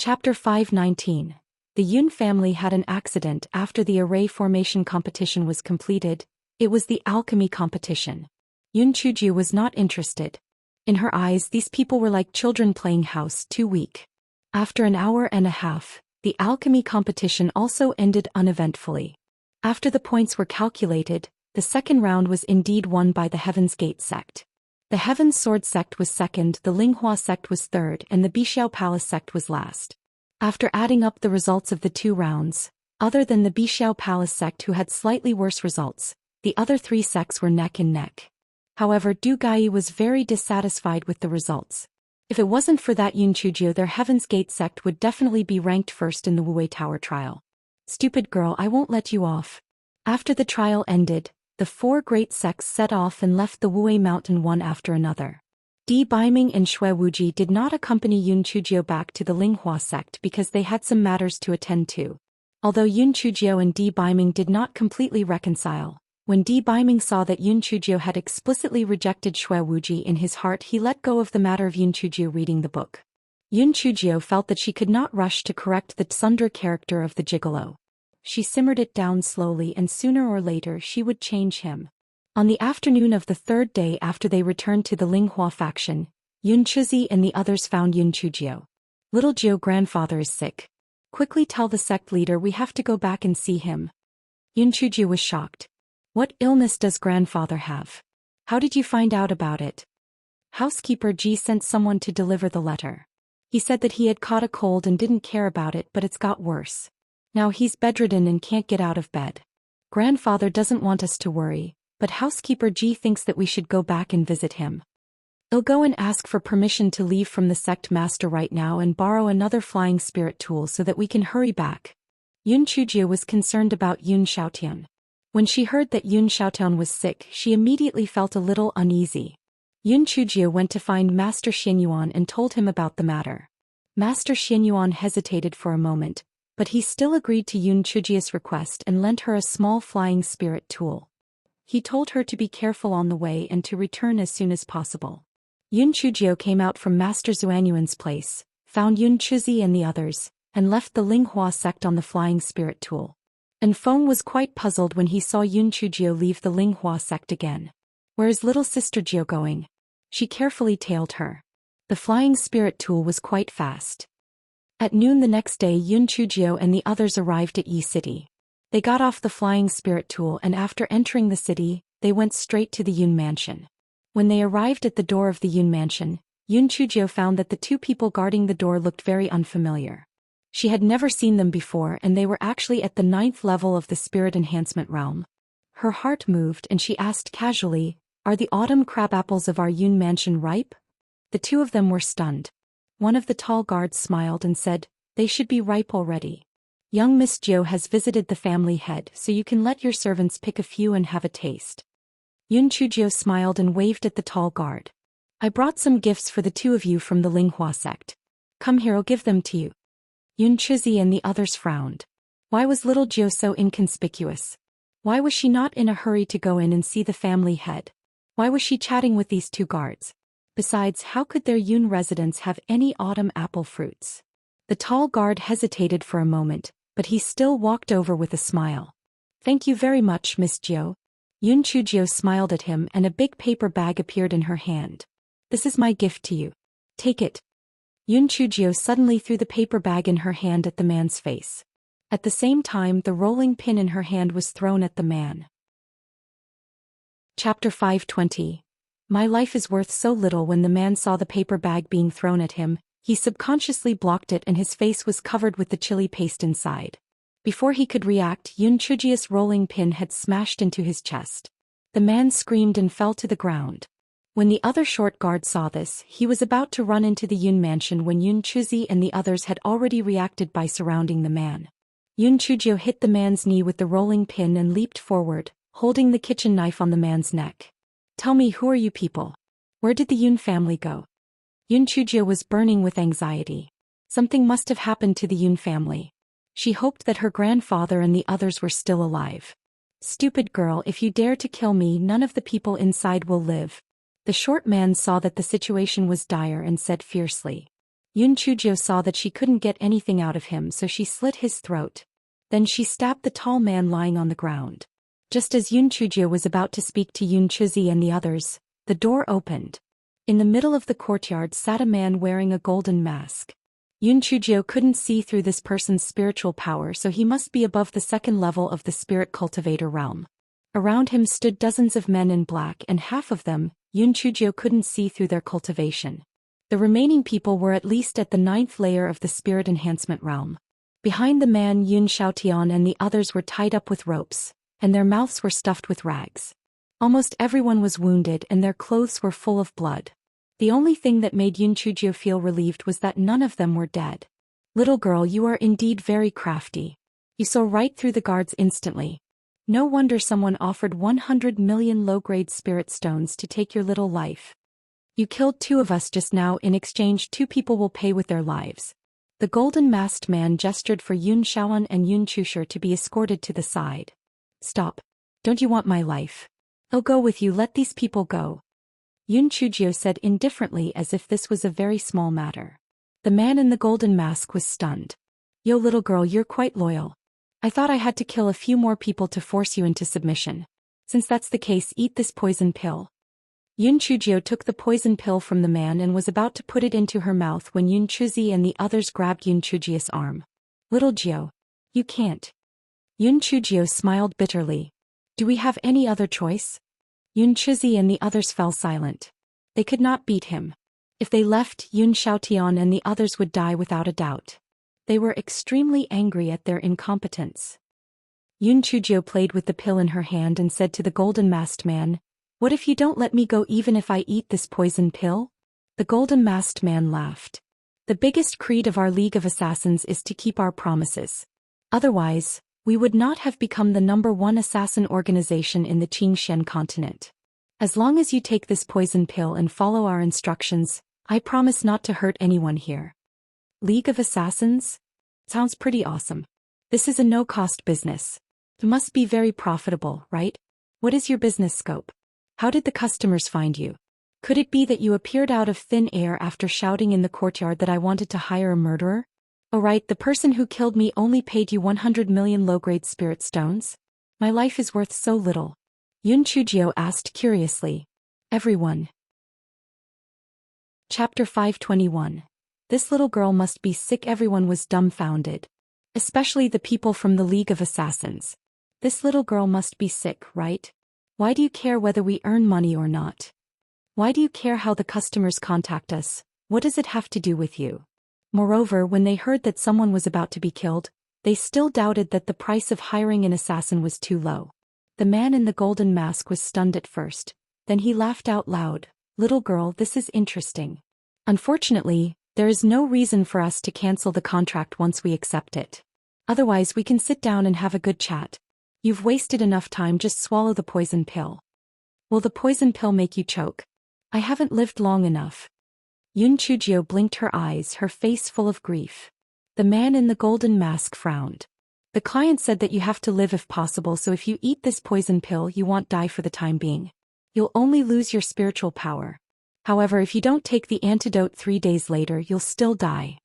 Chapter 519. The Yun family had an accident after the array formation competition was completed. It was the alchemy competition. Yun Chujyu was not interested. In her eyes, these people were like children playing house, too weak. After an hour and a half, the alchemy competition also ended uneventfully. After the points were calculated, the second round was indeed won by the Heaven's Gate sect. The Heaven's Sword sect was second, the Linghua sect was third, and the Bixiao Palace sect was last. After adding up the results of the 2 rounds, other than the Bixiao Palace sect who had slightly worse results, the other 3 sects were neck and neck. However, Du Gai was very dissatisfied with the results. If it wasn't for that Yun Chujyu, their Heaven's Gate sect would definitely be ranked first in the Wuwei Tower trial. Stupid girl, I won't let you off. After the trial ended, the 4 great sects set off and left the Wuwei Mountain one after another. Di Baiming and Shui Wuji did not accompany Yun Chujyu back to the Linghua sect because they had some matters to attend to. Although Yun Chujyu and Di Baiming did not completely reconcile, when Di Baiming saw that Yun Chujyu had explicitly rejected Shui Wuji in his heart, he let go of the matter of Yun Chujyu reading the book. Yun Chujyu felt that she could not rush to correct the tsundere character of the gigolo. She simmered it down slowly, and sooner or later she would change him. On the afternoon of the 3rd day after they returned to the Linghua faction, Yun Chuzi and the others found Yun Chujyu. Little Jiu, grandfather is sick. Quickly tell the sect leader we have to go back and see him. Yun Chujyu was shocked. What illness does grandfather have? How did you find out about it? Housekeeper Ji sent someone to deliver the letter. He said that he had caught a cold and didn't care about it, but it's got worse. Now he's bedridden and can't get out of bed. Grandfather doesn't want us to worry, but housekeeper Ji thinks that we should go back and visit him. I'll go and ask for permission to leave from the sect master right now and borrow another flying spirit tool so that we can hurry back. Yun Chujyu was concerned about Yun Xiaotian. When she heard that Yun Xiaotian was sick, she immediately felt a little uneasy. Yun Chujyu went to find Master Xianyuan and told him about the matter. Master Xianyuan hesitated for a moment, but he still agreed to Yun Chujia's request and lent her a small flying spirit tool. He told her to be careful on the way and to return as soon as possible. Yun Chujio came out from Master Xuanyuan's place, found Yun Chuzi and the others, and left the Linghua sect on the flying spirit tool. And Feng was quite puzzled when he saw Yun Chujio leave the Linghua sect again. Where is little sister Jio going? She carefully tailed her. The flying spirit tool was quite fast. At noon the next day, Yun Chujio and the others arrived at Yi City. They got off the flying spirit tool, and after entering the city, they went straight to the Yun mansion. When they arrived at the door of the Yun mansion, Yun Chujio found that the 2 people guarding the door looked very unfamiliar. She had never seen them before, and they were actually at the 9th level of the spirit enhancement realm. Her heart moved and she asked casually, "Are the autumn crabapples of our Yun mansion ripe?" The 2 of them were stunned. One of the tall guards smiled and said, "They should be ripe already. Young Miss Jio has visited the family head, so you can let your servants pick a few and have a taste." Yun Chujio smiled and waved at the tall guard. "I brought some gifts for the 2 of you from the Linghua sect. Come here, I'll give them to you." Yun Chuzi and the others frowned. Why was little Jio so inconspicuous? Why was she not in a hurry to go in and see the family head? Why was she chatting with these 2 guards? Besides, how could their Yun residence have any autumn apple fruits? The tall guard hesitated for a moment, but he still walked over with a smile. "Thank you very much, Miss Jio." Yun Chujio smiled at him and a big paper bag appeared in her hand. "This is my gift to you. Take it." Yun Chujio suddenly threw the paper bag in her hand at the man's face. At the same time, the rolling pin in her hand was thrown at the man. Chapter 520. My life is worth so little. When the man saw the paper bag being thrown at him, he subconsciously blocked it and his face was covered with the chili paste inside. Before he could react, Yun Chujio's rolling pin had smashed into his chest. The man screamed and fell to the ground. When the other short guard saw this, he was about to run into the Yun mansion when Yun Chuzi and the others had already reacted by surrounding the man. Yun Chujio hit the man's knee with the rolling pin and leaped forward, holding the kitchen knife on the man's neck. "Tell me, who are you people? Where did the Yun family go?" Yun Chujio was burning with anxiety. Something must have happened to the Yun family. She hoped that her grandfather and the others were still alive. "Stupid girl, if you dare to kill me, none of the people inside will live." The short man saw that the situation was dire and said fiercely. Yun Chujio saw that she couldn't get anything out of him, so she slit his throat. Then she stabbed the tall man lying on the ground. Just as Yun Chujio was about to speak to Yun Chuzi and the others, the door opened. In the middle of the courtyard sat a man wearing a golden mask. Yun Chujio couldn't see through this person's spiritual power, so he must be above the second level of the spirit cultivator realm. Around him stood dozens of men in black, and half of them, Yun Chujio couldn't see through their cultivation. The remaining people were at least at the 9th layer of the spirit enhancement realm. Behind the man, Yun Xiaotian and the others were tied up with ropes, and their mouths were stuffed with rags. Almost everyone was wounded and their clothes were full of blood. The only thing that made Yun Chujio feel relieved was that none of them were dead. Little girl, you are indeed very crafty. You saw right through the guards instantly. No wonder someone offered 100 million low-grade spirit stones to take your little life. You killed 2 of us just now. In exchange, 2 people will pay with their lives. The golden-masked man gestured for Yun Xiaoan and Yun Chushi to be escorted to the side. Stop. Don't you want my life? I'll go with you. Let these people go. Yun Chujio said indifferently, as if this was a very small matter. The man in the golden mask was stunned. Yo, little girl, you're quite loyal. I thought I had to kill a few more people to force you into submission. Since that's the case, eat this poison pill. Yun Chujio took the poison pill from the man and was about to put it into her mouth when Yun Chuzi and the others grabbed Yun Chujio's arm. Little Jio. You can't. Yun Chujio smiled bitterly. Do we have any other choice? Yun Chuzi and the others fell silent. They could not beat him. If they left, Yun Xiaotian and the others would die without a doubt. They were extremely angry at their incompetence. Yun Chujio played with the pill in her hand and said to the golden-masked man, "What if you don't let me go even if I eat this poison pill?" The golden-masked man laughed. The biggest creed of our League of Assassins is to keep our promises. Otherwise, we would not have become the #1 assassin organization in the Qingxian continent. As long as you take this poison pill and follow our instructions, I promise not to hurt anyone here. League of Assassins? Sounds pretty awesome. This is a no-cost business. It must be very profitable, right? What is your business scope? How did the customers find you? Could it be that you appeared out of thin air after shouting in the courtyard that I wanted to hire a murderer? Oh right, the person who killed me only paid you 100 million low-grade spirit stones? My life is worth so little. Yun Chujio asked curiously. Everyone. Chapter 521. This little girl must be sick. Everyone was dumbfounded. Especially the people from the League of Assassins. This little girl must be sick, right? Why do you care whether we earn money or not? Why do you care how the customers contact us? What does it have to do with you? Moreover, when they heard that someone was about to be killed, they still doubted that the price of hiring an assassin was too low. The man in the golden mask was stunned at first. Then he laughed out loud. Little girl, this is interesting. Unfortunately, there is no reason for us to cancel the contract once we accept it. Otherwise, we can sit down and have a good chat. You've wasted enough time. Just swallow the poison pill. Will the poison pill make you choke? I haven't lived long enough. Yun Chujio blinked her eyes, her face full of grief. The man in the golden mask frowned. The client said that you have to live if possible, so if you eat this poison pill you won't die for the time being. You'll only lose your spiritual power. However, if you don't take the antidote 3 days later, you'll still die.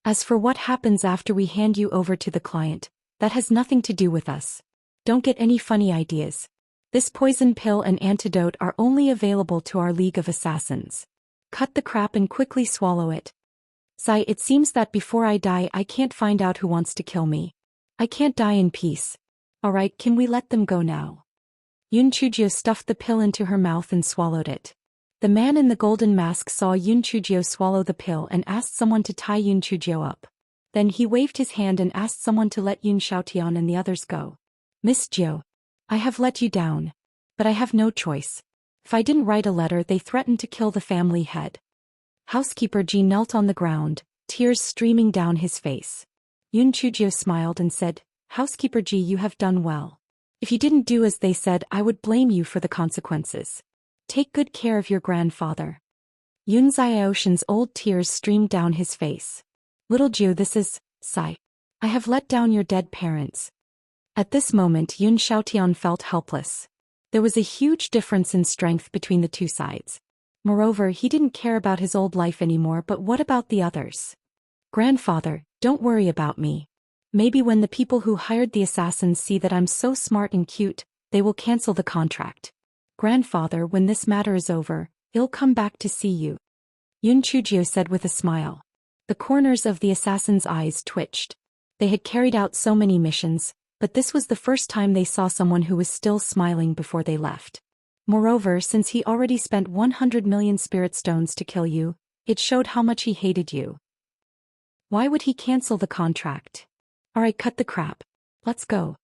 As for what happens after we hand you over to the client, that has nothing to do with us. Don't get any funny ideas. This poison pill and antidote are only available to our League of Assassins. Cut the crap and quickly swallow it. Sigh, it seems that before I die I can't find out who wants to kill me. I can't die in peace. Alright, can we let them go now? Yun Chujio stuffed the pill into her mouth and swallowed it. The man in the golden mask saw Yun Chujio swallow the pill and asked someone to tie Yun Chujio up. Then he waved his hand and asked someone to let Yun Xiaotian and the others go. Miss Jio, I have let you down. But I have no choice. If I didn't write a letter, they threatened to kill the family head. Housekeeper Ji knelt on the ground, tears streaming down his face. Yun Chujio smiled and said, Housekeeper Ji, you have done well. If you didn't do as they said, I would blame you for the consequences. Take good care of your grandfather. Yun Xiaoshan's old tears streamed down his face. Little Jiu, this is, sigh. I have let down your dead parents. At this moment Yun Xiaotian felt helpless. There was a huge difference in strength between the two sides. Moreover, he didn't care about his old life anymore, but what about the others? Grandfather, don't worry about me. Maybe when the people who hired the assassins see that I'm so smart and cute, they will cancel the contract. Grandfather, when this matter is over, I'll come back to see you. Yun Chujio said with a smile. The corners of the assassin's eyes twitched. They had carried out so many missions, but this was the first time they saw someone who was still smiling before they left. Moreover, since he already spent 100 million spirit stones to kill you, it showed how much he hated you. Why would he cancel the contract? Alright, cut the crap. Let's go.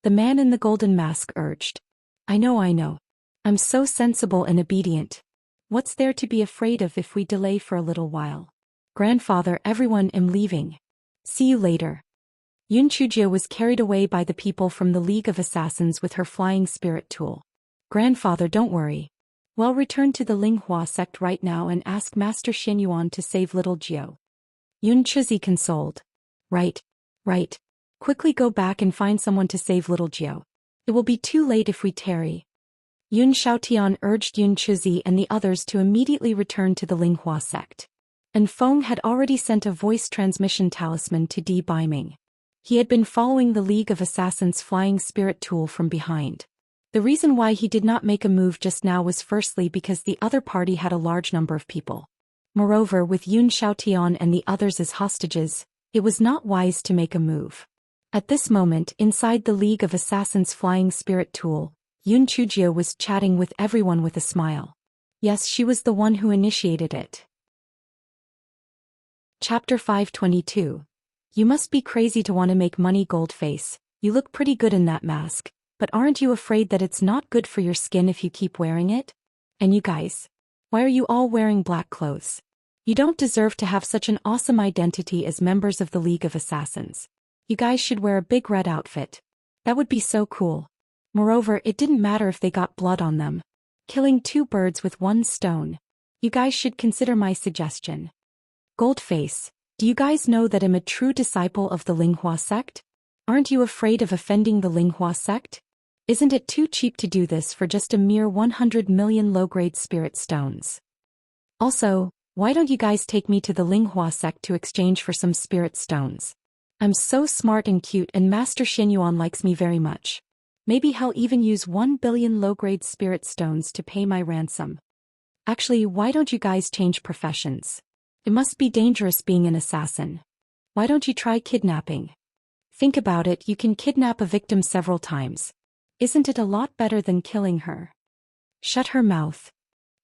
The man in the golden mask urged. I know. I'm so sensible and obedient. What's there to be afraid of if we delay for a little while? Grandfather, everyone, am leaving. See you later. Yun Chujio was carried away by the people from the League of Assassins with her flying spirit tool. Grandfather, don't worry. Well, return to the Linghua sect right now and ask Master Xianyuan to save little Jiao. Yun Chuzi consoled. Right. Quickly go back and find someone to save little Jiao. It will be too late if we tarry. Yun Xiaotian urged Yun Chuzi and the others to immediately return to the Linghua sect. And Feng had already sent a voice transmission talisman to Di Baiming. He had been following the League of Assassins' flying spirit tool from behind. The reason why he did not make a move just now was firstly because the other party had a large number of people. Moreover, with Yun Xiaotian and the others as hostages, it was not wise to make a move. At this moment, inside the League of Assassins' flying spirit tool, Yun Chujio was chatting with everyone with a smile. Yes, she was the one who initiated it. Chapter 522. You must be crazy to want to make money, Goldface. You look pretty good in that mask, but aren't you afraid that it's not good for your skin if you keep wearing it? And you guys, why are you all wearing black clothes? You don't deserve to have such an awesome identity as members of the League of Assassins. You guys should wear a big red outfit. That would be so cool. Moreover, it didn't matter if they got blood on them. Killing two birds with one stone. You guys should consider my suggestion. Goldface, do you guys know that I'm a true disciple of the Linghua sect? Aren't you afraid of offending the Linghua sect? Isn't it too cheap to do this for just a mere 100 million low-grade spirit stones? Also, why don't you guys take me to the Linghua sect to exchange for some spirit stones? I'm so smart and cute and Master Xianyuan likes me very much. Maybe he'll even use 1 billion low-grade spirit stones to pay my ransom. Actually, why don't you guys change professions? It must be dangerous being an assassin. Why don't you try kidnapping? Think about it, you can kidnap a victim several times. Isn't it a lot better than killing her? Shut her mouth.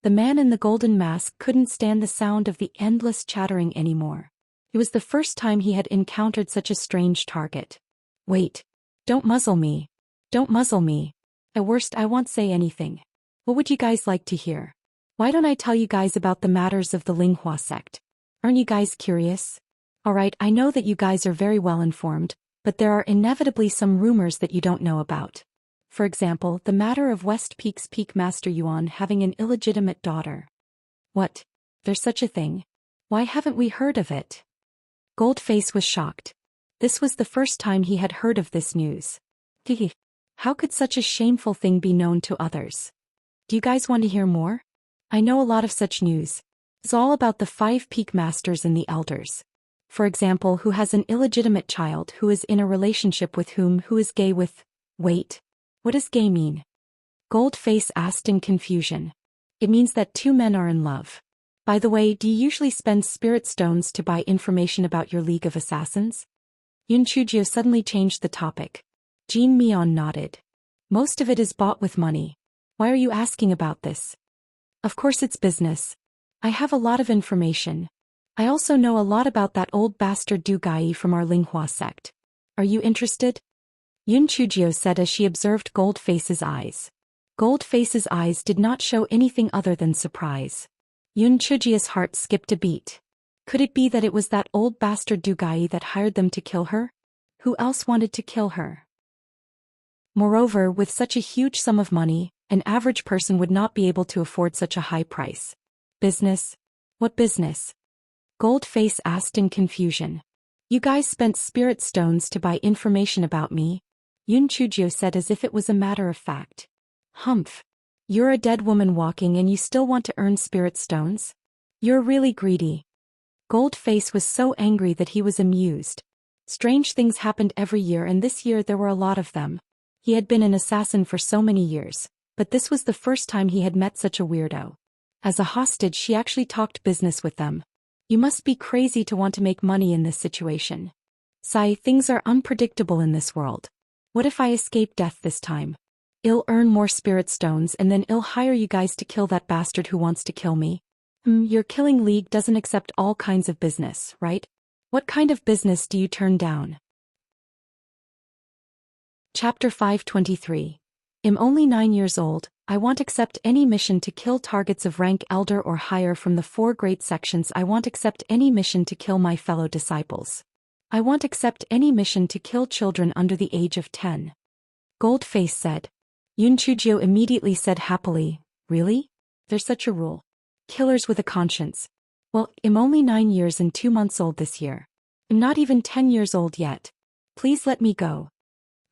The man in the golden mask couldn't stand the sound of the endless chattering anymore. It was the first time he had encountered such a strange target. Wait. Don't muzzle me. Don't muzzle me. At worst, I won't say anything. What would you guys like to hear? Why don't I tell you guys about the matters of the Linghua sect? Aren't you guys curious? Alright, I know that you guys are very well informed, but there are inevitably some rumors that you don't know about. For example, the matter of West Peak's Peak Master Yuan having an illegitimate daughter. What? There's such a thing? Why haven't we heard of it? Goldface was shocked. This was the first time he had heard of this news. How could such a shameful thing be known to others? Do you guys want to hear more? I know a lot of such news. It's all about the 5 peak masters and the elders. For example, who has an illegitimate child who is in a relationship with who is gay with... Wait. What does gay mean? Goldface asked in confusion. It means that 2 men are in love. By the way, do you usually spend spirit stones to buy information about your League of Assassins? Yun Chujio suddenly changed the topic. Jean Mion nodded. Most of it is bought with money. Why are you asking about this? Of course it's business. I have a lot of information. I also know a lot about that old bastard Du Gai from our Linghua sect. Are you interested? Yun Chujio said as she observed Goldface's eyes. Goldface's eyes did not show anything other than surprise. Yun Chujio's heart skipped a beat. Could it be that it was that old bastard Du Gai that hired them to kill her? Who else wanted to kill her? Moreover, with such a huge sum of money, an average person would not be able to afford such a high price. Business? What business? Goldface asked in confusion. You guys spent spirit stones to buy information about me? Yun Chujio said as if it was a matter of fact. Humph. You're a dead woman walking and you still want to earn spirit stones? You're really greedy. Goldface was so angry that he was amused. Strange things happened every year, and this year there were a lot of them. He had been an assassin for so many years, but this was the first time he had met such a weirdo. As a hostage, she actually talked business with them. You must be crazy to want to make money in this situation. Sigh, things are unpredictable in this world. What if I escape death this time? I'll earn more spirit stones and then I'll hire you guys to kill that bastard who wants to kill me. Your killing league doesn't accept all kinds of business, right? What kind of business do you turn down? Chapter 523. I'm only 9 years old. I won't accept any mission to kill targets of rank elder or higher from the 4 great sections. I won't accept any mission to kill my fellow disciples. I won't accept any mission to kill children under the age of 10. Goldface said. Yunchujio immediately said happily, really? There's such a rule. Killers with a conscience. Well, I'm only 9 years and 2 months old this year. I'm not even 10 years old yet. Please let me go.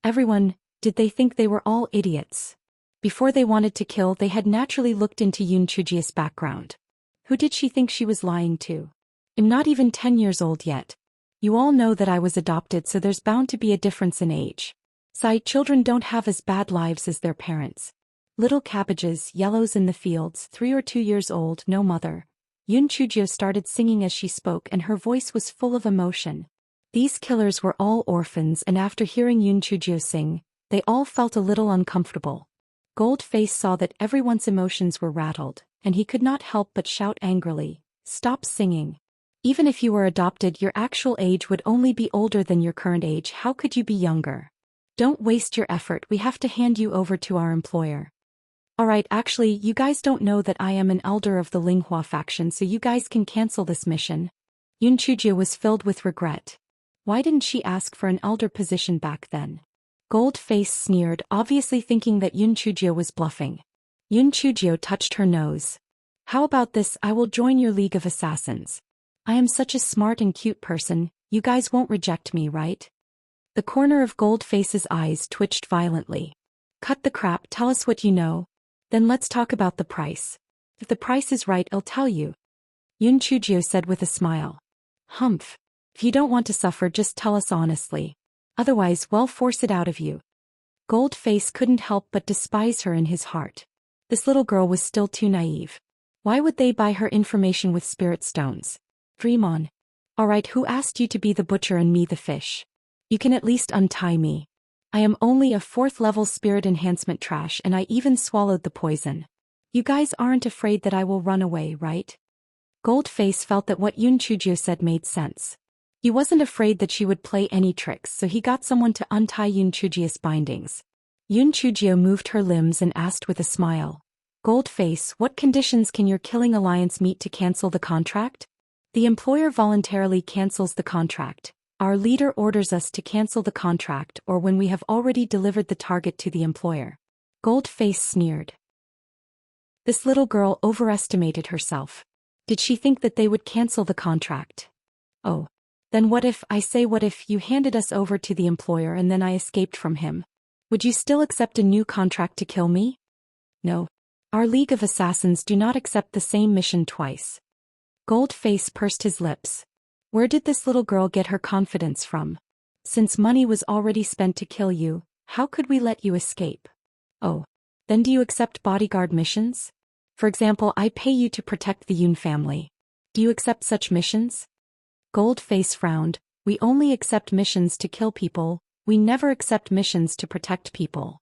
Everyone, did they think they were all idiots? Before they wanted to kill, they had naturally looked into Yunchujio's background. Who did she think she was lying to? I'm not even 10 years old yet. You all know that I was adopted, so there's bound to be a difference in age. Sigh, children don't have as bad lives as their parents. Little cabbages, yellows in the fields, 3 or 2 years old, no mother. Yunchujio started singing as she spoke, and her voice was full of emotion. These killers were all orphans, and after hearing Yunchujio sing, they all felt a little uncomfortable. Goldface saw that everyone's emotions were rattled, and he could not help but shout angrily, "Stop singing. Even if you were adopted, your actual age would only be older than your current age. How could you be younger? Don't waste your effort, we have to hand you over to our employer." Alright, actually, you guys don't know that I am an elder of the Linghua faction, so you guys can cancel this mission. Yunchujio was filled with regret. Why didn't she ask for an elder position back then? Goldface sneered, obviously thinking that Yunchujio was bluffing. Yunchujio touched her nose. How about this? I will join your League of Assassins. I am such a smart and cute person, you guys won't reject me, right? The corner of Goldface's eyes twitched violently. Cut the crap, tell us what you know. Then let's talk about the price. If the price is right, I'll tell you. Yunchujio said with a smile. Humph. If you don't want to suffer, just tell us honestly. Otherwise, we'll force it out of you. Goldface couldn't help but despise her in his heart. This little girl was still too naive. Why would they buy her information with spirit stones? Dream on. Alright, who asked you to be the butcher and me the fish? You can at least untie me. I am only a 4th level spirit enhancement trash, and I even swallowed the poison. You guys aren't afraid that I will run away, right? Goldface felt that what Yunchujio said made sense. He wasn't afraid that she would play any tricks, so he got someone to untie Yunchujio's bindings. Yunchujio moved her limbs and asked with a smile. Goldface, what conditions can your killing alliance meet to cancel the contract? The employer voluntarily cancels the contract. Our leader orders us to cancel the contract, or when we have already delivered the target to the employer. Goldface sneered. This little girl overestimated herself. Did she think that they would cancel the contract? Oh. Then what if you handed us over to the employer and then I escaped from him? Would you still accept a new contract to kill me? No. Our League of Assassins do not accept the same mission twice. Goldface pursed his lips. Where did this little girl get her confidence from? Since money was already spent to kill you, how could we let you escape? Oh. Then do you accept bodyguard missions? For example, I pay you to protect the Yun family. Do you accept such missions? Goldface frowned. We only accept missions to kill people, we never accept missions to protect people.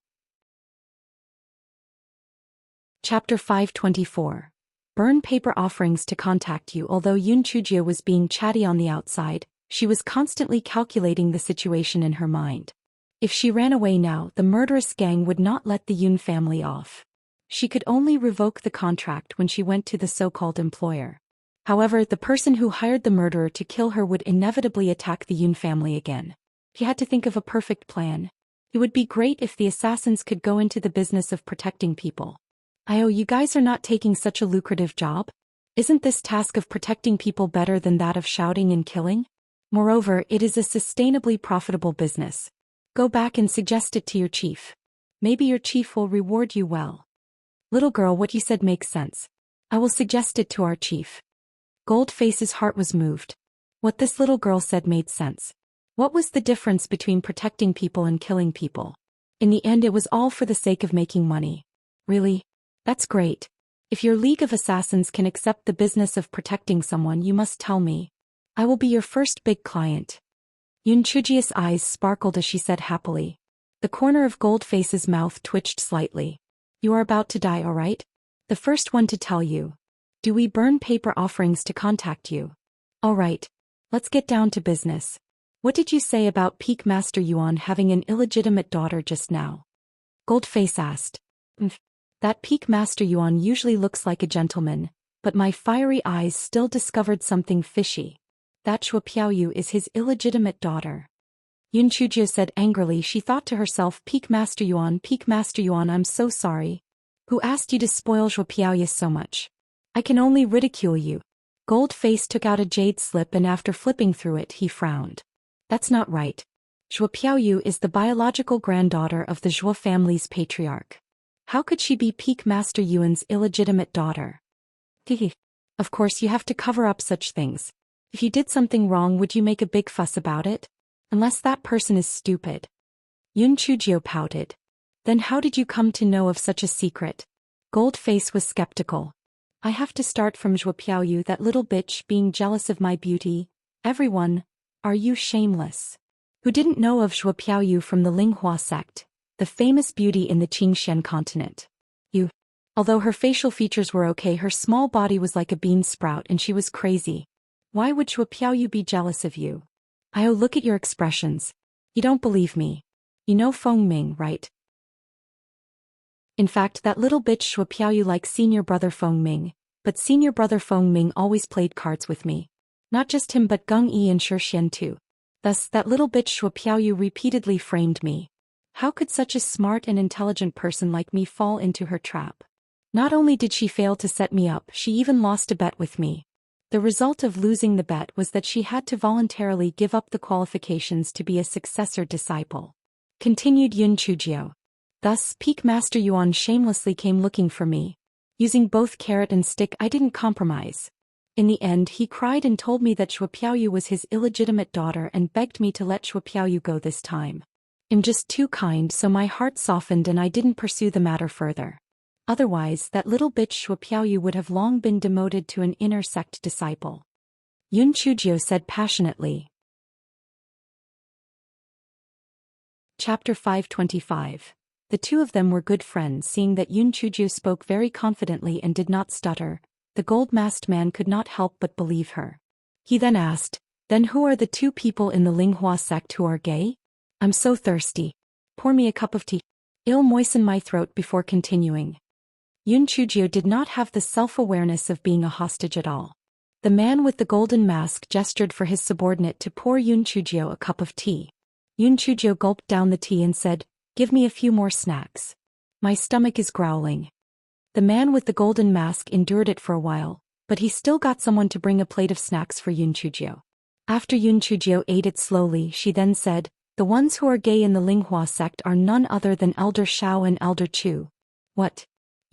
Chapter 524. Burn paper offerings to contact you. Although Yunchujio was being chatty on the outside, she was constantly calculating the situation in her mind. If she ran away now, the murderous gang would not let the Yun family off. She could only revoke the contract when she went to the so-called employer. However, the person who hired the murderer to kill her would inevitably attack the Yun family again. She had to think of a perfect plan. It would be great if the assassins could go into the business of protecting people. You guys are not taking such a lucrative job? Isn't this task of protecting people better than that of shouting and killing? Moreover, it is a sustainably profitable business. Go back and suggest it to your chief. Maybe your chief will reward you well. Little girl, what you said makes sense. I will suggest it to our chief. Goldface's heart was moved. What this little girl said made sense. What was the difference between protecting people and killing people? In the end, it was all for the sake of making money. Really? That's great. If your League of Assassins can accept the business of protecting someone, you must tell me. I will be your first big client. Yunchujia's eyes sparkled as she said happily. The corner of Goldface's mouth twitched slightly. You are about to die, all right? The first one to tell you. Do we burn paper offerings to contact you? All right. Let's get down to business. What did you say about Peak Master Yuan having an illegitimate daughter just now? Goldface asked. That Peak Master Yuan usually looks like a gentleman, but my fiery eyes still discovered something fishy. That Shuo Piaoyu is his illegitimate daughter. Yun Chujie said angrily. She thought to herself, Peak Master Yuan, I'm so sorry. Who asked you to spoil Shuo Piaoyu so much? I can only ridicule you. Goldface took out a jade slip and after flipping through it, he frowned. That's not right. Shuo Piaoyu is the biological granddaughter of the Zhuo family's patriarch. How could she be Peak Master Yuan's illegitimate daughter? Of course you have to cover up such things. If you did something wrong, would you make a big fuss about it? Unless that person is stupid. Yun Chujio pouted. Then how did you come to know of such a secret? Goldface was skeptical. I have to start from Zhuo Piaoyu, that little bitch, being jealous of my beauty. Everyone, are you shameless? Who didn't know of Zhuo Piaoyu from the Linghua sect, the famous beauty in the Qingxian continent? You. Although her facial features were okay, her small body was like a bean sprout and she was crazy. Why would Zhuo Piaoyu be jealous of you? Oh, look at your expressions. You don't believe me. You know Feng Ming, right? In fact, that little bitch Shuo Piaoyu likes senior brother Feng Ming, but senior brother Feng Ming always played cards with me. Not just him but Geng Yi and Shi Xian too. Thus, that little bitch Shuo Piaoyu repeatedly framed me. How could such a smart and intelligent person like me fall into her trap? Not only did she fail to set me up, she even lost a bet with me. The result of losing the bet was that she had to voluntarily give up the qualifications to be a successor disciple. Continued Yun Chujio. Thus, Peak Master Yuan shamelessly came looking for me. Using both carrot and stick, I didn't compromise. In the end, he cried and told me that Shuo Piaoyu was his illegitimate daughter and begged me to let Shuo Piaoyu go this time. I'm just too kind, so my heart softened and I didn't pursue the matter further. Otherwise, that little bitch Shuo Piaoyu would have long been demoted to an inner sect disciple. Yun Chujio said passionately. Chapter 525. The two of them were good friends. Seeing that Yun Chujio spoke very confidently and did not stutter, the gold-masked man could not help but believe her. He then asked, Then who are the two people in the Linghua sect who are gay? I'm so thirsty. Pour me a cup of tea. I'll moisten my throat before continuing. Yun Chujio did not have the self-awareness of being a hostage at all. The man with the golden mask gestured for his subordinate to pour Yun Chujio a cup of tea. Yun Chujio gulped down the tea and said, Give me a few more snacks. My stomach is growling. The man with the golden mask endured it for a while, but he still got someone to bring a plate of snacks for Yun Chujio. After Yun Chujio ate it slowly, she then said, The ones who are gay in the Linghua sect are none other than Elder Shao and Elder Chu. What?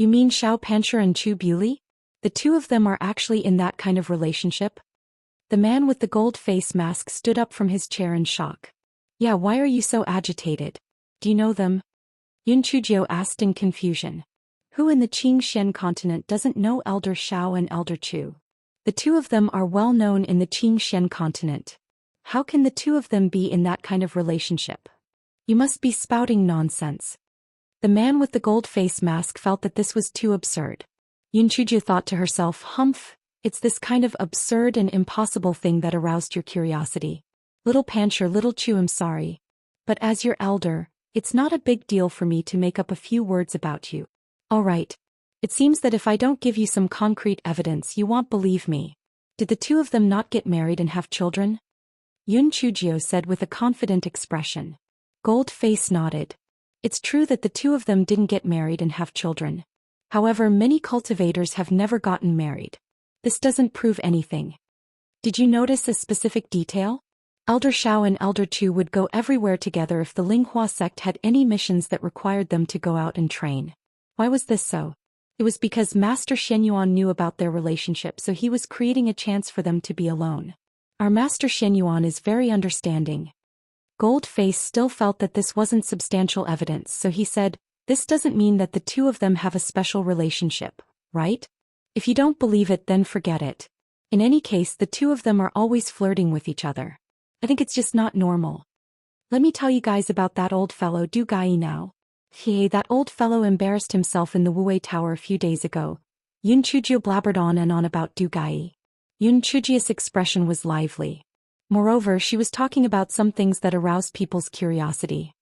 You mean Shao Pancher and Chu Bewley? The two of them are actually in that kind of relationship? The man with the gold face mask stood up from his chair in shock. Yeah, why are you so agitated? Do you know them? Yun Chujio asked in confusion. Who in the Qingxian continent doesn't know Elder Shao and Elder Chu? The two of them are well known in the Qingxian continent. How can the two of them be in that kind of relationship? You must be spouting nonsense. The man with the gold face mask felt that this was too absurd. Yun Chujio thought to herself, Humph, it's this kind of absurd and impossible thing that aroused your curiosity. Little Pancher, little Chu, I'm sorry. But as your elder, it's not a big deal for me to make up a few words about you. All right. It seems that if I don't give you some concrete evidence, you won't believe me. Did the two of them not get married and have children? Yun Chujio said with a confident expression. Gold face nodded. It's true that the two of them didn't get married and have children. However, many cultivators have never gotten married. This doesn't prove anything. Did you notice a specific detail? Elder Shao and Elder Chu would go everywhere together if the Linghua sect had any missions that required them to go out and train. Why was this so? It was because Master Shenyuan knew about their relationship, so he was creating a chance for them to be alone. Our Master Shenyuan is very understanding. Goldface still felt that this wasn't substantial evidence, so he said, "This doesn't mean that the two of them have a special relationship, right? If you don't believe it, then forget it. In any case, the two of them are always flirting with each other. I think it's just not normal. Let me tell you guys about that old fellow Du Gai now. Hey, that old fellow embarrassed himself in the Wuwei Tower a few days ago." Yun Chujio blabbered on and on about Du Gai. Yun Chujio's expression was lively. Moreover, she was talking about some things that aroused people's curiosity.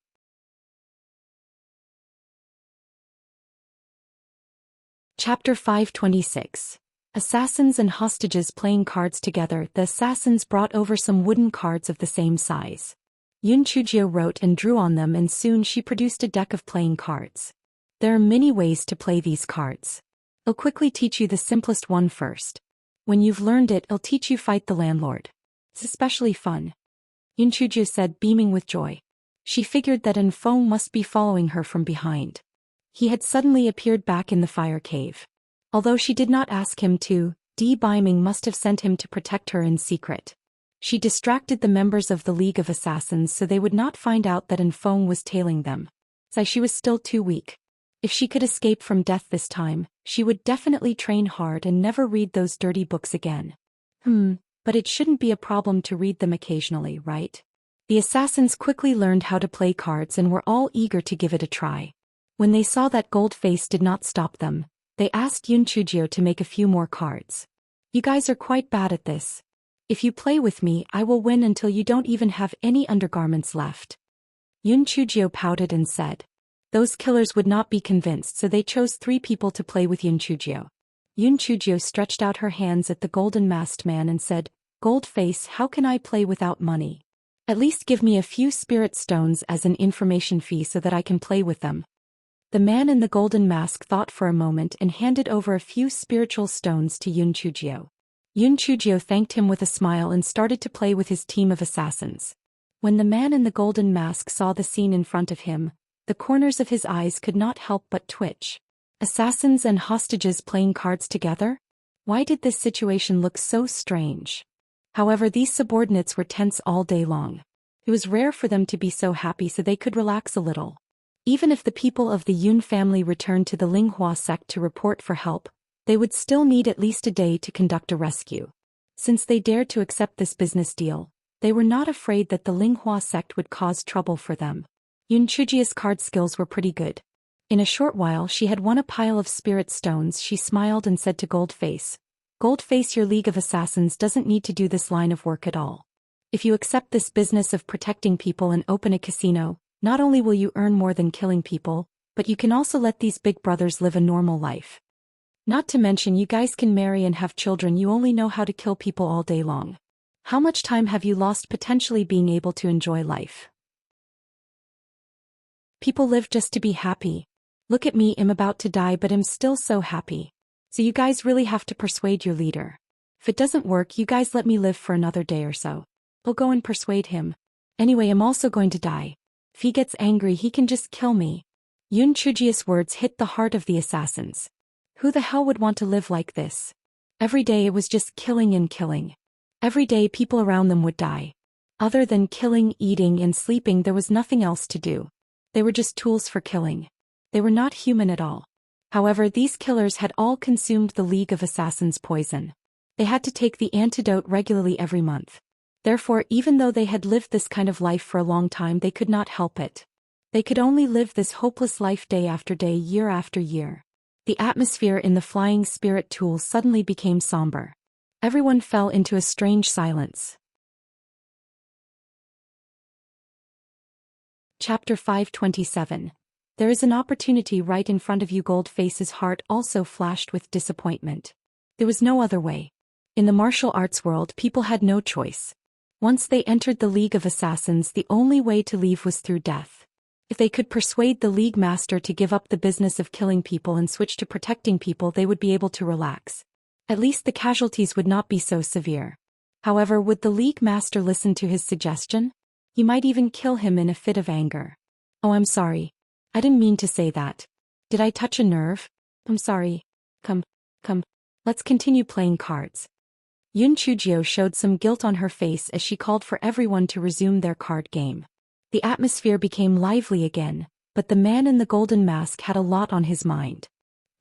Chapter 526. Assassins and hostages playing cards together. The assassins brought over some wooden cards of the same size. Yun Chujio wrote and drew on them, and soon she produced a deck of playing cards. There are many ways to play these cards. I'll quickly teach you the simplest one first. When you've learned it, I'll teach you Fight the Landlord. It's especially fun. Yun Chujio said, beaming with joy. She figured that Enfong must be following her from behind. He had suddenly appeared back in the fire cave. Although she did not ask him to, Di Biming must have sent him to protect her in secret. She distracted the members of the League of Assassins so they would not find out that Enfong was tailing them. So she was still too weak. If she could escape from death this time, she would definitely train hard and never read those dirty books again. But it shouldn't be a problem to read them occasionally, right? The assassins quickly learned how to play cards and were all eager to give it a try. When they saw that Goldface did not stop them, they asked Yun Chujio to make a few more cards. "You guys are quite bad at this. If you play with me, I will win until you don't even have any undergarments left." Yun Chujio pouted and said. Those killers would not be convinced, so they chose 3 people to play with Yun Chujio. Yun Chujio stretched out her hands at the golden masked man and said, "Goldface, how can I play without money? At least give me a few spirit stones as an information fee so that I can play with them." The man in the golden mask thought for a moment and handed over a few spiritual stones to Yun Chujio. Yun Chujio thanked him with a smile and started to play with his team of assassins. When the man in the golden mask saw the scene in front of him, the corners of his eyes could not help but twitch. Assassins and hostages playing cards together? Why did this situation look so strange? However, these subordinates were tense all day long. It was rare for them to be so happy, so they could relax a little. Even if the people of the Yun family returned to the Linghua sect to report for help, they would still need at least a day to conduct a rescue. Since they dared to accept this business deal, they were not afraid that the Linghua sect would cause trouble for them. Yun Chujio's card skills were pretty good. In a short while she had won a pile of spirit stones. She smiled and said to Goldface, "Goldface, your League of Assassins doesn't need to do this line of work at all. If you accept this business of protecting people and open a casino, not only will you earn more than killing people, but you can also let these big brothers live a normal life. Not to mention you guys can marry and have children. You only know how to kill people all day long. How much time have you lost potentially being able to enjoy life? People live just to be happy. Look at me, I'm about to die but I'm still so happy. So you guys really have to persuade your leader. If it doesn't work, you guys let me live for another day or so. I'll go and persuade him. Anyway, I'm also going to die. If he gets angry, he can just kill me." Yun Chujio's words hit the heart of the assassins. Who the hell would want to live like this? Every day it was just killing and killing. Every day people around them would die. Other than killing, eating, and sleeping, there was nothing else to do. They were just tools for killing. They were not human at all. However, these killers had all consumed the League of Assassins' poison. They had to take the antidote regularly every month. Therefore, even though they had lived this kind of life for a long time, they could not help it. They could only live this hopeless life day after day, year after year. The atmosphere in the flying spirit tool suddenly became somber. Everyone fell into a strange silence. Chapter 527. There is an opportunity right in front of you. Goldface's heart also flashed with disappointment. There was no other way. In the martial arts world, people had no choice. Once they entered the League of Assassins, the only way to leave was through death. If they could persuade the League Master to give up the business of killing people and switch to protecting people, they would be able to relax. At least the casualties would not be so severe. However, would the League Master listen to his suggestion? He might even kill him in a fit of anger. "Oh, I'm sorry. I didn't mean to say that. Did I touch a nerve? I'm sorry." Come, come, let's continue playing cards. Yun Chujio showed some guilt on her face as she called for everyone to resume their card game. The atmosphere became lively again, but the man in the golden mask had a lot on his mind.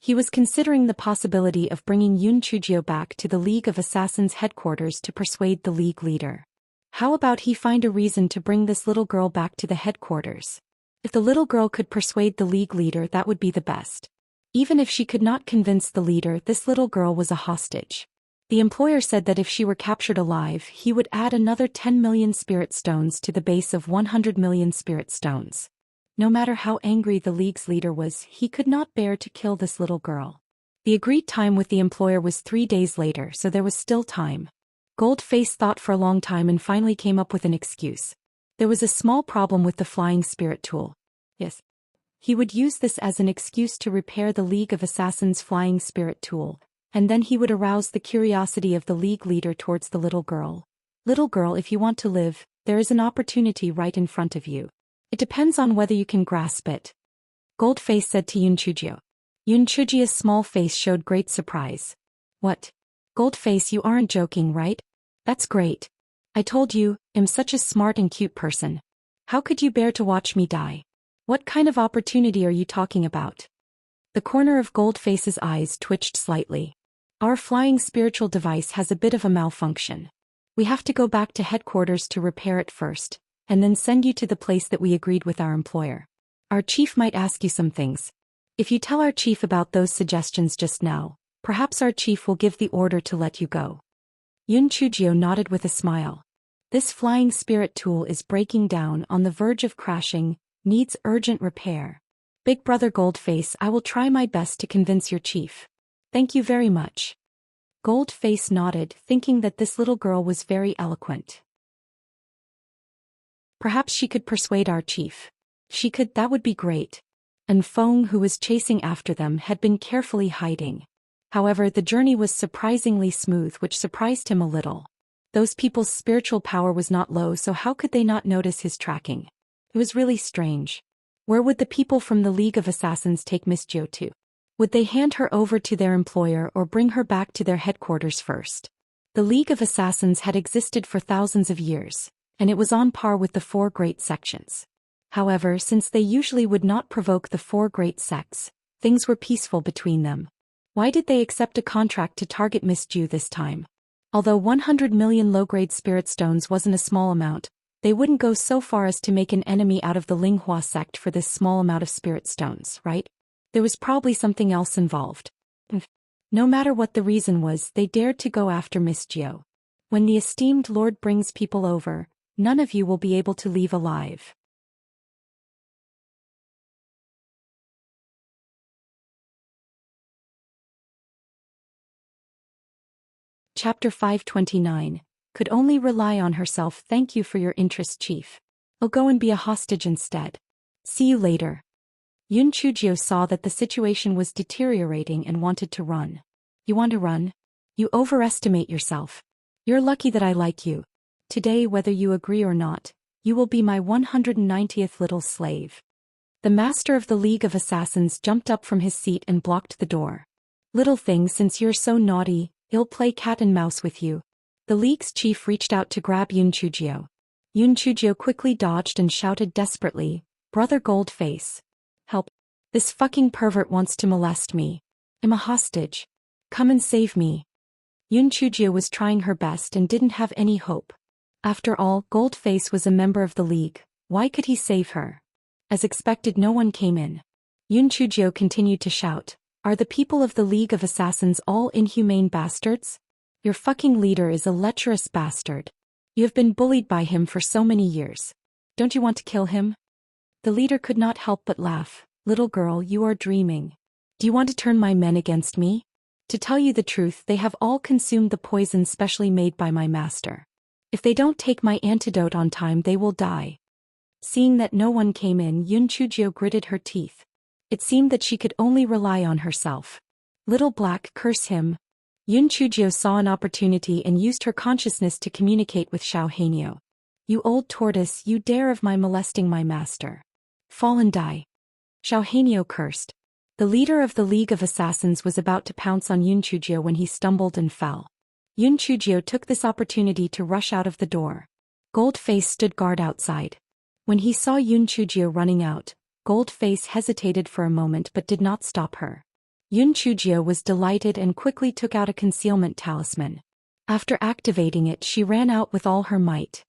He was considering the possibility of bringing Yun Chujio back to the League of Assassins headquarters to persuade the League leader. How about he find a reason to bring this little girl back to the headquarters? If the little girl could persuade the League leader, that would be the best. Even if she could not convince the leader, this little girl was a hostage. The employer said that if she were captured alive, he would add another 10 million spirit stones to the base of 100 million spirit stones. No matter how angry the League's leader was, he could not bear to kill this little girl. The agreed time with the employer was 3 days later, so there was still time. Goldface thought for a long time and finally came up with an excuse. There was a small problem with the flying spirit tool. Yes. He would use this as an excuse to repair the League of Assassins' flying spirit tool, and then he would arouse the curiosity of the League leader towards the little girl. Little girl, if you want to live, there is an opportunity right in front of you. It depends on whether you can grasp it. Goldface said to Yun Chujio. Yun Chujio's small face showed great surprise. What? Goldface, you aren't joking, right? That's great. I told you, I'm such a smart and cute person. How could you bear to watch me die? What kind of opportunity are you talking about? The corner of Goldface's eyes twitched slightly. Our flying spiritual device has a bit of a malfunction. We have to go back to headquarters to repair it first, and then send you to the place that we agreed with our employer. Our chief might ask you some things. If you tell our chief about those suggestions just now, perhaps our chief will give the order to let you go. Yun Chujio nodded with a smile. This flying spirit tool is breaking down, on the verge of crashing, needs urgent repair. Big Brother Goldface, I will try my best to convince your chief. Thank you very much. Goldface nodded, thinking that this little girl was very eloquent. Perhaps she could persuade our chief. She could, that would be great. And Feng, who was chasing after them, had been carefully hiding. However, the journey was surprisingly smooth, which surprised him a little. Those people's spiritual power was not low, so how could they not notice his tracking? It was really strange. Where would the people from the League of Assassins take Miss Jo to? Would they hand her over to their employer or bring her back to their headquarters first? The League of Assassins had existed for thousands of years, and it was on par with the 4 great sections. However, since they usually would not provoke the 4 great sects, things were peaceful between them. Why did they accept a contract to target Miss Ju this time? Although 100 million low-grade spirit stones wasn't a small amount, they wouldn't go so far as to make an enemy out of the Linghua sect for this small amount of spirit stones, right? There was probably something else involved. No matter what the reason was, they dared to go after Miss Ju. When the esteemed Lord brings people over, none of you will be able to leave alive. Chapter 529. Could only rely on herself. Thank you for your interest, Chief. I'll go and be a hostage instead. See you later. Yun Chujio saw that the situation was deteriorating and wanted to run. You want to run? You overestimate yourself. You're lucky that I like you. Today, whether you agree or not, you will be my 190th little slave. The master of the League of Assassins jumped up from his seat and blocked the door. Little thing, since you're so naughty, I'll play cat and mouse with you. The League's chief reached out to grab Yun Chujio. Yun Chujio quickly dodged and shouted desperately, Brother Goldface. Help. This fucking pervert wants to molest me. I'm a hostage. Come and save me. Yun Chujio was trying her best and didn't have any hope. After all, Goldface was a member of the League. Why could he save her? As expected, no one came in. Yun Chujio continued to shout, Are the people of the League of Assassins all inhumane bastards? Your fucking leader is a lecherous bastard. You have been bullied by him for so many years. Don't you want to kill him? The leader could not help but laugh. Little girl, you are dreaming. Do you want to turn my men against me? To tell you the truth, they have all consumed the poison specially made by my master. If they don't take my antidote on time, they will die. Seeing that no one came in, Yun Chujio gritted her teeth. It seemed that she could only rely on herself. Little black, curse him. Yun Chujio saw an opportunity and used her consciousness to communicate with Xiao Hanyo. You old tortoise, you dare of my molesting my master. Fall and die. Xiao Hanyo cursed. The leader of the League of Assassins was about to pounce on Yunchujio when he stumbled and fell. Yunchujio took this opportunity to rush out of the door. Goldface stood guard outside. When he saw Yunchujio running out, Goldface hesitated for a moment but did not stop her. Yunchujio was delighted and quickly took out a concealment talisman. After activating it, she ran out with all her might.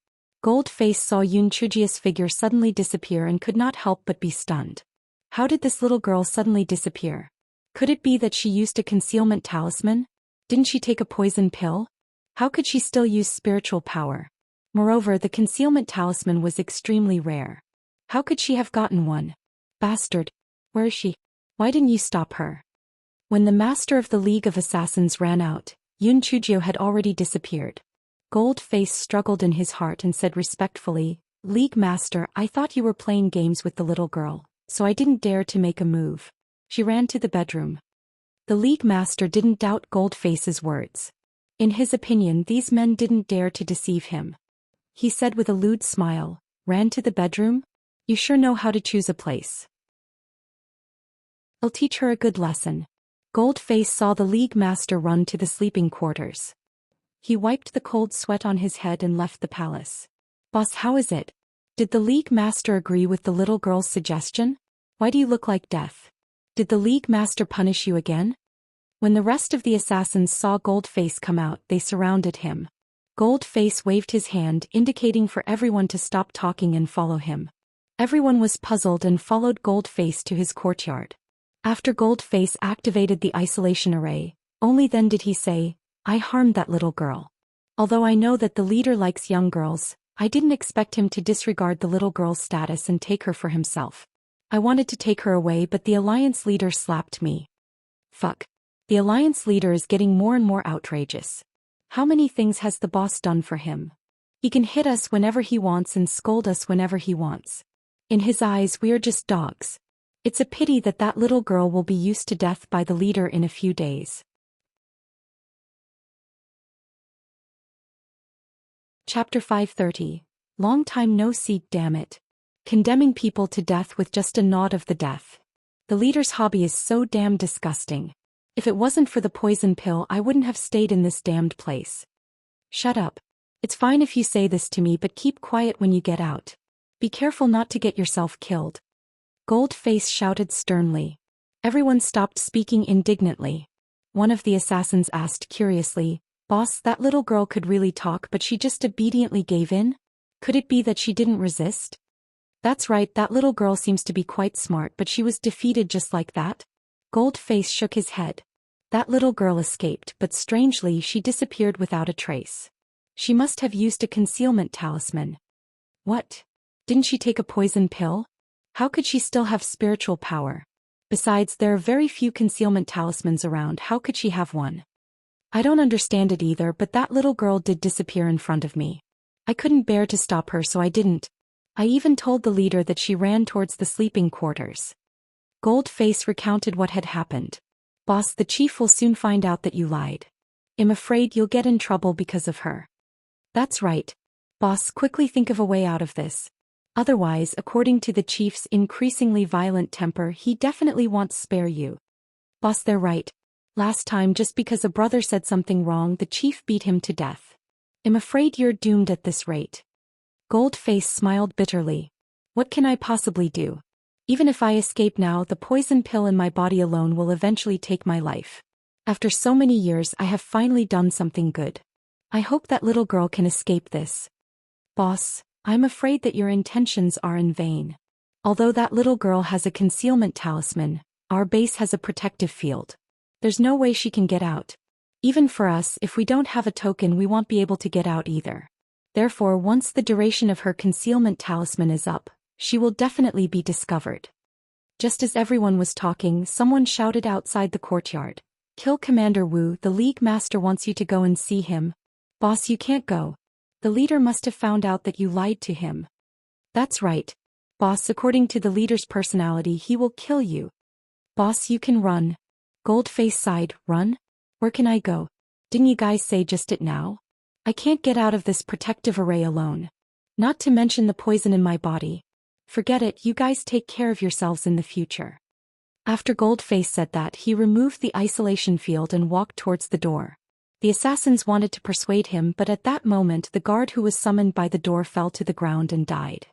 Goldface saw Yunchujio's figure suddenly disappear and could not help but be stunned. How did this little girl suddenly disappear? Could it be that she used a concealment talisman? Didn't she take a poison pill? How could she still use spiritual power? Moreover, the concealment talisman was extremely rare. How could she have gotten one? Bastard! Where is she? Why didn't you stop her? When the master of the League of Assassins ran out, Yunchujio had already disappeared. Goldface struggled in his heart and said respectfully, "League Master, I thought you were playing games with the little girl, so I didn't dare to make a move." She ran to the bedroom. The League Master didn't doubt Goldface's words. In his opinion, these men didn't dare to deceive him. He said with a lewd smile, "Ran to the bedroom? You sure know how to choose a place. I'll teach her a good lesson." Goldface saw the League Master run to the sleeping quarters. He wiped the cold sweat on his head and left the palace. "Boss, how is it? Did the League Master agree with the little girl's suggestion? Why do you look like death? Did the League Master punish you again?" When the rest of the assassins saw Goldface come out, they surrounded him. Goldface waved his hand, indicating for everyone to stop talking and follow him. Everyone was puzzled and followed Goldface to his courtyard. After Goldface activated the isolation array, only then did he say, "I harmed that little girl. Although I know that the leader likes young girls, I didn't expect him to disregard the little girl's status and take her for himself. I wanted to take her away, but the Alliance leader slapped me. Fuck. The Alliance leader is getting more and more outrageous. How many things has the boss done for him? He can hit us whenever he wants and scold us whenever he wants. In his eyes, we are just dogs. It's a pity that that little girl will be used to death by the leader in a few days." Chapter 530. Long time no see, damn it. Condemning people to death with just a nod of the death. The leader's hobby is so damn disgusting. If it wasn't for the poison pill, I wouldn't have stayed in this damned place. Shut up. It's fine if you say this to me, but keep quiet when you get out. Be careful not to get yourself killed. Goldface shouted sternly. Everyone stopped speaking indignantly. One of the assassins asked curiously, "Boss, that little girl could really talk, but she just obediently gave in? Could it be that she didn't resist?" "That's right, that little girl seems to be quite smart, but she was defeated just like that." Goldface shook his head. "That little girl escaped, but strangely she disappeared without a trace. She must have used a concealment talisman." "What? Didn't she take a poison pill? How could she still have spiritual power? Besides, there are very few concealment talismans around. How could she have one?" "I don't understand it either, but that little girl did disappear in front of me. I couldn't bear to stop her, so I didn't. I even told the leader that she ran towards the sleeping quarters." Goldface recounted what had happened. "Boss, the chief will soon find out that you lied. I'm afraid you'll get in trouble because of her." "That's right. Boss, quickly think of a way out of this. Otherwise, according to the chief's increasingly violent temper, he definitely won't spare you." "Boss, they're right. Last time, just because a brother said something wrong, the chief beat him to death. I'm afraid you're doomed at this rate." Goldface smiled bitterly. "What can I possibly do? Even if I escape now, the poison pill in my body alone will eventually take my life. After so many years, I have finally done something good. I hope that little girl can escape this." "Boss, I'm afraid that your intentions are in vain. Although that little girl has a concealment talisman, our base has a protective field. There's no way she can get out. Even for us, if we don't have a token, we won't be able to get out either. Therefore, once the duration of her concealment talisman is up, she will definitely be discovered." Just as everyone was talking, someone shouted outside the courtyard, "Kill Commander Wu, the League Master wants you to go and see him." "Boss, you can't go. The leader must have found out that you lied to him." "That's right. Boss, according to the leader's personality, he will kill you." "Boss, you can run." Goldface sighed. "Run? Where can I go? Didn't you guys say just it now? I can't get out of this protective array alone. Not to mention the poison in my body. Forget it, you guys take care of yourselves in the future." After Goldface said that, he removed the isolation field and walked towards the door. The assassins wanted to persuade him, but at that moment the guard who was summoned by the door fell to the ground and died.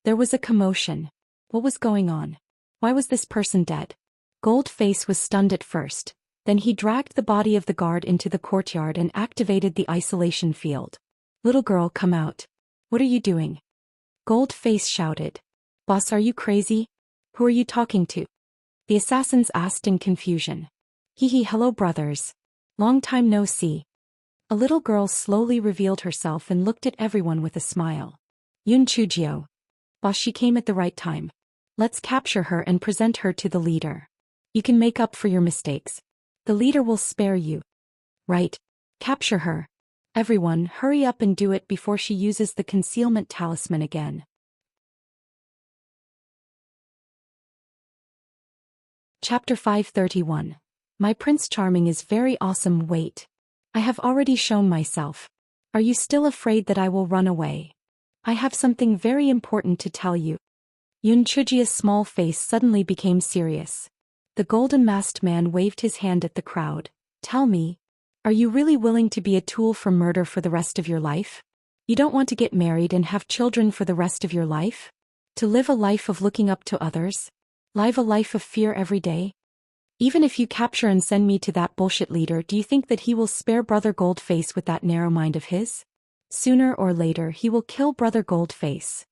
There was a commotion. What was going on? Why was this person dead? Goldface was stunned at first. Then he dragged the body of the guard into the courtyard and activated the isolation field. "Little girl, come out. What are you doing?" Goldface shouted. "Boss, are you crazy? Who are you talking to?" The assassins asked in confusion. "Hee, hello brothers. Long time no see." A little girl slowly revealed herself and looked at everyone with a smile. "Chujio. Boss, she came at the right time. Let's capture her and present her to the leader. You can make up for your mistakes. The leader will spare you." "Right. Capture her. Everyone, hurry up and do it before she uses the concealment talisman again." Chapter 531. My Prince Charming is very awesome. Wait. I have already shown myself. Are you still afraid that I will run away? I have something very important to tell you. Chujio's small face suddenly became serious. The golden masked man waved his hand at the crowd. "Tell me, are you really willing to be a tool for murder for the rest of your life? You don't want to get married and have children for the rest of your life? To live a life of looking up to others? Live a life of fear every day? Even if you capture and send me to that bullshit leader, do you think that he will spare Brother Goldface with that narrow mind of his? Sooner or later he will kill Brother Goldface.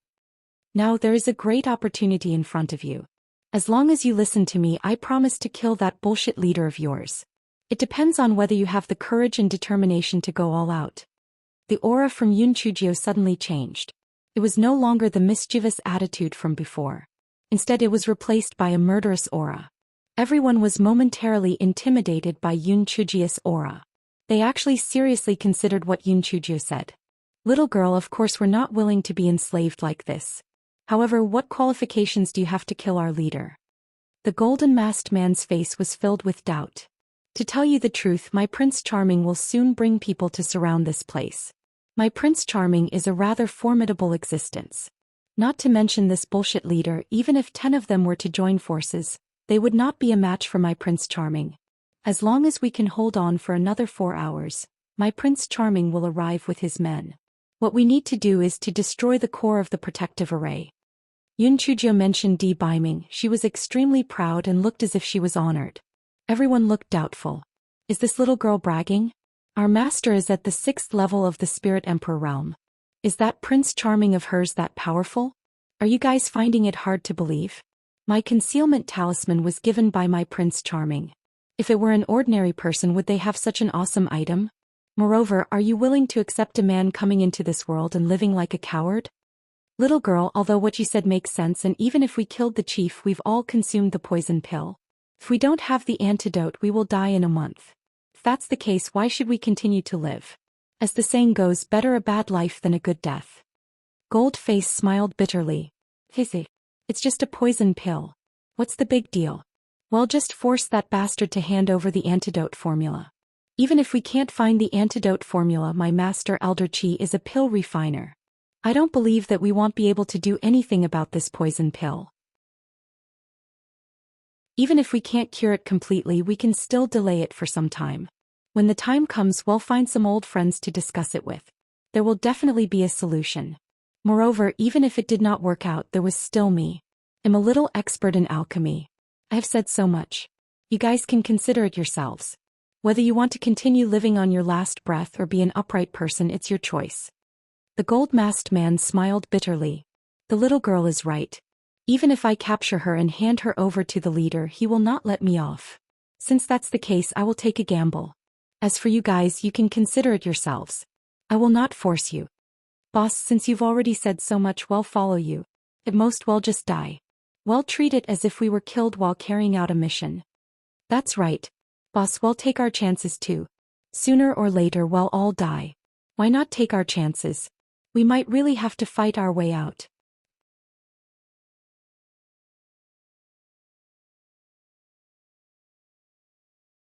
Now there is a great opportunity in front of you. As long as you listen to me, I promise to kill that bullshit leader of yours. It depends on whether you have the courage and determination to go all out." The aura from Chujio suddenly changed. It was no longer the mischievous attitude from before. Instead, it was replaced by a murderous aura. Everyone was momentarily intimidated by Chujio's aura. They actually seriously considered what Chujio said. "Little girl, of course we're not willing to be enslaved like this. However, what qualifications do you have to kill our leader?" The golden masked man's face was filled with doubt. "To tell you the truth, my Prince Charming will soon bring people to surround this place. My Prince Charming is a rather formidable existence. Not to mention this bullshit leader, even if 10 of them were to join forces, they would not be a match for my Prince Charming. As long as we can hold on for another 4 hours, my Prince Charming will arrive with his men. What we need to do is to destroy the core of the protective array." Chujio mentioned debeaming. She was extremely proud and looked as if she was honored. Everyone looked doubtful. Is this little girl bragging? Our master is at the 6th level of the Spirit Emperor realm. Is that Prince Charming of hers that powerful? Are you guys finding it hard to believe? My concealment talisman was given by my Prince Charming. If it were an ordinary person, would they have such an awesome item? Moreover, are you willing to accept a man coming into this world and living like a coward? Little girl, although what you said makes sense, and even if we killed the chief, we've all consumed the poison pill. If we don't have the antidote, we will die in a month. If that's the case, why should we continue to live? As the saying goes, better a bad life than a good death. Goldface smiled bitterly. It's just a poison pill. What's the big deal? Well, just force that bastard to hand over the antidote formula. Even if we can't find the antidote formula, my master Elder Chi is a pill refiner. I don't believe that we won't be able to do anything about this poison pill. Even if we can't cure it completely, we can still delay it for some time. When the time comes, we'll find some old friends to discuss it with. There will definitely be a solution. Moreover, even if it did not work out, there was still me. I'm a little expert in alchemy. I have said so much. You guys can consider it yourselves. Whether you want to continue living on your last breath or be an upright person, it's your choice." The gold-masked man smiled bitterly. "The little girl is right. Even if I capture her and hand her over to the leader, he will not let me off. Since that's the case, I will take a gamble. As for you guys, you can consider it yourselves. I will not force you. Boss, since you've already said so much, we'll follow you. At most, we'll just die. We'll treat it as if we were killed while carrying out a mission." "That's right. Boss, we'll take our chances too. Sooner or later, we'll all die. Why not take our chances? We might really have to fight our way out."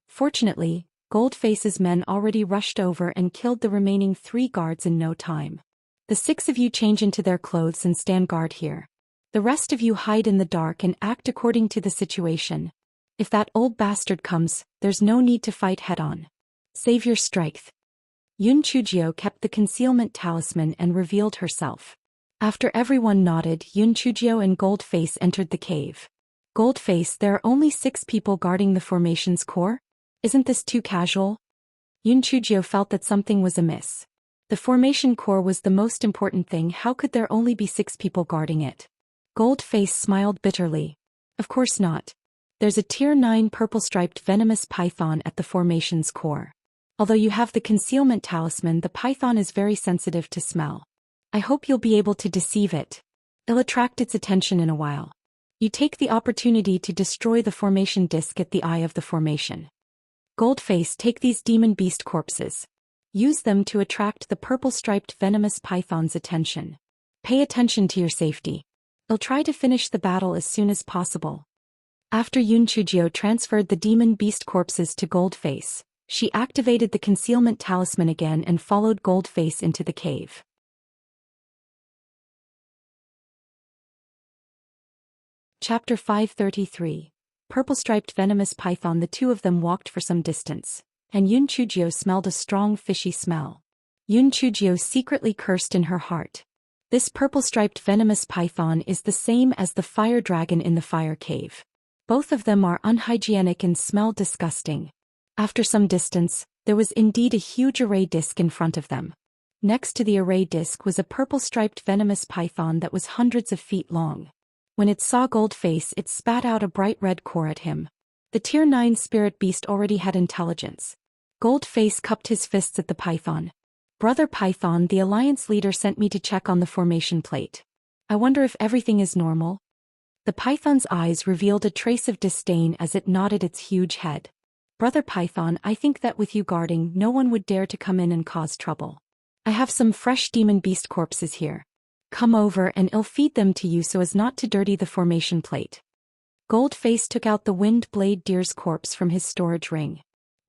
Fortunately, Goldface's men already rushed over and killed the remaining 3 guards in no time. "The 6 of you change into their clothes and stand guard here. The rest of you hide in the dark and act according to the situation. If that old bastard comes, there's no need to fight head-on. Save your strength. Yun Chujio kept the concealment talisman and revealed herself. After everyone nodded, Yun Chujio and Goldface entered the cave. Goldface, there are only 6 people guarding the formation's core? Isn't this too casual? Yun Chujio felt that something was amiss. The formation core was the most important thing. How could there only be 6 people guarding it? Goldface smiled bitterly. Of course not. There's a tier 9 purple-striped venomous python at the formation's core. Although you have the concealment talisman, the python is very sensitive to smell. I hope you'll be able to deceive it. It'll attract its attention in a while. You take the opportunity to destroy the formation disc at the eye of the formation. Goldface, take these demon beast corpses. Use them to attract the purple-striped venomous python's attention. Pay attention to your safety. They'll try to finish the battle as soon as possible. After Yun Chujio transferred the demon beast corpses to Goldface, she activated the concealment talisman again and followed Goldface into the cave. Chapter 533. Purple-striped venomous python. The two of them walked for some distance, and Yun Chujio smelled a strong fishy smell. Yun Chujio secretly cursed in her heart. This purple-striped venomous python is the same as the fire dragon in the fire cave. Both of them are unhygienic and smell disgusting. After some distance, there was indeed a huge array disc in front of them. Next to the array disc was a purple-striped venomous python that was hundreds of feet long. When it saw Goldface, it spat out a bright red core at him. The tier 9 spirit beast already had intelligence. Goldface cupped his fists at the python. Brother Python, the alliance leader sent me to check on the formation plate. I wonder if everything is normal. The python's eyes revealed a trace of disdain as it nodded its huge head. Brother Python, I think that with you guarding, no one would dare to come in and cause trouble. I have some fresh demon beast corpses here. Come over and I'll feed them to you so as not to dirty the formation plate. Goldface took out the wind blade deer's corpse from his storage ring.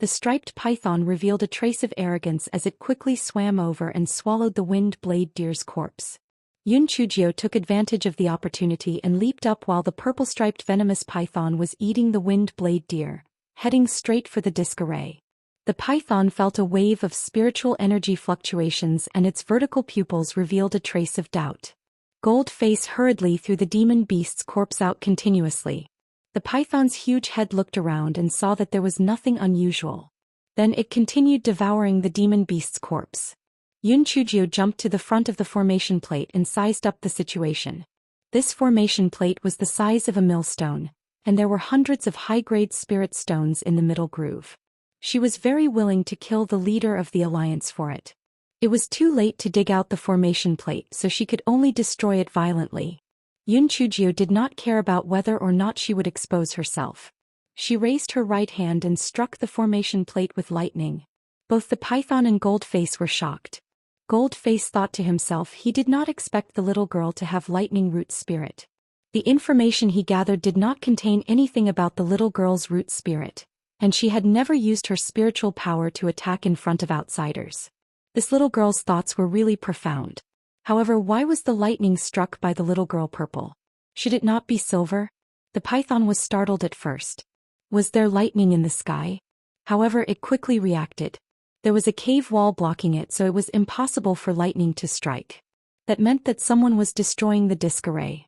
The striped python revealed a trace of arrogance as it quickly swam over and swallowed the wind blade deer's corpse. Yun Chujio took advantage of the opportunity and leaped up while the purple-striped venomous python was eating the wind blade deer, heading straight for the disc array. The python felt a wave of spiritual energy fluctuations and its vertical pupils revealed a trace of doubt. Goldface hurriedly threw the demon beast's corpse out continuously. The python's huge head looked around and saw that there was nothing unusual. Then it continued devouring the demon beast's corpse. Yun Chujio jumped to the front of the formation plate and sized up the situation. This formation plate was the size of a millstone, and there were hundreds of high-grade spirit stones in the middle groove. She was very willing to kill the leader of the alliance for it. It was too late to dig out the formation plate, so she could only destroy it violently. Yun Chujio did not care about whether or not she would expose herself. She raised her right hand and struck the formation plate with lightning. Both the python and Goldface were shocked. Goldface thought to himself he did not expect the little girl to have lightning root spirit. The information he gathered did not contain anything about the little girl's root spirit, and she had never used her spiritual power to attack in front of outsiders. This little girl's thoughts were really profound. However, why was the lightning struck by the little girl purple? Should it not be silver? The python was startled at first. Was there lightning in the sky? However, it quickly reacted. There was a cave wall blocking it, so it was impossible for lightning to strike. That meant that someone was destroying the disc array.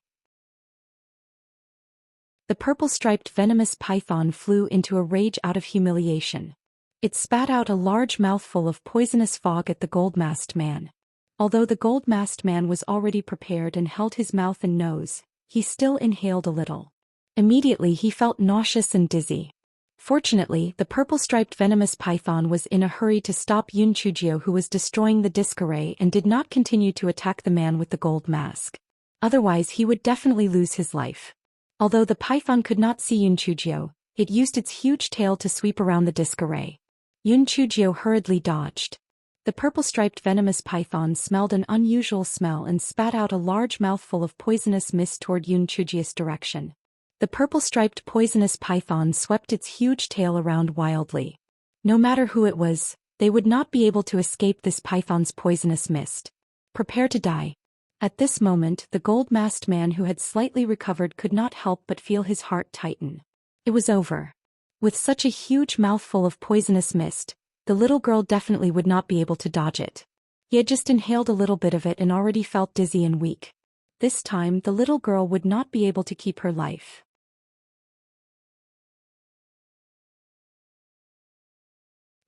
The purple-striped venomous python flew into a rage out of humiliation. It spat out a large mouthful of poisonous fog at the gold-masked man. Although the gold-masked man was already prepared and held his mouth and nose, he still inhaled a little. Immediately he felt nauseous and dizzy. Fortunately, the purple-striped venomous python was in a hurry to stop Yun Chujio, who was destroying the disc array, and did not continue to attack the man with the gold mask. Otherwise he would definitely lose his life. Although the python could not see Yun Chujio, it used its huge tail to sweep around the disc array. Yun Chujio hurriedly dodged. The purple-striped venomous python smelled an unusual smell and spat out a large mouthful of poisonous mist toward Yun Chujio's direction. The purple-striped poisonous python swept its huge tail around wildly. No matter who it was, they would not be able to escape this python's poisonous mist. Prepare to die. At this moment, the gold-masked man who had slightly recovered could not help but feel his heart tighten. It was over. With such a huge mouthful of poisonous mist, the little girl definitely would not be able to dodge it. He had just inhaled a little bit of it and already felt dizzy and weak. This time, the little girl would not be able to keep her life.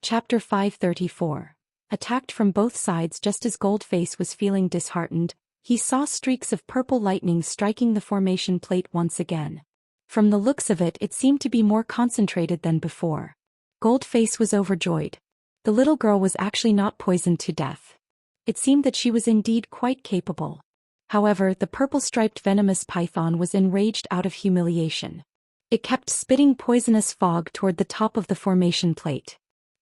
Chapter 534. Attacked from both sides. Just as Goldface was feeling disheartened, he saw streaks of purple lightning striking the formation plate once again. From the looks of it, it seemed to be more concentrated than before. Goldface was overjoyed. The little girl was actually not poisoned to death. It seemed that she was indeed quite capable. However, the purple-striped venomous python was enraged out of humiliation. It kept spitting poisonous fog toward the top of the formation plate.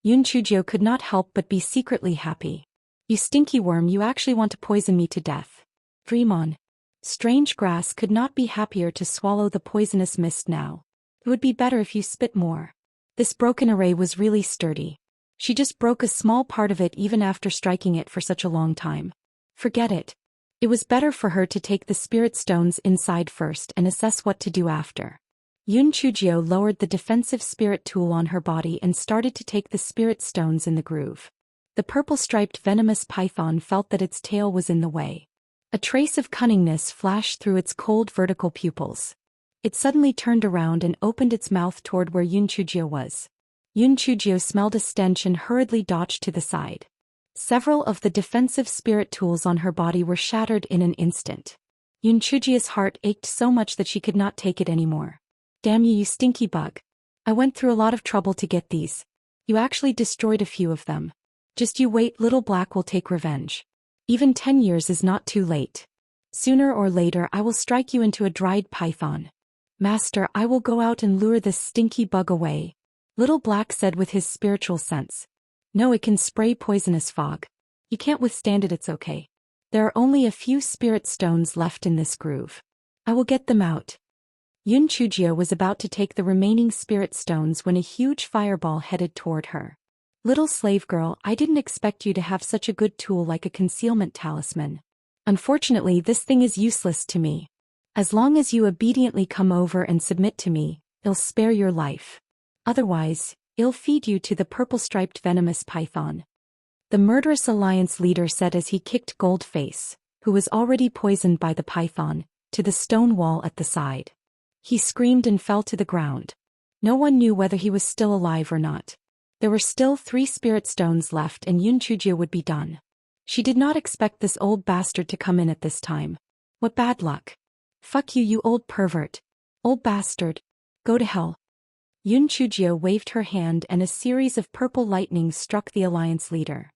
Yunchujio could not help but be secretly happy. "You stinky worm, you actually want to poison me to death. Dream on." Strange Grass could not be happier to swallow the poisonous mist now. "It would be better if you spit more." This broken array was really sturdy. She just broke a small part of it even after striking it for such a long time. Forget it. It was better for her to take the spirit stones inside first and assess what to do after. Yunchujio lowered the defensive spirit tool on her body and started to take the spirit stones in the groove. The purple-striped venomous python felt that its tail was in the way. A trace of cunningness flashed through its cold vertical pupils. It suddenly turned around and opened its mouth toward where Yunchujio was. Yunchujio smelled a stench and hurriedly dodged to the side. Several of the defensive spirit tools on her body were shattered in an instant. Yunchujio's heart ached so much that she could not take it anymore. "Damn you, you stinky bug. I went through a lot of trouble to get these. You actually destroyed a few of them. Just you wait, Little Black will take revenge. Even 10 years is not too late. Sooner or later I will strike you into a dried python. Master, I will go out and lure this stinky bug away," Little Black said with his spiritual sense. "No, it can spray poisonous fog. You can't withstand it, it's okay. There are only a few spirit stones left in this groove. I will get them out." Yunchujio was about to take the remaining spirit stones when a huge fireball headed toward her. "Little slave girl, I didn't expect you to have such a good tool like a concealment talisman. Unfortunately, this thing is useless to me. As long as you obediently come over and submit to me, I'll spare your life. Otherwise, I'll feed you to the purple-striped venomous python," the murderous alliance leader said as he kicked Goldface, who was already poisoned by the python, to the stone wall at the side. He screamed and fell to the ground. No one knew whether he was still alive or not. There were still 3 spirit stones left and Yunchujio would be done. She did not expect this old bastard to come in at this time. What bad luck. "Fuck you, you old pervert. Old bastard. Go to hell." Yunchujio waved her hand and a series of purple lightnings struck the alliance leader.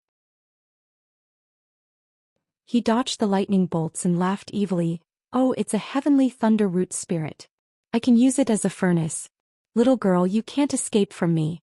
He dodged the lightning bolts and laughed evilly. "Oh, it's a heavenly thunder root spirit. I can use it as a furnace. Little girl, you can't escape from me,"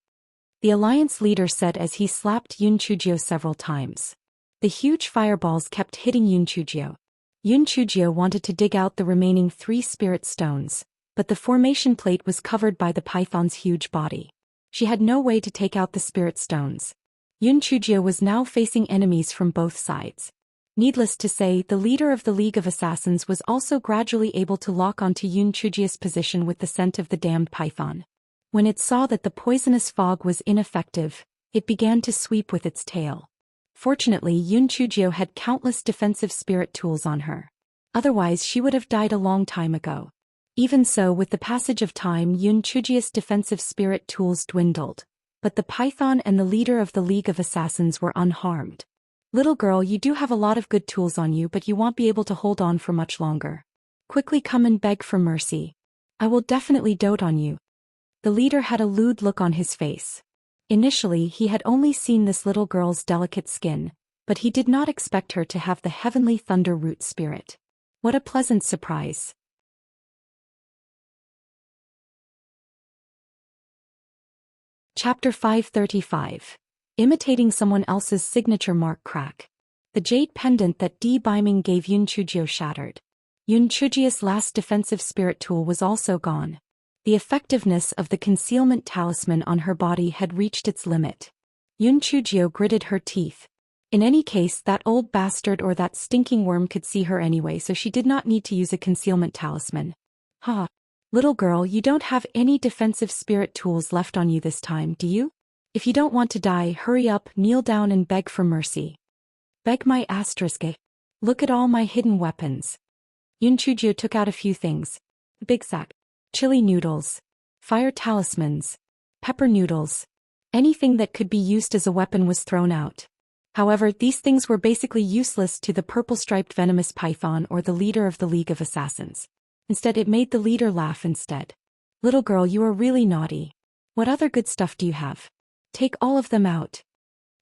the alliance leader said as he slapped Yunchujio several times. The huge fireballs kept hitting Yunchujio. Yunchujio wanted to dig out the remaining 3 spirit stones, but the formation plate was covered by the python's huge body. She had no way to take out the spirit stones. Yunchujio was now facing enemies from both sides. Needless to say, the leader of the League of Assassins was also gradually able to lock onto Yunchujio's position with the scent of the damned python. When it saw that the poisonous fog was ineffective, it began to sweep with its tail. Fortunately, Yunchujio had countless defensive spirit tools on her. Otherwise, she would have died a long time ago. Even so, with the passage of time, Yunchujio's defensive spirit tools dwindled, but the python and the leader of the League of Assassins were unharmed. "Little girl, you do have a lot of good tools on you, but you won't be able to hold on for much longer. Quickly come and beg for mercy. I will definitely dote on you." The leader had a lewd look on his face. Initially, he had only seen this little girl's delicate skin, but he did not expect her to have the heavenly thunder root spirit. What a pleasant surprise. Chapter 535. Imitating someone else's signature mark crack. The jade pendant that Di Biming gave Yunchujio shattered. Yunchujio's last defensive spirit tool was also gone. The effectiveness of the concealment talisman on her body had reached its limit. Yunchujio gritted her teeth. In any case, that old bastard or that stinking worm could see her anyway, so she did not need to use a concealment talisman. Ha! Little girl, you don't have any defensive spirit tools left on you this time, do you? If you don't want to die, hurry up, kneel down and beg for mercy. Beg my asterisk. Look at all my hidden weapons. Yun Chujio took out a few things. Big sack. Chili noodles. Fire talismans. Pepper noodles. Anything that could be used as a weapon was thrown out. However, these things were basically useless to the purple-striped venomous python or the leader of the League of Assassins. Instead, it made the leader laugh instead. Little girl, you are really naughty. What other good stuff do you have? Take all of them out.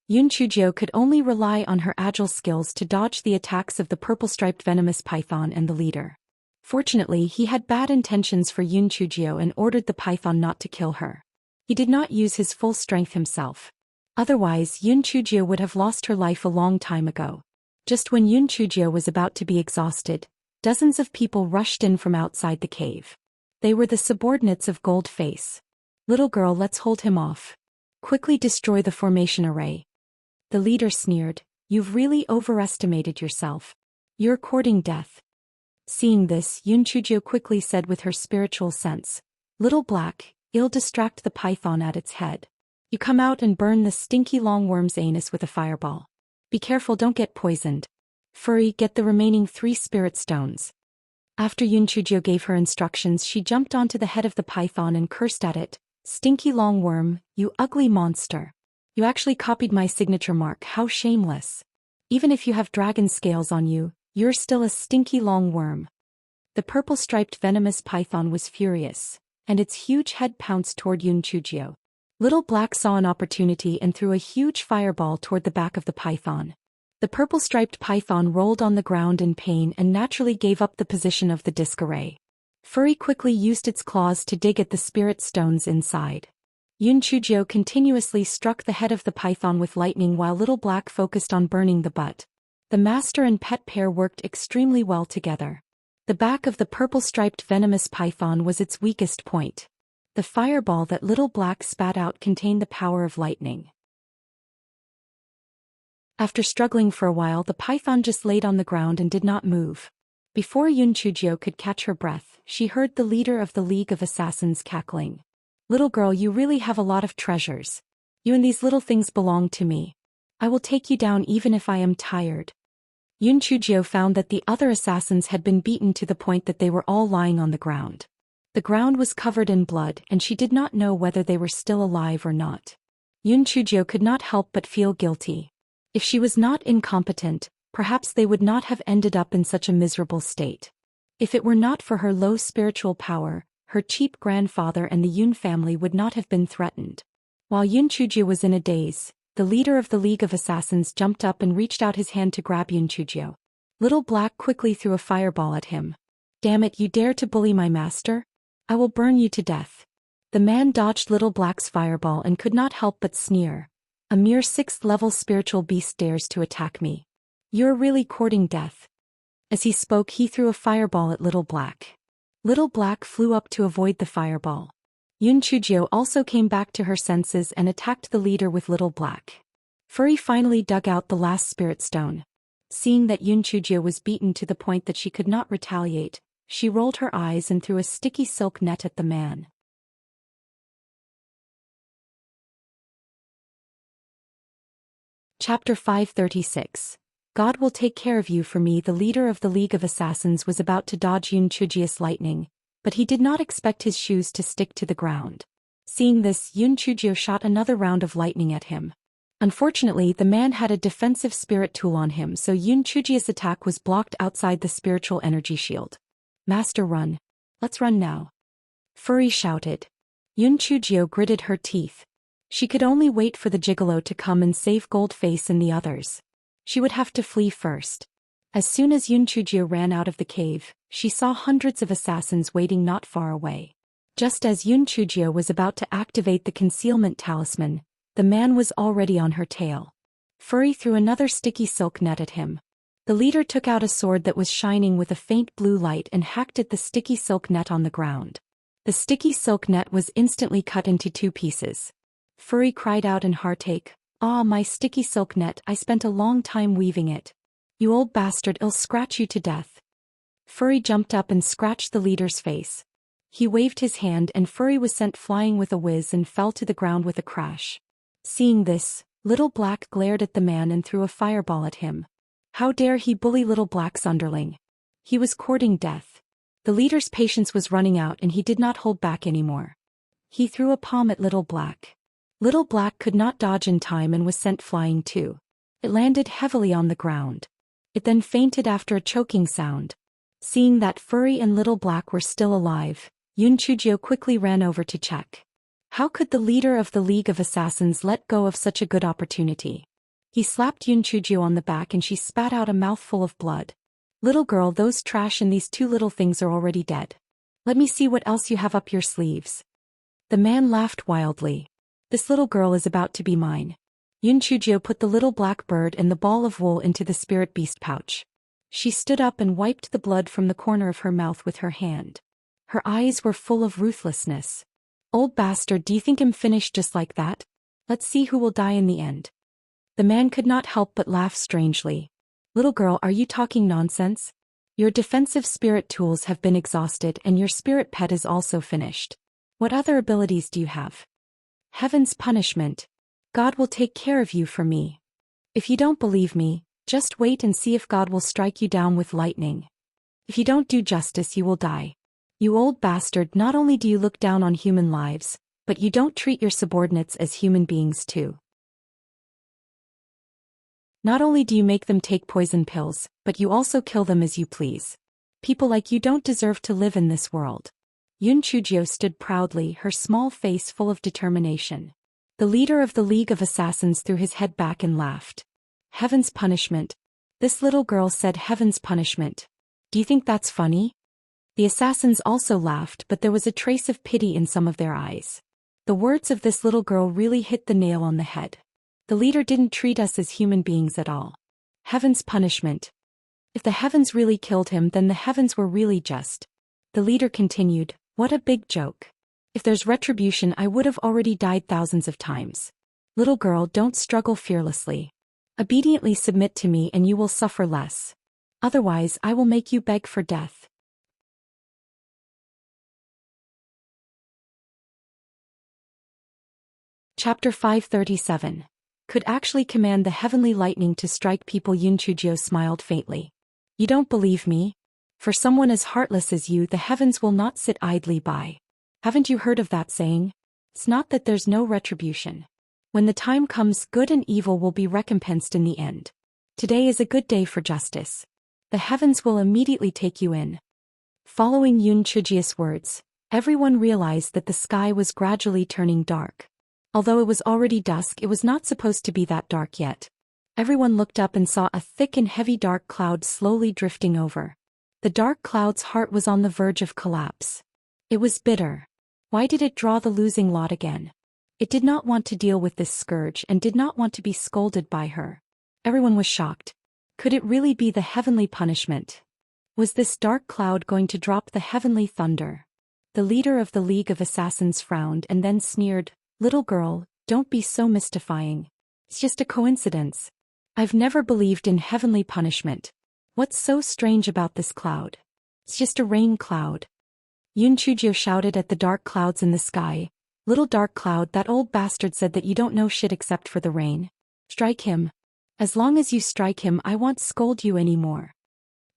Yun Chujio could only rely on her agile skills to dodge the attacks of the purple-striped venomous python and the leader. Fortunately, he had bad intentions for Yun Chujio and ordered the python not to kill her. He did not use his full strength himself. Otherwise, Yun Chujio would have lost her life a long time ago. Just when Yun Chujio was about to be exhausted, dozens of people rushed in from outside the cave. They were the subordinates of Gold Face. Little girl, let's hold him off. Quickly destroy the formation array. The leader sneered, you've really overestimated yourself. You're courting death. Seeing this, Yun Chujio quickly said with her spiritual sense, Little Black, I'll distract the python at its head. You come out and burn the stinky long worm's anus with a fireball. Be careful, don't get poisoned. Furry, get the remaining 3 spirit stones. After Yun Chujio gave her instructions, she jumped onto the head of the python and cursed at it. Stinky long worm, you ugly monster. You actually copied my signature mark, how shameless. Even if you have dragon scales on you, you're still a stinky long worm. The purple-striped venomous python was furious, and its huge head pounced toward Yun Chujio. Little Black saw an opportunity and threw a huge fireball toward the back of the python. The purple-striped python rolled on the ground in pain and naturally gave up the position of the disc array. Furry quickly used its claws to dig at the spirit stones inside. Yun Chujio continuously struck the head of the python with lightning while Little Black focused on burning the butt. The master and pet pair worked extremely well together. The back of the purple-striped venomous python was its weakest point. The fireball that Little Black spat out contained the power of lightning. After struggling for a while, the python just laid on the ground and did not move. Before Yun Chujio could catch her breath, she heard the leader of the League of Assassins cackling. Little girl, you really have a lot of treasures. You and these little things belong to me. I will take you down even if I am tired. Yun Chujio found that the other assassins had been beaten to the point that they were all lying on the ground. The ground was covered in blood, and she did not know whether they were still alive or not. Yun Chujio could not help but feel guilty. If she was not incompetent, perhaps they would not have ended up in such a miserable state. If it were not for her low spiritual power, her cheap grandfather and the Yun family would not have been threatened. While Yun Chujio was in a daze, the leader of the League of Assassins jumped up and reached out his hand to grab Yun Chujio. Little Black quickly threw a fireball at him. Damn it, you dare to bully my master? I will burn you to death. The man dodged Little Black's fireball and could not help but sneer. A mere 6th-level spiritual beast dares to attack me. You're really courting death. As he spoke, he threw a fireball at Little Black. Little Black flew up to avoid the fireball. Yun Chujio also came back to her senses and attacked the leader with Little Black. Furry finally dug out the last spirit stone. Seeing that Yun Chujio was beaten to the point that she could not retaliate, she rolled her eyes and threw a sticky silk net at the man. Chapter 536. God will take care of you for me. The leader of the League of Assassins was about to dodge Yun Chujio's lightning, but he did not expect his shoes to stick to the ground. Seeing this, Yun Chujio shot another round of lightning at him. Unfortunately, the man had a defensive spirit tool on him, so Yun Chujio's attack was blocked outside the spiritual energy shield. Master, run. Let's run now. Furry shouted. Yun Chujio gritted her teeth. She could only wait for the gigolo to come and save Goldface and the others. She would have to flee first. As soon as Yun Chujio ran out of the cave, she saw hundreds of assassins waiting not far away. Just as Yun Chujio was about to activate the concealment talisman, the man was already on her tail. Furry threw another sticky silk net at him. The leader took out a sword that was shining with a faint blue light and hacked at the sticky silk net on the ground. The sticky silk net was instantly cut into 2 pieces. Furry cried out in heartache, "Ah, my sticky silk net, I spent a long time weaving it. You old bastard, I'll scratch you to death." Furry jumped up and scratched the leader's face. He waved his hand and Furry was sent flying with a whiz and fell to the ground with a crash. Seeing this, Little Black glared at the man and threw a fireball at him. How dare he bully Little Black's underling? He was courting death. The leader's patience was running out and he did not hold back anymore. He threw a palm at Little Black. Little Black could not dodge in time and was sent flying too. It landed heavily on the ground. It then fainted after a choking sound. Seeing that Furry and Little Black were still alive, Chujio quickly ran over to check. How could the leader of the League of Assassins let go of such a good opportunity? He slapped Chujio on the back and she spat out a mouthful of blood. "Little girl, those trash and these two little things are already dead. Let me see what else you have up your sleeves." The man laughed wildly. "This little girl is about to be mine." Chujio put the little black bird and the ball of wool into the spirit beast pouch. She stood up and wiped the blood from the corner of her mouth with her hand. Her eyes were full of ruthlessness. "Old bastard, do you think I'm finished just like that? Let's see who will die in the end." The man could not help but laugh strangely. "Little girl, are you talking nonsense? Your defensive spirit tools have been exhausted and your spirit pet is also finished. What other abilities do you have?" "Heaven's punishment. God will take care of you for me. If you don't believe me, just wait and see if God will strike you down with lightning. If you don't do justice, you will die. You old bastard, not only do you look down on human lives, but you don't treat your subordinates as human beings too. Not only do you make them take poison pills, but you also kill them as you please. People like you don't deserve to live in this world." Chujio stood proudly, her small face full of determination. The leader of the League of Assassins threw his head back and laughed. "Heaven's punishment." This little girl said heaven's punishment. "Do you think that's funny?" The assassins also laughed, but there was a trace of pity in some of their eyes. The words of this little girl really hit the nail on the head. The leader didn't treat us as human beings at all. Heaven's punishment. If the heavens really killed him, then the heavens were really just. The leader continued, "What a big joke. If there's retribution, I would have already died thousands of times. Little girl, don't struggle fearlessly. Obediently submit to me and you will suffer less. Otherwise, I will make you beg for death." Chapter 537. Could actually command the heavenly lightning to strike people. Chujio smiled faintly. "You don't believe me? For someone as heartless as you, the heavens will not sit idly by. Haven't you heard of that saying? It's not that there's no retribution. When the time comes, good and evil will be recompensed in the end. Today is a good day for justice. The heavens will immediately take you in." Following Chujio's words, everyone realized that the sky was gradually turning dark. Although it was already dusk, it was not supposed to be that dark yet. Everyone looked up and saw a thick and heavy dark cloud slowly drifting over. The dark cloud's heart was on the verge of collapse. It was bitter. Why did it draw the losing lot again? It did not want to deal with this scourge and did not want to be scolded by her. Everyone was shocked. Could it really be the heavenly punishment? Was this dark cloud going to drop the heavenly thunder? The leader of the League of Assassins frowned and then sneered, "Little girl, don't be so mystifying. It's just a coincidence. I've never believed in heavenly punishment. What's so strange about this cloud? It's just a rain cloud." Chujio shouted at the dark clouds in the sky, "Little dark cloud, that old bastard said that you don't know shit except for the rain. Strike him. As long as you strike him, I won't scold you anymore."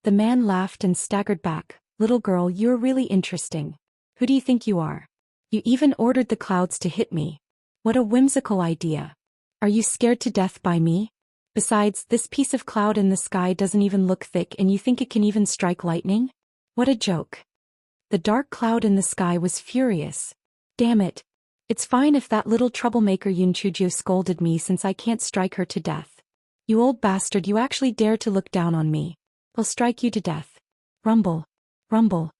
The man laughed and staggered back. "Little girl, you're really interesting. Who do you think you are? You even ordered the clouds to hit me. What a whimsical idea. Are you scared to death by me? Besides, this piece of cloud in the sky doesn't even look thick and you think it can even strike lightning? What a joke." The dark cloud in the sky was furious. "Damn it. It's fine if that little troublemaker Chujio scolded me since I can't strike her to death. You old bastard, you actually dare to look down on me. I'll strike you to death." Rumble. Rumble.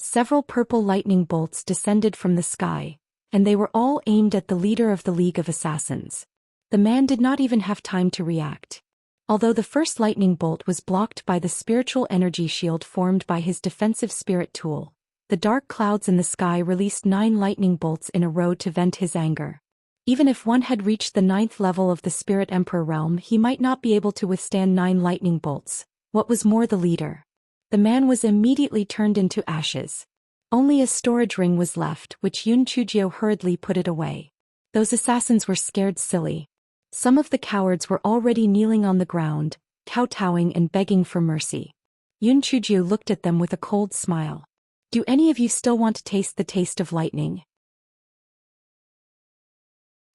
Several purple lightning bolts descended from the sky, and they were all aimed at the leader of the League of Assassins. The man did not even have time to react. Although the first lightning bolt was blocked by the spiritual energy shield formed by his defensive spirit tool, the dark clouds in the sky released 9 lightning bolts in a row to vent his anger. Even if one had reached the 9th level of the Spirit Emperor realm, he might not be able to withstand 9 lightning bolts. What was more, the leader. The man was immediately turned into ashes. Only a storage ring was left, which Yun Chujio hurriedly put it away. Those assassins were scared silly. Some of the cowards were already kneeling on the ground, kowtowing and begging for mercy. Yun Chujio looked at them with a cold smile. Do any of you still want to taste the taste of lightning?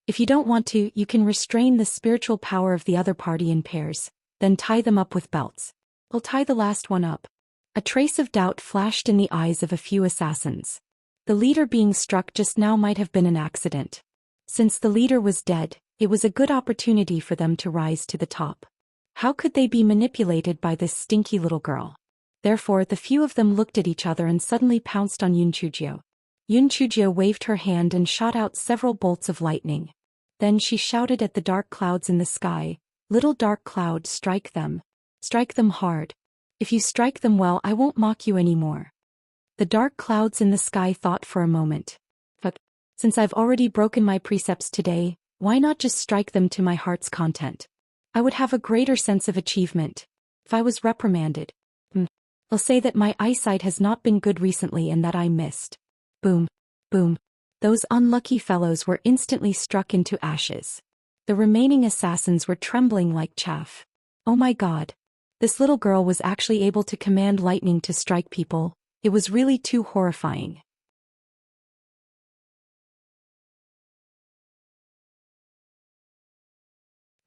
If you don't want to, you can restrain the spiritual power of the other party in pairs, then tie them up with belts. I'll tie the last one up. A trace of doubt flashed in the eyes of a few assassins. The leader being struck just now might have been an accident. Since the leader was dead, it was a good opportunity for them to rise to the top. How could they be manipulated by this stinky little girl? Therefore, the few of them looked at each other and suddenly pounced on Yun Chujio. Yun Chujio waved her hand and shot out several bolts of lightning. Then she shouted at the dark clouds in the sky, "Little dark cloud, strike them. Strike them hard. If you strike them well, I won't mock you anymore." The dark clouds in the sky thought for a moment. But, since I've already broken my precepts today, why not just strike them to my heart's content? I would have a greater sense of achievement. If I was reprimanded, I'll say that my eyesight has not been good recently and that I missed. Boom. Boom. Those unlucky fellows were instantly struck into ashes. The remaining assassins were trembling like chaff. Oh my God. This little girl was actually able to command lightning to strike people. It was really too horrifying.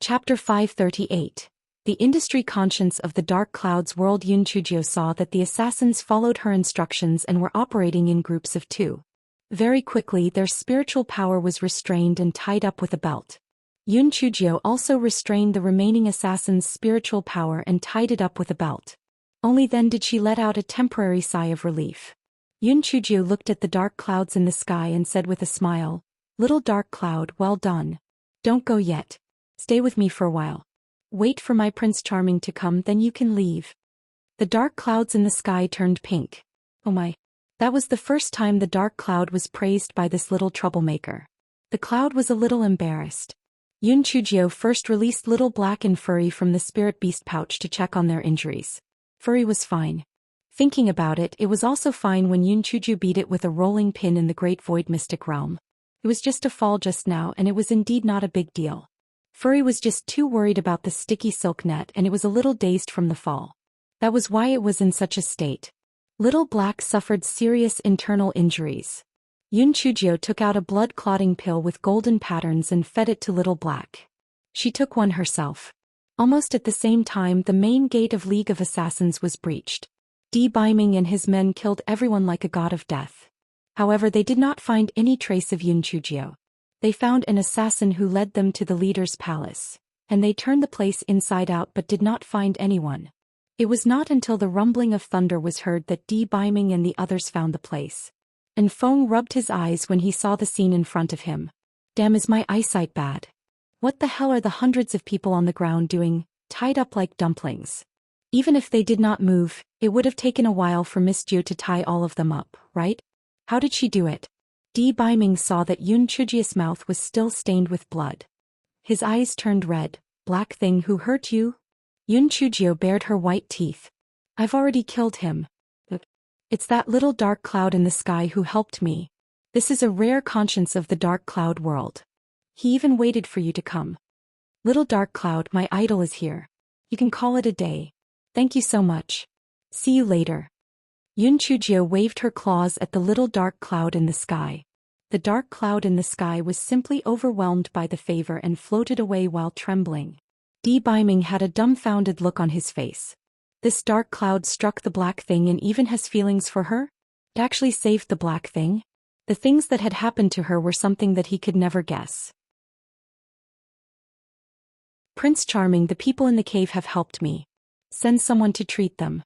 Chapter 538. The industry conscience of the Dark Clouds world. Yun Chujio saw that the assassins followed her instructions and were operating in groups of 2. Very quickly their spiritual power was restrained and tied up with a belt. Yun Chujio also restrained the remaining assassin's spiritual power and tied it up with a belt. Only then did she let out a temporary sigh of relief. Yun Chujio looked at the dark clouds in the sky and said with a smile, "Little dark cloud, well done. Don't go yet. Stay with me for a while. Wait for my Prince Charming to come, then you can leave." The dark clouds in the sky turned pink. Oh my. That was the first time the dark cloud was praised by this little troublemaker. The cloud was a little embarrassed. Yun Chujio first released Little Black and Furry from the spirit beast pouch to check on their injuries. Furry was fine. Thinking about it, it was also fine when Yun Chujio beat it with a rolling pin in the Great Void Mystic Realm. It was just a fall just now, and it was indeed not a big deal. Furry was just too worried about the sticky silk net, and it was a little dazed from the fall. That was why it was in such a state. Little Black suffered serious internal injuries. Yun Chujio took out a blood-clotting pill with golden patterns and fed it to Little Black. She took one herself. Almost at the same time, the main gate of League of Assassins was breached. Beiming and his men killed everyone like a god of death. However, they did not find any trace of Yun Chujio. They found an assassin who led them to the leader's palace, and they turned the place inside out but did not find anyone. It was not until the rumbling of thunder was heard that Beiming and the others found the place. And Feng rubbed his eyes when he saw the scene in front of him. Damn, is my eyesight bad? What the hell are the hundreds of people on the ground doing, tied up like dumplings? Even if they did not move, it would have taken a while for Miss Jiu to tie all of them up, right? How did she do it? Beiming saw that Yun Chujio's mouth was still stained with blood. His eyes turned red. "Black thing, who hurt you?" Yun Chujio bared her white teeth. "I've already killed him. It's that little dark cloud in the sky who helped me. This is a rare conscience of the dark cloud world. He even waited for you to come. Little dark cloud, my idol is here. You can call it a day. Thank you so much. See you later." Yun Chujio waved her claws at the little dark cloud in the sky. The dark cloud in the sky was simply overwhelmed by the favor and floated away while trembling. Beiming had a dumbfounded look on his face. This dark cloud struck the black thing and even has feelings for her? It actually saved the black thing? The things that had happened to her were something that he could never guess. "Prince Charming, the people in the cave have helped me. Send someone to treat them."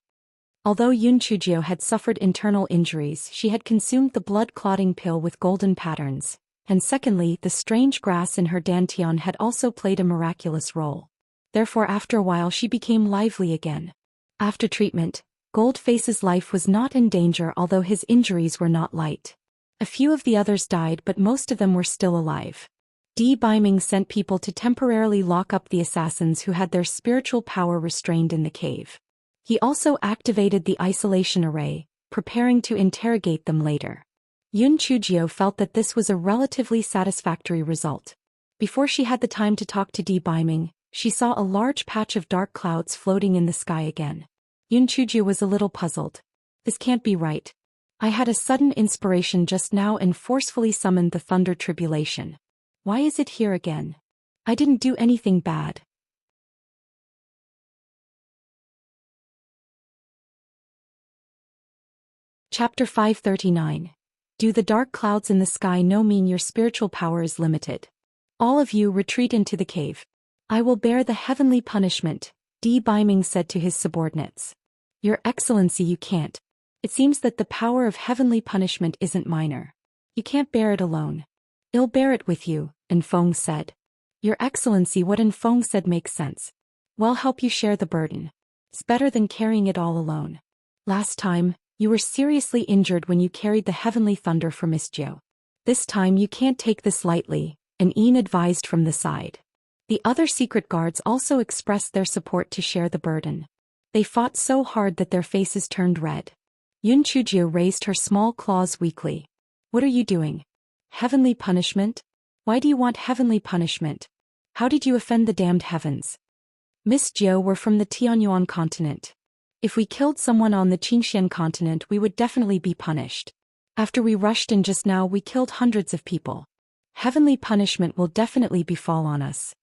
Although Yun Chujio had suffered internal injuries, she had consumed the blood-clotting pill with golden patterns, and secondly, the strange grass in her dantian had also played a miraculous role. Therefore after a while she became lively again. After treatment, Goldface's life was not in danger, although his injuries were not light. A few of the others died, but most of them were still alive. Biming sent people to temporarily lock up the assassins who had their spiritual power restrained in the cave. He also activated the isolation array, preparing to interrogate them later. Yun Chujio felt that this was a relatively satisfactory result. Before she had the time to talk to Biming, she saw a large patch of dark clouds floating in the sky again. Yun Chujio was a little puzzled. This can't be right. I had a sudden inspiration just now and forcefully summoned the thunder tribulation. Why is it here again? I didn't do anything bad. Chapter 539. Do the dark clouds in the sky know mean your spiritual power is limited? All of you retreat into the cave. I will bear the heavenly punishment, Biming said to his subordinates. Your Excellency, you can't. It seems that the power of heavenly punishment isn't minor. You can't bear it alone. I'll bear it with you, Enfeng said. Your Excellency, what Enfeng said makes sense. We'll help you share the burden. It's better than carrying it all alone. Last time, you were seriously injured when you carried the heavenly thunder for Miss Jo. This time you can't take this lightly, and Ian advised from the side. The other secret guards also expressed their support to share the burden. They fought so hard that their faces turned red. Yun Chujio raised her small claws weakly. What are you doing? Heavenly punishment? Why do you want heavenly punishment? How did you offend the damned heavens? Miss Jo were from the Tianyuan continent. If we killed someone on the Qingxian continent, we would definitely be punished. After we rushed in just now, we killed hundreds of people. Heavenly punishment will definitely befall on us.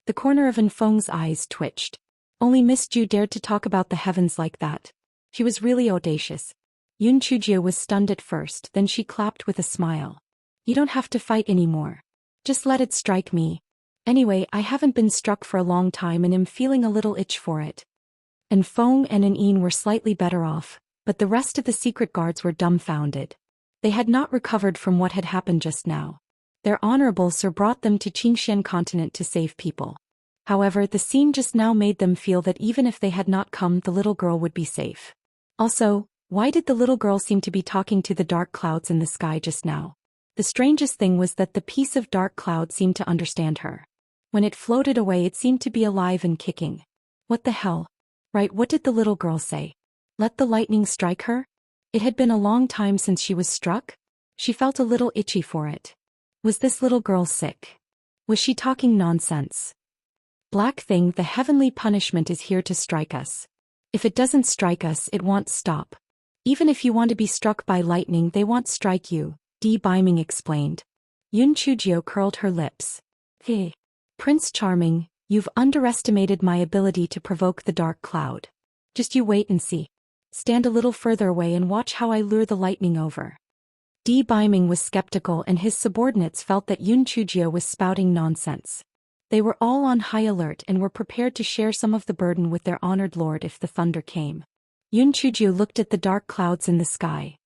The corner of Enfeng's eyes twitched. Only Miss Ju dared to talk about the heavens like that. She was really audacious. Yun Chujio was stunned at first, then she clapped with a smile. You don't have to fight anymore. Just let it strike me. Anyway, I haven't been struck for a long time and am feeling a little itch for it. Enfeng and Ian were slightly better off, but the rest of the secret guards were dumbfounded. They had not recovered from what had happened just now. Their honorable sir brought them to Qingxian continent to save people. However, the scene just now made them feel that even if they had not come, the little girl would be safe. Also, why did the little girl seem to be talking to the dark clouds in the sky just now? The strangest thing was that the piece of dark cloud seemed to understand her. When it floated away, it seemed to be alive and kicking. What the hell? Right, what did the little girl say? Let the lightning strike her? It had been a long time since she was struck. She felt a little itchy for it. Was this little girl sick? Was she talking nonsense? Black thing, the heavenly punishment is here to strike us. If it doesn't strike us, it won't stop. Even if you want to be struck by lightning, they won't strike you, Biming explained. Yun Chujio curled her lips. Hey, Prince Charming, you've underestimated my ability to provoke the dark cloud. Just you wait and see. Stand a little further away and watch how I lure the lightning over. Biming was skeptical and his subordinates felt that Yun Chujio was spouting nonsense. They were all on high alert and were prepared to share some of the burden with their honored lord if the thunder came. Yun Chujio looked at the dark clouds in the sky.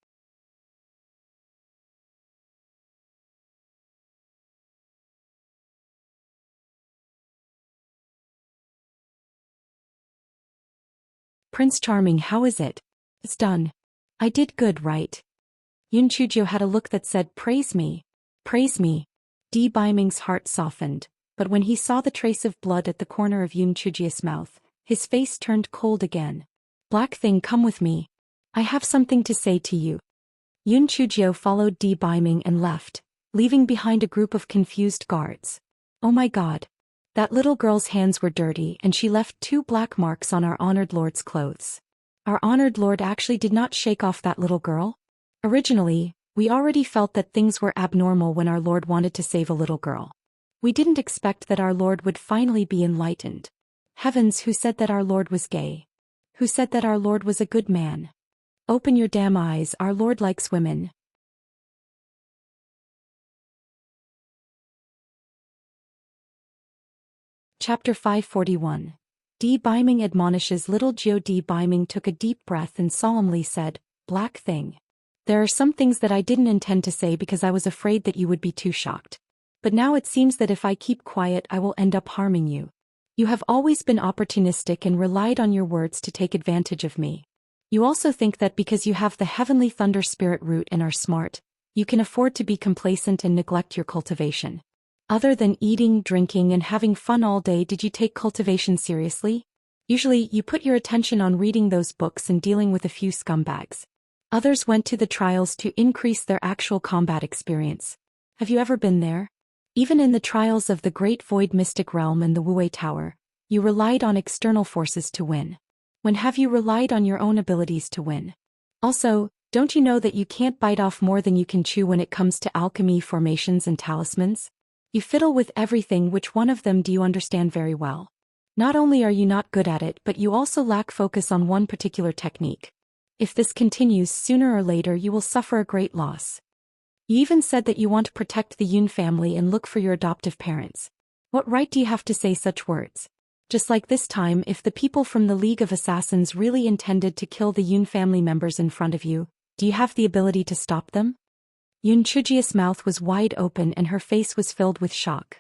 Prince Charming, how is it? It's done. I did good, right? Yun Chujio had a look that said, praise me. Praise me. Biming's heart softened, but when he saw the trace of blood at the corner of Yun Chujio's mouth, his face turned cold again. Black thing, come with me. I have something to say to you. Yun Chujio followed Biming and left, leaving behind a group of confused guards. Oh my god. That little girl's hands were dirty and she left 2 black marks on our honored lord's clothes. Our honored lord actually did not shake off that little girl? Originally, we already felt that things were abnormal when our lord wanted to save a little girl. We didn't expect that our lord would finally be enlightened. Heavens, who said that our lord was gay? Who said that our lord was a good man? Open your damn eyes, our lord likes women. Chapter 541. Biming admonishes little Jo. Biming took a deep breath and solemnly said, Black thing. There are some things that I didn't intend to say because I was afraid that you would be too shocked. But now it seems that if I keep quiet I will end up harming you. You have always been opportunistic and relied on your words to take advantage of me. You also think that because you have the heavenly thunder spirit root and are smart, you can afford to be complacent and neglect your cultivation. Other than eating, drinking, and having fun all day, did you take cultivation seriously? Usually, you put your attention on reading those books and dealing with a few scumbags. Others went to the trials to increase their actual combat experience. Have you ever been there? Even in the trials of the Great Void Mystic Realm and the Wu Tower, you relied on external forces to win. When have you relied on your own abilities to win? Also, don't you know that you can't bite off more than you can chew when it comes to alchemy, formations, and talismans? You fiddle with everything. Which one of them do you understand very well? Not only are you not good at it, but you also lack focus on one particular technique. If this continues, sooner or later you will suffer a great loss. You even said that you want to protect the Yun family and look for your adoptive parents. What right do you have to say such words? Just like this time, if the people from the League of Assassins really intended to kill the Yun family members in front of you, do you have the ability to stop them? Yun Chujia's mouth was wide open and her face was filled with shock.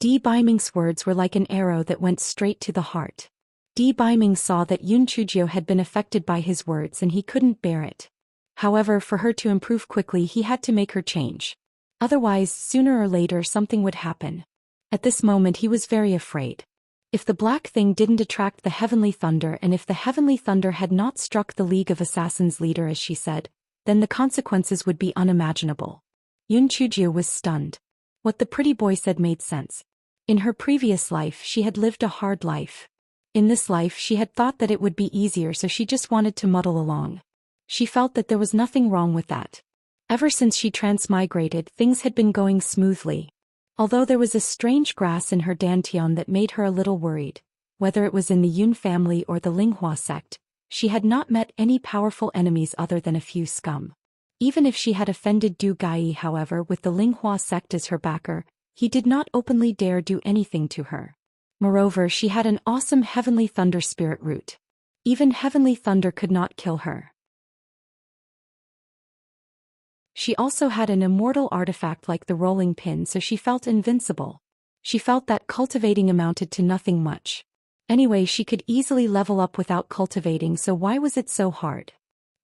Di Baiming's words were like an arrow that went straight to the heart. Di Baiming saw that Yun Chujio had been affected by his words and he couldn't bear it. However, for her to improve quickly, he had to make her change. Otherwise, sooner or later something would happen. At this moment he was very afraid. If the black thing didn't attract the heavenly thunder and if the heavenly thunder had not struck the League of Assassins leader as she said, then the consequences would be unimaginable. Yun Chujio was stunned. What the pretty boy said made sense. In her previous life she had lived a hard life. In this life she had thought that it would be easier, so she just wanted to muddle along. She felt that there was nothing wrong with that. Ever since she transmigrated, things had been going smoothly. Although there was a strange grass in her dantian that made her a little worried. Whether it was in the Yun family or the Linghua sect, she had not met any powerful enemies other than a few scum. Even if she had offended Du Gai, however, with the Linghua sect as her backer, he did not openly dare do anything to her. Moreover, she had an awesome heavenly thunder spirit root. Even heavenly thunder could not kill her. She also had an immortal artifact like the rolling pin, so she felt invincible. She felt that cultivating amounted to nothing much. Anyway, she could easily level up without cultivating, so why was it so hard?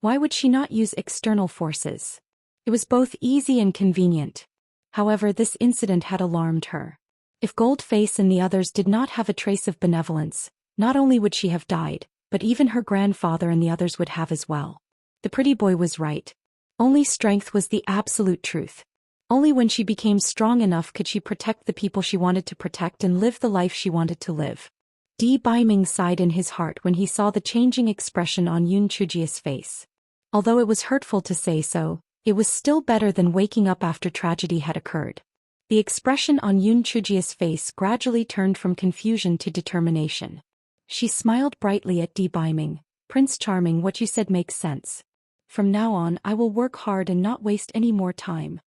Why would she not use external forces? It was both easy and convenient. However, this incident had alarmed her. If Goldface and the others did not have a trace of benevolence, not only would she have died, but even her grandfather and the others would have as well. The pretty boy was right. Only strength was the absolute truth. Only when she became strong enough could she protect the people she wanted to protect and live the life she wanted to live. Di Baiming sighed in his heart when he saw the changing expression on Yun Chujia's face. Although it was hurtful to say so, it was still better than waking up after tragedy had occurred. The expression on Yun Chujia's face gradually turned from confusion to determination. She smiled brightly at Di Baiming. "Prince Charming, what you said makes sense. From now on, I will work hard and not waste any more time."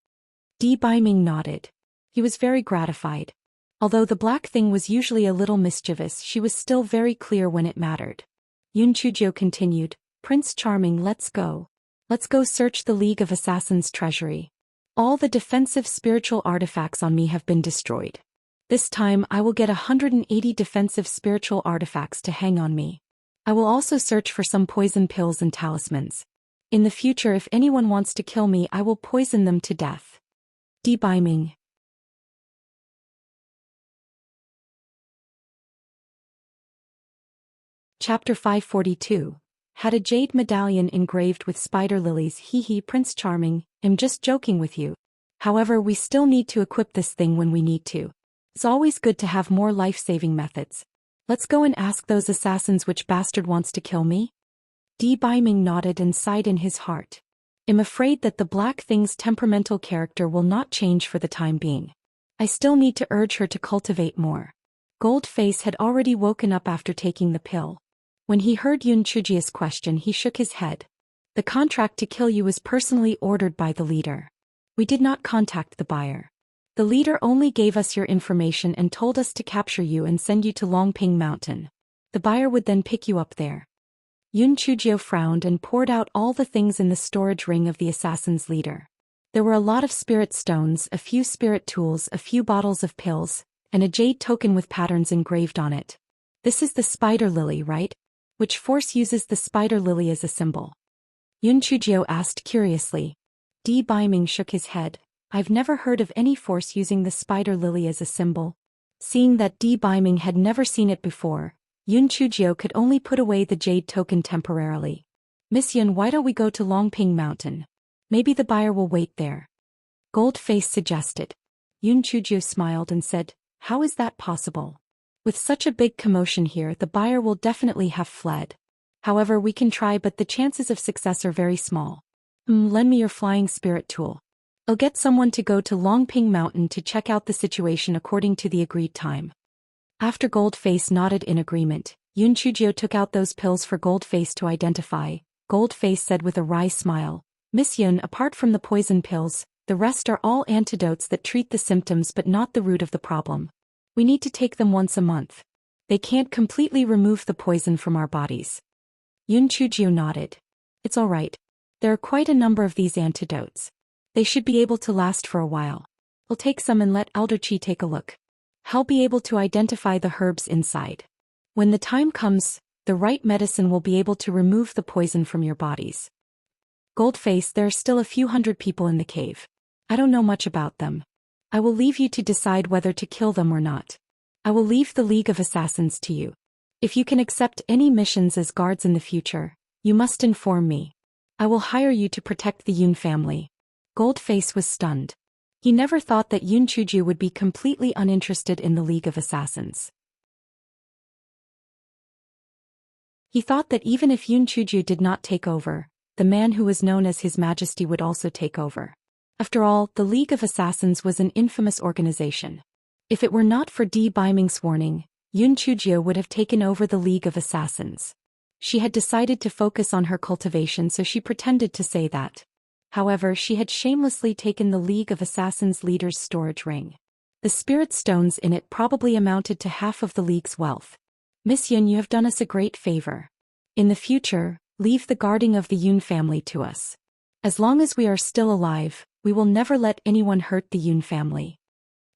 Di Baiming nodded. He was very gratified. Although the black thing was usually a little mischievous, she was still very clear when it mattered. Yun Chujio continued, "Prince Charming, let's go. Let's go search the League of Assassins' treasury. All the defensive spiritual artifacts on me have been destroyed. This time I will get 180 defensive spiritual artifacts to hang on me. I will also search for some poison pills and talismans. In the future, if anyone wants to kill me, I will poison them to death." Di Baiming. Chapter 542. Had a jade medallion engraved with spider lilies. Hee, Prince Charming, I'm just joking with you. However, we still need to equip this thing when we need to. It's always good to have more life-saving methods. Let's go and ask those assassins which bastard wants to kill me. Di Baiming nodded and sighed in his heart. I'm afraid that the black thing's temperamental character will not change for the time being. I still need to urge her to cultivate more. Goldface had already woken up after taking the pill. When he heard Yun Chujia's question, he shook his head. "The contract to kill you was personally ordered by the leader. We did not contact the buyer. The leader only gave us your information and told us to capture you and send you to Longping Mountain. The buyer would then pick you up there." Yun Chujio frowned and poured out all the things in the storage ring of the assassin's leader. There were a lot of spirit stones, a few spirit tools, a few bottles of pills, and a jade token with patterns engraved on it. "This is the spider lily, right? Which force uses the spider lily as a symbol?" Yun Chujio asked curiously. Di Baiming shook his head. I've never heard of any force using the spider lily as a symbol. Seeing that Di Biming had never seen it before, Yun Chujio could only put away the jade token temporarily. Miss Yun, why don't we go to Longping Mountain? Maybe the buyer will wait there. Goldface suggested. Yun Chujio smiled and said, how is that possible? With such a big commotion here, the buyer will definitely have fled. However, we can try, but the chances of success are very small. Lend me your flying spirit tool. I'll get someone to go to Longping Mountain to check out the situation according to the agreed time. After Goldface nodded in agreement, Yun Chujio took out those pills for Goldface to identify. Goldface said with a wry smile, Miss Yun, apart from the poison pills, the rest are all antidotes that treat the symptoms but not the root of the problem. We need to take them once a month. They can't completely remove the poison from our bodies. Yun Chujio nodded. It's all right. There are quite a number of these antidotes. They should be able to last for a while. We'll take some and let Elder Chi take a look. He'll be able to identify the herbs inside. When the time comes, the right medicine will be able to remove the poison from your bodies. Goldface, there are still a few hundred people in the cave. I don't know much about them. I will leave you to decide whether to kill them or not. I will leave the League of Assassins to you. If you can accept any missions as guards in the future, you must inform me. I will hire you to protect the Yun family. Goldface was stunned. He never thought that Yun Chujio would be completely uninterested in the League of Assassins. He thought that even if Yun Chujio did not take over, the man who was known as His Majesty would also take over. After all, the League of Assassins was an infamous organization. If it were not for Di Biming's warning, Yun Chujio would have taken over the League of Assassins. She had decided to focus on her cultivation, so she pretended to say that. However, she had shamelessly taken the League of Assassins leader's storage ring. The spirit stones in it probably amounted to half of the League's wealth. Miss Yun, you have done us a great favor. In the future, leave the guarding of the Yun family to us. As long as we are still alive, we will never let anyone hurt the Yun family.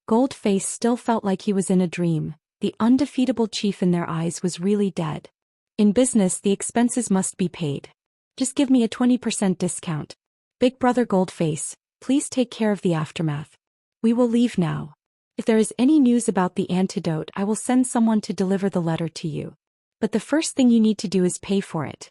Goldface still felt like he was in a dream. The undefeatable chief in their eyes was really dead. In business, the expenses must be paid. Just give me a 20% discount. Big brother Goldface, please take care of the aftermath. We will leave now. If there is any news about the antidote, I will send someone to deliver the letter to you. But the first thing you need to do is pay for it.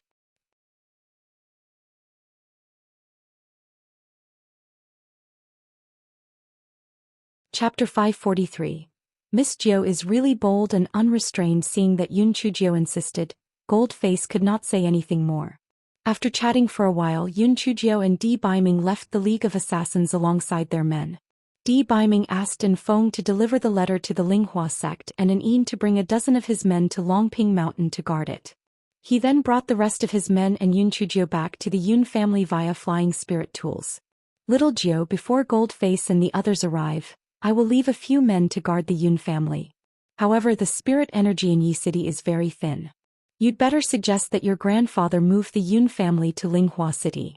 Chapter 543. Miss Jio is really bold and unrestrained. Seeing that Yun Chujio insisted, Goldface could not say anything more. After chatting for a while, Yun Chujio and Di Biming left the League of Assassins alongside their men. Di Biming asked An Feng to deliver the letter to the Linghua sect and An Yin to bring a dozen of his men to Longping Mountain to guard it. He then brought the rest of his men and Yun Chujio back to the Yun family via flying spirit tools. Little Jio, before Goldface and the others arrive, I will leave a few men to guard the Yun family. However, the spirit energy in Yi City is very thin. You'd better suggest that your grandfather move the Yun family to Linghua City.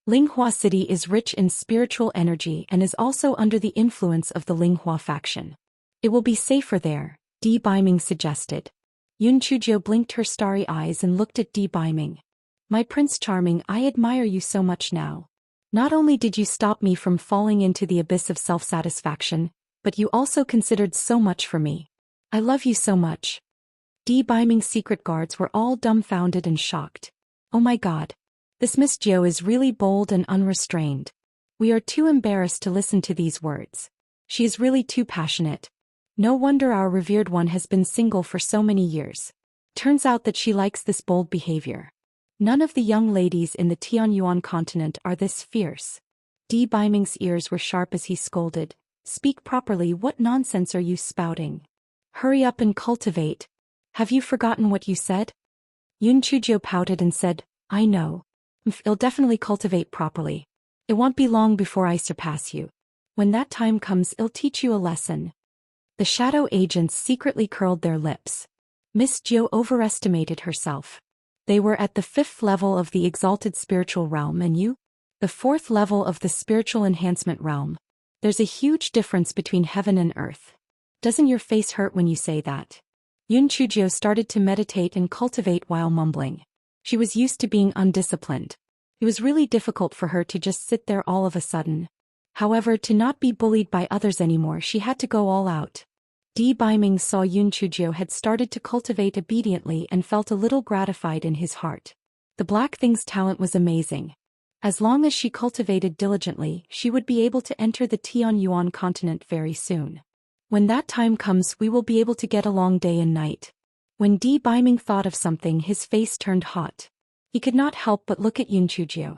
Linghua City is rich in spiritual energy and is also under the influence of the Linghua faction. It will be safer there, Di Biming suggested. Yun Chujio blinked her starry eyes and looked at Di Biming. My Prince Charming, I admire you so much now. Not only did you stop me from falling into the abyss of self-satisfaction, but you also considered so much for me. I love you so much. Di Biming's secret guards were all dumbfounded and shocked. Oh my god. This Miss Jio is really bold and unrestrained. We are too embarrassed to listen to these words. She is really too passionate. No wonder our revered one has been single for so many years. Turns out that she likes this bold behavior. None of the young ladies in the Tianyuan continent are this fierce. Di Biming's ears were sharp as he scolded. Speak properly, what nonsense are you spouting? Hurry up and cultivate. Have you forgotten what you said? Yun Chujio pouted and said, I know. I'll definitely cultivate properly. It won't be long before I surpass you. When that time comes, I'll teach you a lesson. The shadow agents secretly curled their lips. Miss Jio overestimated herself. They were at the 5th level of the exalted spiritual realm and you? The 4th level of the spiritual enhancement realm. There's a huge difference between heaven and earth. Doesn't your face hurt when you say that? Yun Chujio started to meditate and cultivate while mumbling. She was used to being undisciplined. It was really difficult for her to just sit there all of a sudden. However, to not be bullied by others anymore, she had to go all out. Di Biming saw Yun Chujio had started to cultivate obediently and felt a little gratified in his heart. The Black Thing's talent was amazing. As long as she cultivated diligently, she would be able to enter the Tianyuan continent very soon. When that time comes, we will be able to get along day and night. When Di Biming thought of something, his face turned hot. He could not help but look at Yun Chujio.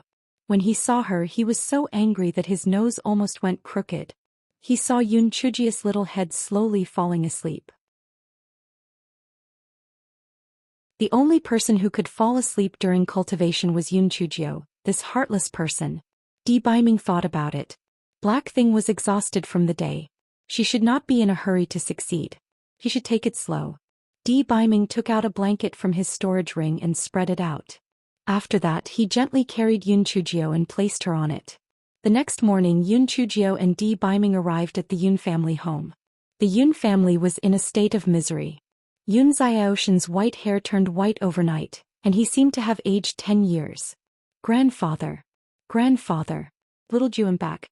When he saw her, he was so angry that his nose almost went crooked. He saw Yun Chujio's little head slowly falling asleep. The only person who could fall asleep during cultivation was Yun Chujio, this heartless person. Di Biming thought about it. Black Thing was exhausted from the day. She should not be in a hurry to succeed. He should take it slow. Di Biming took out a blanket from his storage ring and spread it out. After that, he gently carried Yun Chujio and placed her on it. The next morning, Yun Chujio and Di Biming arrived at the Yun family home. The Yun family was in a state of misery. Yun Xiaoshan's white hair turned white overnight, and he seemed to have aged 10 years. Grandfather. Grandfather. Little Ju, I'm back.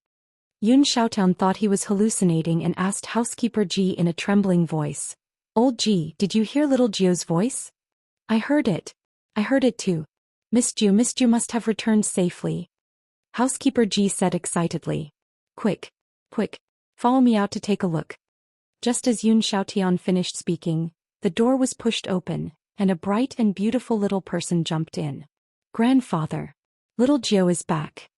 Yun Xiaotian thought he was hallucinating and asked housekeeper Ji in a trembling voice. Old Ji, did you hear little Jio's voice? I heard it. I heard it too. Miss Ju must have returned safely. Housekeeper Ji said excitedly. Quick. Quick. Follow me out to take a look. Just as Yun Xiaotian finished speaking, the door was pushed open, and a bright and beautiful little person jumped in. Grandfather. Little Jio is back.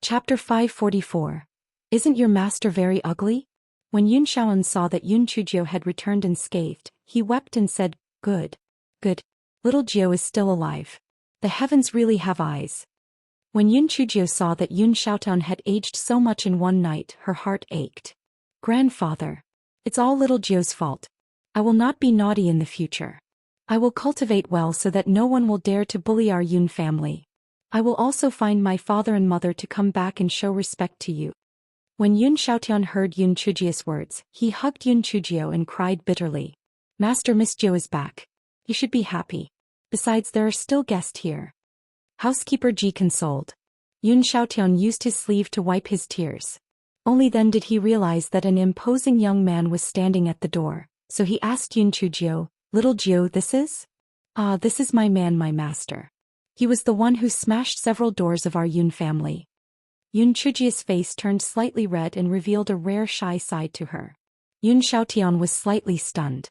Chapter 544. Isn't your master very ugly? When Yun Xiaoan saw that Yun Chujio had returned unscathed, he wept and said, Good. Good. Little Jio is still alive. The heavens really have eyes. When Yun Chujio saw that Yun Xiaotian had aged so much in one night, her heart ached. Grandfather. It's all little Jio's fault. I will not be naughty in the future. I will cultivate well so that no one will dare to bully our Yun family. I will also find my father and mother to come back and show respect to you. When Yun Xiaotian heard Yun Chujio's words, he hugged Yun Chujio and cried bitterly. Master, Miss Jio is back. You should be happy. Besides, there are still guests here. Housekeeper Ji consoled. Yun Xiaotian used his sleeve to wipe his tears. Only then did he realize that an imposing young man was standing at the door, so he asked Yun Chujio, Little Jio, this is? Ah, this is my man, my master. He was the one who smashed several doors of our Yun family. Yun Chujio's face turned slightly red and revealed a rare shy side to her. Yun Xiaotian was slightly stunned.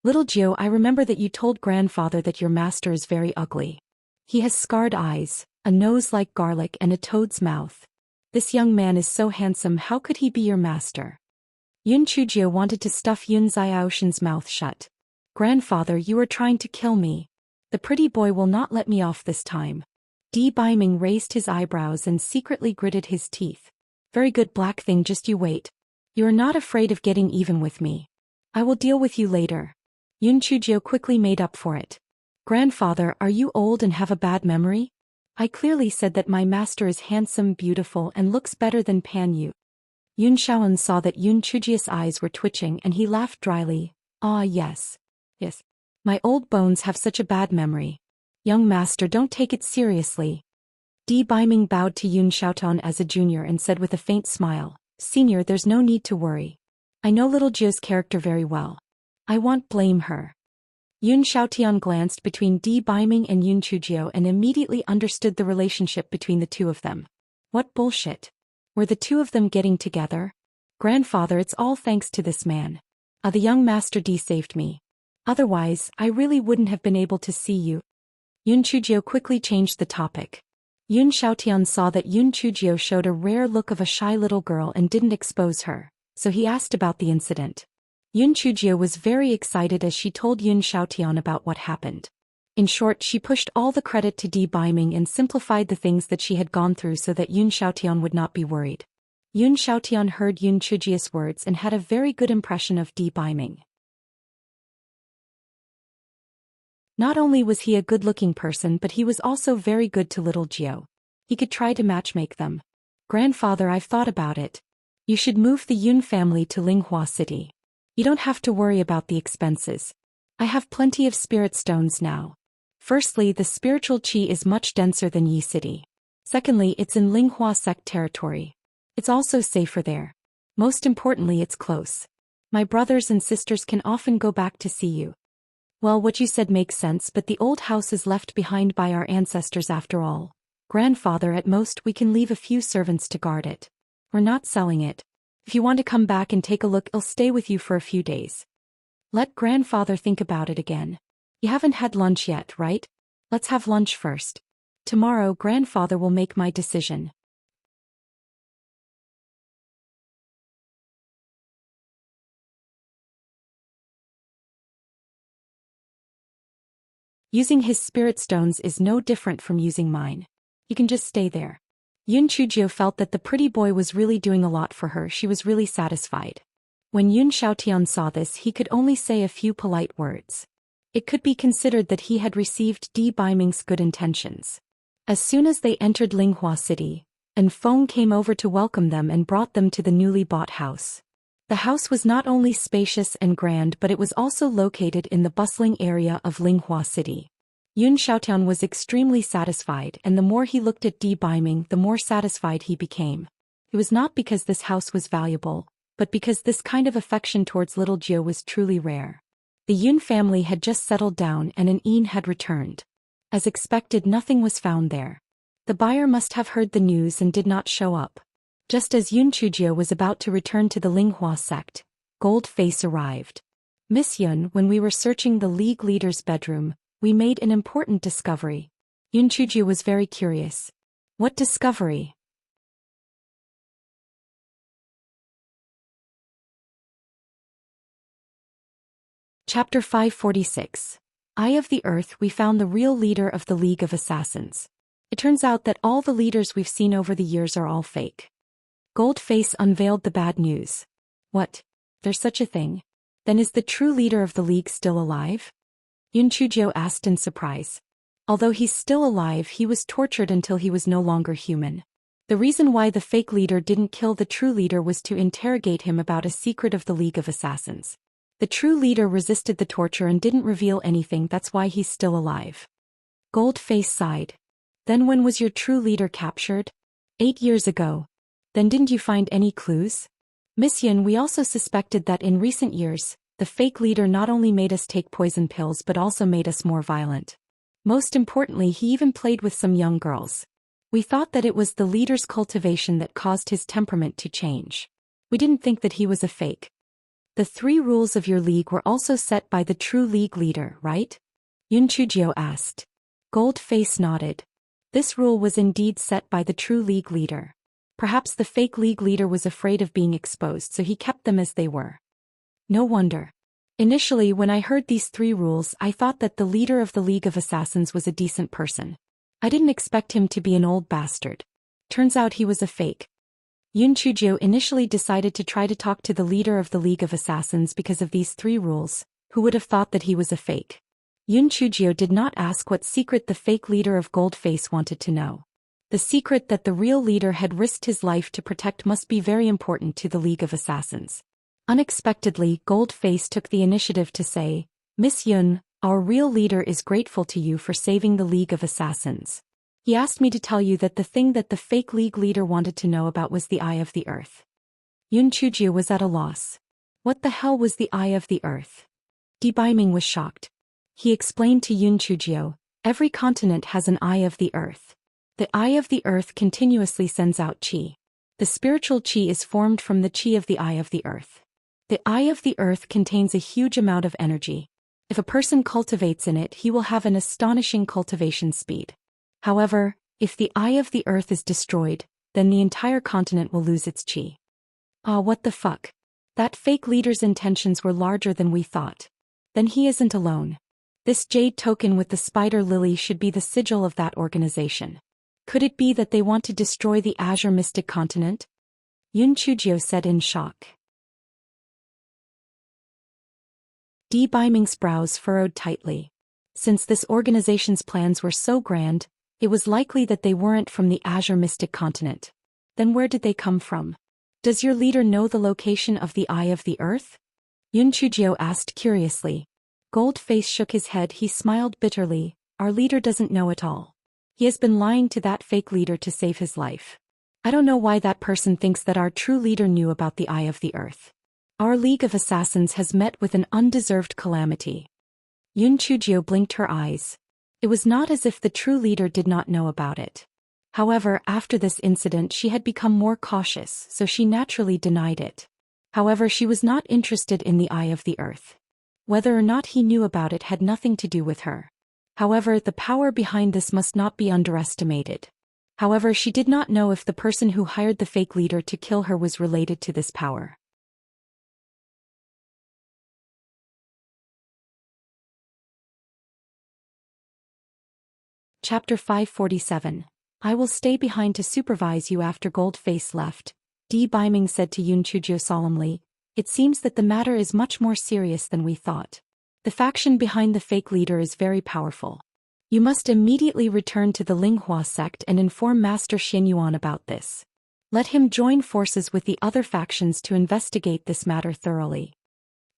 Little Jio, I remember that you told grandfather that your master is very ugly. He has scarred eyes, a nose like garlic and a toad's mouth. This young man is so handsome, how could he be your master? Yun Chujio wanted to stuff Yun Xiaoshan's mouth shut. Grandfather, you are trying to kill me. The pretty boy will not let me off this time. Di Biming raised his eyebrows and secretly gritted his teeth. Very good, Black Thing, just you wait. You are not afraid of getting even with me. I will deal with you later. Yun Chujio quickly made up for it. Grandfather, are you old and have a bad memory? I clearly said that my master is handsome, beautiful, and looks better than Pan Yu. Yun Xiaoan saw that Yun Chujio's eyes were twitching and he laughed dryly. Ah, yes. Yes. My old bones have such a bad memory. Young master, don't take it seriously. Di Biming bowed to Yun Xiaotian as a junior and said with a faint smile, Senior, there's no need to worry. I know little Jio's character very well. I won't blame her. Yun Xiaotian glanced between Di Biming and Yun Chujio and immediately understood the relationship between the two of them. What bullshit. Were the two of them getting together? Grandfather, it's all thanks to this man. The young master Di saved me. Otherwise, I really wouldn't have been able to see you. Yun Chujio quickly changed the topic. Yun Xiaotian saw that Yun Chujio showed a rare look of a shy little girl and didn't expose her, so he asked about the incident. Yun Chujio was very excited as she told Yun Xiaotian about what happened. In short, she pushed all the credit to Di Biming and simplified the things that she had gone through so that Yun Xiaotian would not be worried. Yun Xiaotian heard Yun Chujio's words and had a very good impression of Di Biming. Not only was he a good-looking person, but he was also very good to little Jio. He could try to matchmake them. Grandfather, I've thought about it. You should move the Yun family to Linghua City. You don't have to worry about the expenses. I have plenty of spirit stones now. Firstly, the spiritual qi is much denser than Yi City. Secondly, it's in Linghua sect territory. It's also safer there. Most importantly, it's close. My brothers and sisters can often go back to see you. Well, what you said makes sense, but the old house is left behind by our ancestors after all. Grandfather, at most we can leave a few servants to guard it. We're not selling it. If you want to come back and take a look, I'll stay with you for a few days. Let grandfather think about it again. You haven't had lunch yet, right? Let's have lunch first. Tomorrow grandfather will make my decision. Using his spirit stones is no different from using mine. You can just stay there. Yun Chujio felt that the pretty boy was really doing a lot for her. She was really satisfied. When Yun Xiaotian saw this, he could only say a few polite words. It could be considered that he had received Di Baiming's good intentions. As soon as they entered Linghua City, An Feng came over to welcome them and brought them to the newly bought house. The house was not only spacious and grand, but it was also located in the bustling area of Linghua City. Yun Xiaotian was extremely satisfied, and the more he looked at Di Baiming, the more satisfied he became. It was not because this house was valuable, but because this kind of affection towards little Jiu was truly rare. The Yun family had just settled down and an Yin had returned. As expected, nothing was found there. The buyer must have heard the news and did not show up. Just as Yun Chujio was about to return to the Linghua sect, Gold Face arrived. Miss Yun, when we were searching the League leader's bedroom, we made an important discovery. Yun Chujio was very curious. What discovery? Chapter 546. Eye of the Earth. We found the real leader of the League of Assassins. It turns out that all the leaders we've seen over the years are all fake. Goldface unveiled the bad news. What? There's such a thing? Then is the true leader of the League still alive? Yun Chujio asked in surprise. Although he's still alive, he was tortured until he was no longer human. The reason why the fake leader didn't kill the true leader was to interrogate him about a secret of the League of Assassins. The true leader resisted the torture and didn't reveal anything. That's why he's still alive. Goldface sighed. Then when was your true leader captured? 8 years ago. Then didn't you find any clues? Miss Yun, we also suspected that in recent years, the fake leader not only made us take poison pills but also made us more violent. Most importantly, he even played with some young girls. We thought that it was the leader's cultivation that caused his temperament to change. We didn't think that he was a fake. The 3 rules of your league were also set by the true league leader, right? Yun Chujio asked. Goldface nodded. This rule was indeed set by the true league leader. Perhaps the fake league leader was afraid of being exposed, so he kept them as they were. No wonder. Initially, when I heard these 3 rules, I thought that the leader of the League of Assassins was a decent person. I didn't expect him to be an old bastard. Turns out he was a fake. Yun Chujio initially decided to try to talk to the leader of the League of Assassins because of these 3 rules. Who would have thought that he was a fake? Yun Chujio did not ask what secret the fake leader of Goldface wanted to know. The secret that the real leader had risked his life to protect must be very important to the League of Assassins. Unexpectedly, Goldface took the initiative to say, Miss Yun, our real leader is grateful to you for saving the League of Assassins. He asked me to tell you that the thing that the fake League leader wanted to know about was the Eye of the Earth. Yun Chujio was at a loss. What the hell was the Eye of the Earth? Di Baiming was shocked. He explained to Yun Chujio, every continent has an Eye of the Earth. The Eye of the Earth continuously sends out qi. The spiritual qi is formed from the qi of the Eye of the Earth. The Eye of the Earth contains a huge amount of energy. If a person cultivates in it, he will have an astonishing cultivation speed. However, if the Eye of the Earth is destroyed, then the entire continent will lose its qi. Ah, what the fuck? That fake leader's intentions were larger than we thought. Then he isn't alone. This jade token with the spider lily should be the sigil of that organization. Could it be that they want to destroy the Azure Mystic Continent? Yun Chujio said in shock. Di Baiming's brows furrowed tightly. Since this organization's plans were so grand, it was likely that they weren't from the Azure Mystic Continent. Then where did they come from? Does your leader know the location of the Eye of the Earth? Yun Chujio asked curiously. Goldface shook his head. He smiled bitterly. Our leader doesn't know it all. He has been lying to that fake leader to save his life. I don't know why that person thinks that our true leader knew about the Eye of the Earth. Our League of Assassins has met with an undeserved calamity. Yun Chujio blinked her eyes. It was not as if the true leader did not know about it. However, after this incident she had become more cautious, so she naturally denied it. However, she was not interested in the Eye of the Earth. Whether or not he knew about it had nothing to do with her. However, the power behind this must not be underestimated. However, she did not know if the person who hired the fake leader to kill her was related to this power. Chapter 547. I will stay behind to supervise you after Goldface left, Di Biming said to Yun Chujio solemnly. It seems that the matter is much more serious than we thought. The faction behind the fake leader is very powerful. You must immediately return to the Linghua sect and inform Master Xianyuan about this. Let him join forces with the other factions to investigate this matter thoroughly.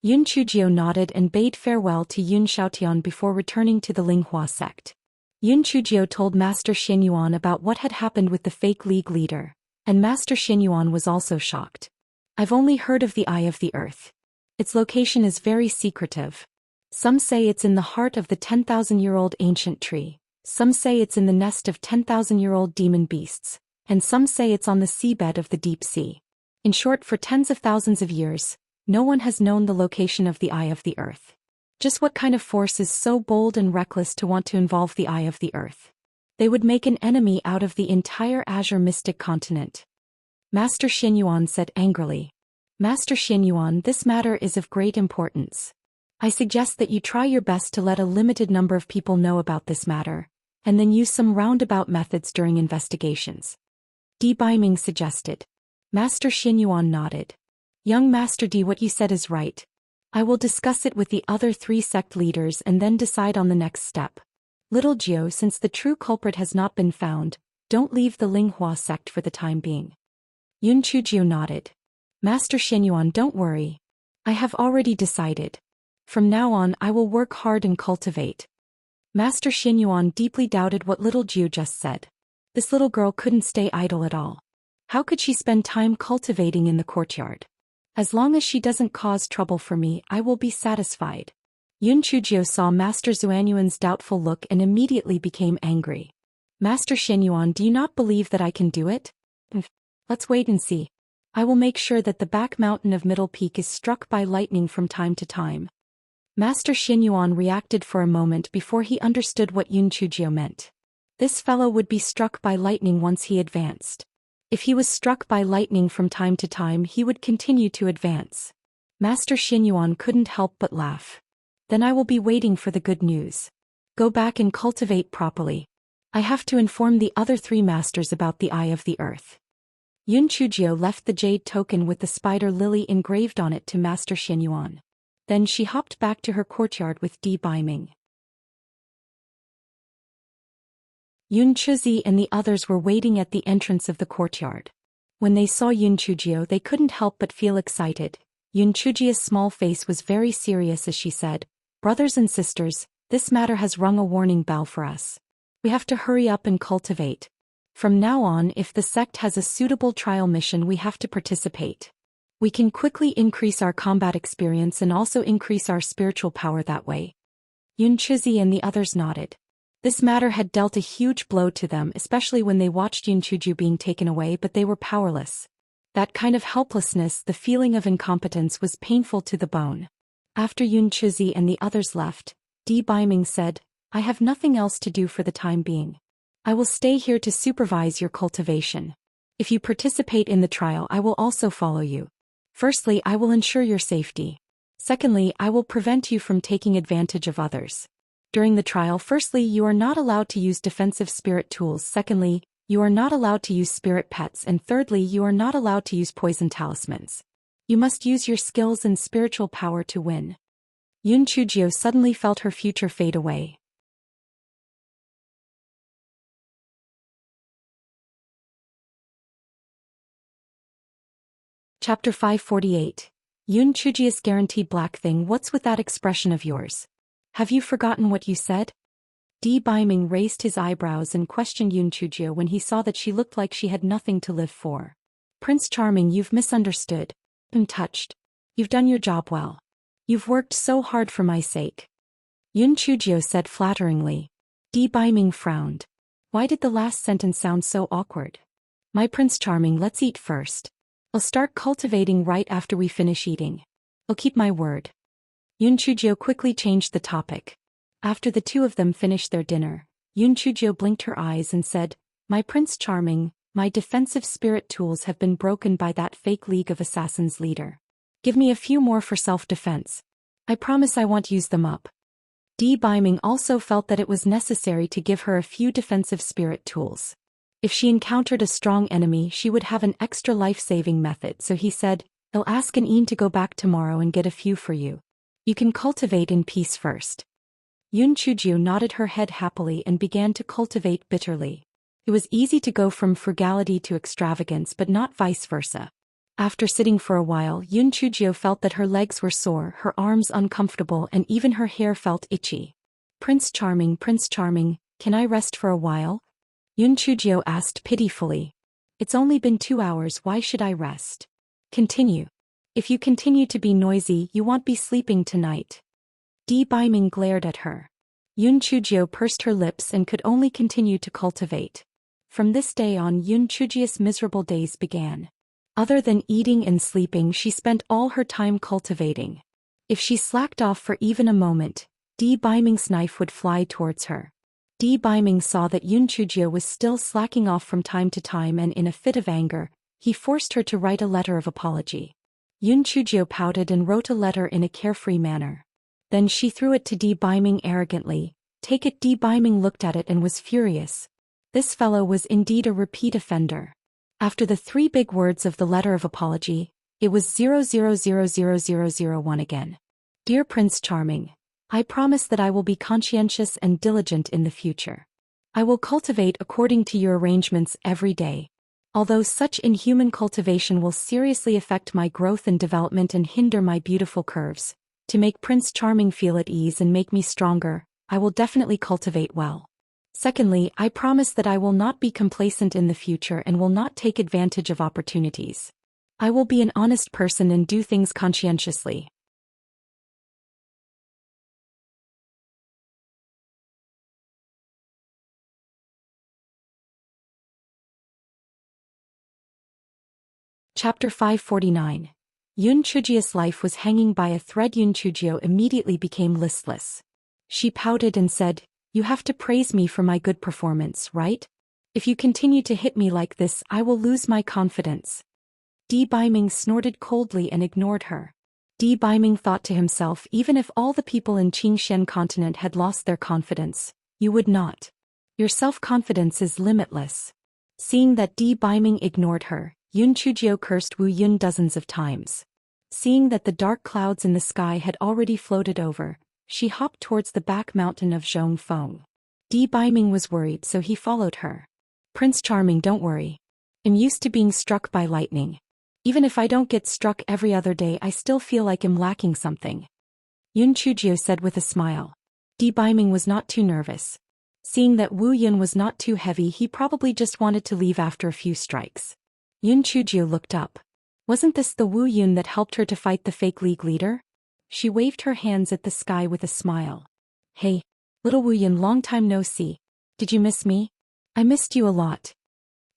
Yun Chujio nodded and bade farewell to Yun Xiaotian before returning to the Linghua sect. Yun Chujio told Master Xianyuan about what had happened with the fake league leader, and Master Xianyuan was also shocked. I've only heard of the Eye of the Earth. Its location is very secretive. Some say it's in the heart of the 10,000-year-old ancient tree, some say it's in the nest of 10,000-year-old demon beasts, and some say it's on the seabed of the deep sea. In short, for tens of thousands of years, no one has known the location of the Eye of the Earth. Just what kind of force is so bold and reckless to want to involve the Eye of the Earth? They would make an enemy out of the entire Azure Mystic continent. Master Xianyuan said angrily. Master Xianyuan, this matter is of great importance. I suggest that you try your best to let a limited number of people know about this matter, and then use some roundabout methods during investigations. Di Biming suggested. Master Xianyuan nodded. Young Master Di, what you said is right. I will discuss it with the other 3 sect leaders and then decide on the next step. Little Jiu, since the true culprit has not been found, don't leave the Linghua sect for the time being. Yun Chujio nodded. Master Xianyuan, don't worry. I have already decided. From now on I will work hard and cultivate. Master Xianyuan deeply doubted what little Jiu just said. This little girl couldn't stay idle at all. How could she spend time cultivating in the courtyard? As long as she doesn't cause trouble for me, I will be satisfied. Yun Chujio saw Master Xuanyuan's doubtful look and immediately became angry. Master Xianyuan, do you not believe that I can do it? Let's wait and see. I will make sure that the back mountain of Middle Peak is struck by lightning from time to time. Master Xianyuan reacted for a moment before he understood what Yun Chujio meant. This fellow would be struck by lightning once he advanced. If he was struck by lightning from time to time, he would continue to advance. Master Xianyuan couldn't help but laugh. Then I will be waiting for the good news. Go back and cultivate properly. I have to inform the other 3 masters about the Eye of the Earth. Yun Chujio left the jade token with the spider lily engraved on it to Master Xianyuan. Then she hopped back to her courtyard with Di Biming. Yun Chuzi and the others were waiting at the entrance of the courtyard. When they saw Yun Chujio, they couldn't help but feel excited. Yun Chujio's small face was very serious as she said, Brothers and sisters, this matter has rung a warning bell for us. We have to hurry up and cultivate. From now on, if the sect has a suitable trial mission, we have to participate. We can quickly increase our combat experience and also increase our spiritual power that way. Yun Chuzi and the others nodded. This matter had dealt a huge blow to them, especially when they watched Yun Chujio being taken away, but they were powerless. That kind of helplessness, the feeling of incompetence, was painful to the bone. After Yun Chuzi and the others left, Di Biming said, I have nothing else to do for the time being. I will stay here to supervise your cultivation. If you participate in the trial, I will also follow you. Firstly, I will ensure your safety. Secondly, I will prevent you from taking advantage of others. During the trial, firstly, you are not allowed to use defensive spirit tools. Secondly, you are not allowed to use spirit pets. And thirdly, you are not allowed to use poison talismans. You must use your skills and spiritual power to win. Yun Chujio suddenly felt her future fade away. Chapter 548. Yun Chujio's guaranteed black thing. What's with that expression of yours? Have you forgotten what you said? Di Biming raised his eyebrows and questioned Yun Chujio when he saw that she looked like she had nothing to live for. Prince Charming, you've misunderstood. I'm touched. You've done your job well. You've worked so hard for my sake. Yun Chujio said flatteringly. Di Biming frowned. Why did the last sentence sound so awkward? My Prince Charming, let's eat first. I'll start cultivating right after we finish eating. I'll keep my word. Yun Chujio quickly changed the topic. After the two of them finished their dinner, Yun Chujio blinked her eyes and said, My Prince Charming, my defensive spirit tools have been broken by that fake League of Assassins leader. Give me a few more for self-defense. I promise I won't use them up. Di Biming also felt that it was necessary to give her a few defensive spirit tools. If she encountered a strong enemy, she would have an extra life-saving method, so he said, I'll ask an Een to go back tomorrow and get a few for you. You can cultivate in peace first. Yun Chujio nodded her head happily and began to cultivate bitterly. It was easy to go from frugality to extravagance, but not vice versa. After sitting for a while, Yun Chujio felt that her legs were sore, her arms uncomfortable, and even her hair felt itchy. Prince Charming, can I rest for a while? Yun Chujio asked pitifully. It's only been 2 hours, why should I rest? Continue. If you continue to be noisy, you won't be sleeping tonight. Di Biming glared at her. Yun Chujio pursed her lips and could only continue to cultivate. From this day on, Yun Chujio's miserable days began. Other than eating and sleeping, she spent all her time cultivating. If she slacked off for even a moment, Di Biming's knife would fly towards her. Di Biming saw that Yun Chujio was still slacking off from time to time, and in a fit of anger, he forced her to write a letter of apology. Yun Chujio pouted and wrote a letter in a carefree manner. Then she threw it to Di Biming arrogantly. Take it. Di Biming looked at it and was furious. This fellow was indeed a repeat offender. After the 3 big words of the letter of apology, it was 0000001 again. Dear Prince Charming, I promise that I will be conscientious and diligent in the future. I will cultivate according to your arrangements every day. Although such inhuman cultivation will seriously affect my growth and development and hinder my beautiful curves, to make Prince Charming feel at ease and make me stronger, I will definitely cultivate well. Secondly, I promise that I will not be complacent in the future and will not take advantage of opportunities. I will be an honest person and do things conscientiously. Chapter 549. Yun Chujio's life was hanging by a thread. Yun Chujio immediately became listless. She pouted and said, You have to praise me for my good performance, right? If you continue to hit me like this, I will lose my confidence. Di Biming snorted coldly and ignored her. Di Biming thought to himself, even if all the people in Qingxian continent had lost their confidence, you would not. Your self-confidence is limitless. Seeing that Di Biming ignored her, Yun Chujio cursed Wu Yun dozens of times. Seeing that the dark clouds in the sky had already floated over, she hopped towards the back mountain of Zhongfeng. Di Biming was worried, so he followed her. Prince Charming, don't worry. I'm used to being struck by lightning. Even if I don't get struck every other day, I still feel like I'm lacking something. Yun Chujio said with a smile. Di Biming was not too nervous. Seeing that Wu Yun was not too heavy, he probably just wanted to leave after a few strikes. Yun Chujio looked up. Wasn't this the Wu Yun that helped her to fight the fake league leader? She waved her hands at the sky with a smile. Hey, little Wu Yun, long time no see. Did you miss me? I missed you a lot.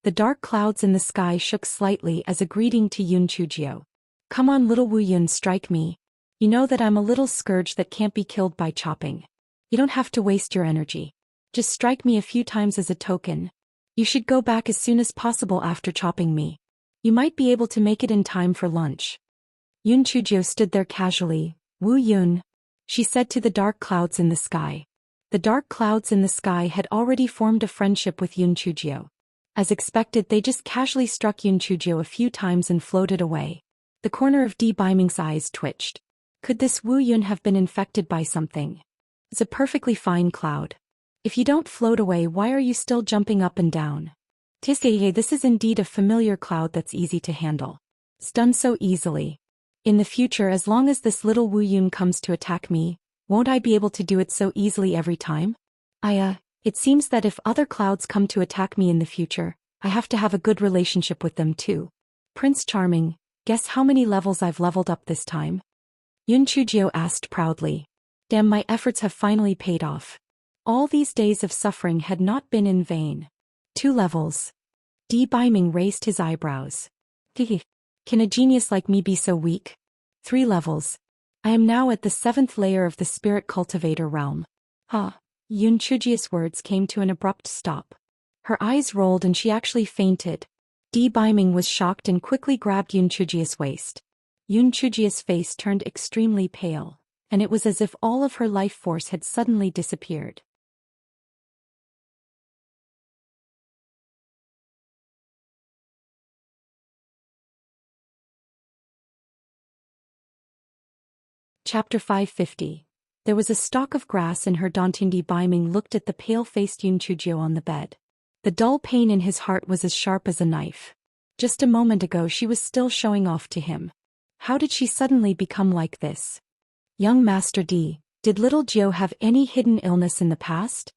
The dark clouds in the sky shook slightly as a greeting to Yun Chujio. Come on, little Wu Yun, strike me. You know that I'm a little scourge that can't be killed by chopping. You don't have to waste your energy. Just strike me a few times as a token. You should go back as soon as possible after chopping me. You might be able to make it in time for lunch. Yun Chujio stood there casually. Wu Yun, she said to the dark clouds in the sky. The dark clouds in the sky had already formed a friendship with Yun Chujio. As expected, they just casually struck Yun Chujio a few times and floated away. The corner of Di Biming's eyes twitched. Could this Wu Yun have been infected by something? It's a perfectly fine cloud. If you don't float away, why are you still jumping up and down? Tiskeye, this is indeed a familiar cloud that's easy to handle. It's done so easily. In the future, as long as this little Wu Yun comes to attack me, won't I be able to do it so easily every time? It seems that if other clouds come to attack me in the future, I have to have a good relationship with them too. Prince Charming, guess how many levels I've leveled up this time? Yun Chujio asked proudly. Damn, my efforts have finally paid off. All these days of suffering had not been in vain. 2 levels. Di Baiming raised his eyebrows. Hehe. Can a genius like me be so weak? 3 levels. I am now at the 7th layer of the spirit cultivator realm. Yun Chujio's words came to an abrupt stop. Her eyes rolled and she actually fainted. Di Baiming was shocked and quickly grabbed Yun Chujio's waist. Yun Chujio's face turned extremely pale, and it was as if all of her life force had suddenly disappeared. Chapter 550. There was a stalk of grass in her daunting. Di Baiming looked at the pale-faced Yun Chujio on the bed. The dull pain in his heart was as sharp as a knife. Just a moment ago she was still showing off to him. How did she suddenly become like this? Young Master D, did little Jiu have any hidden illness in the past?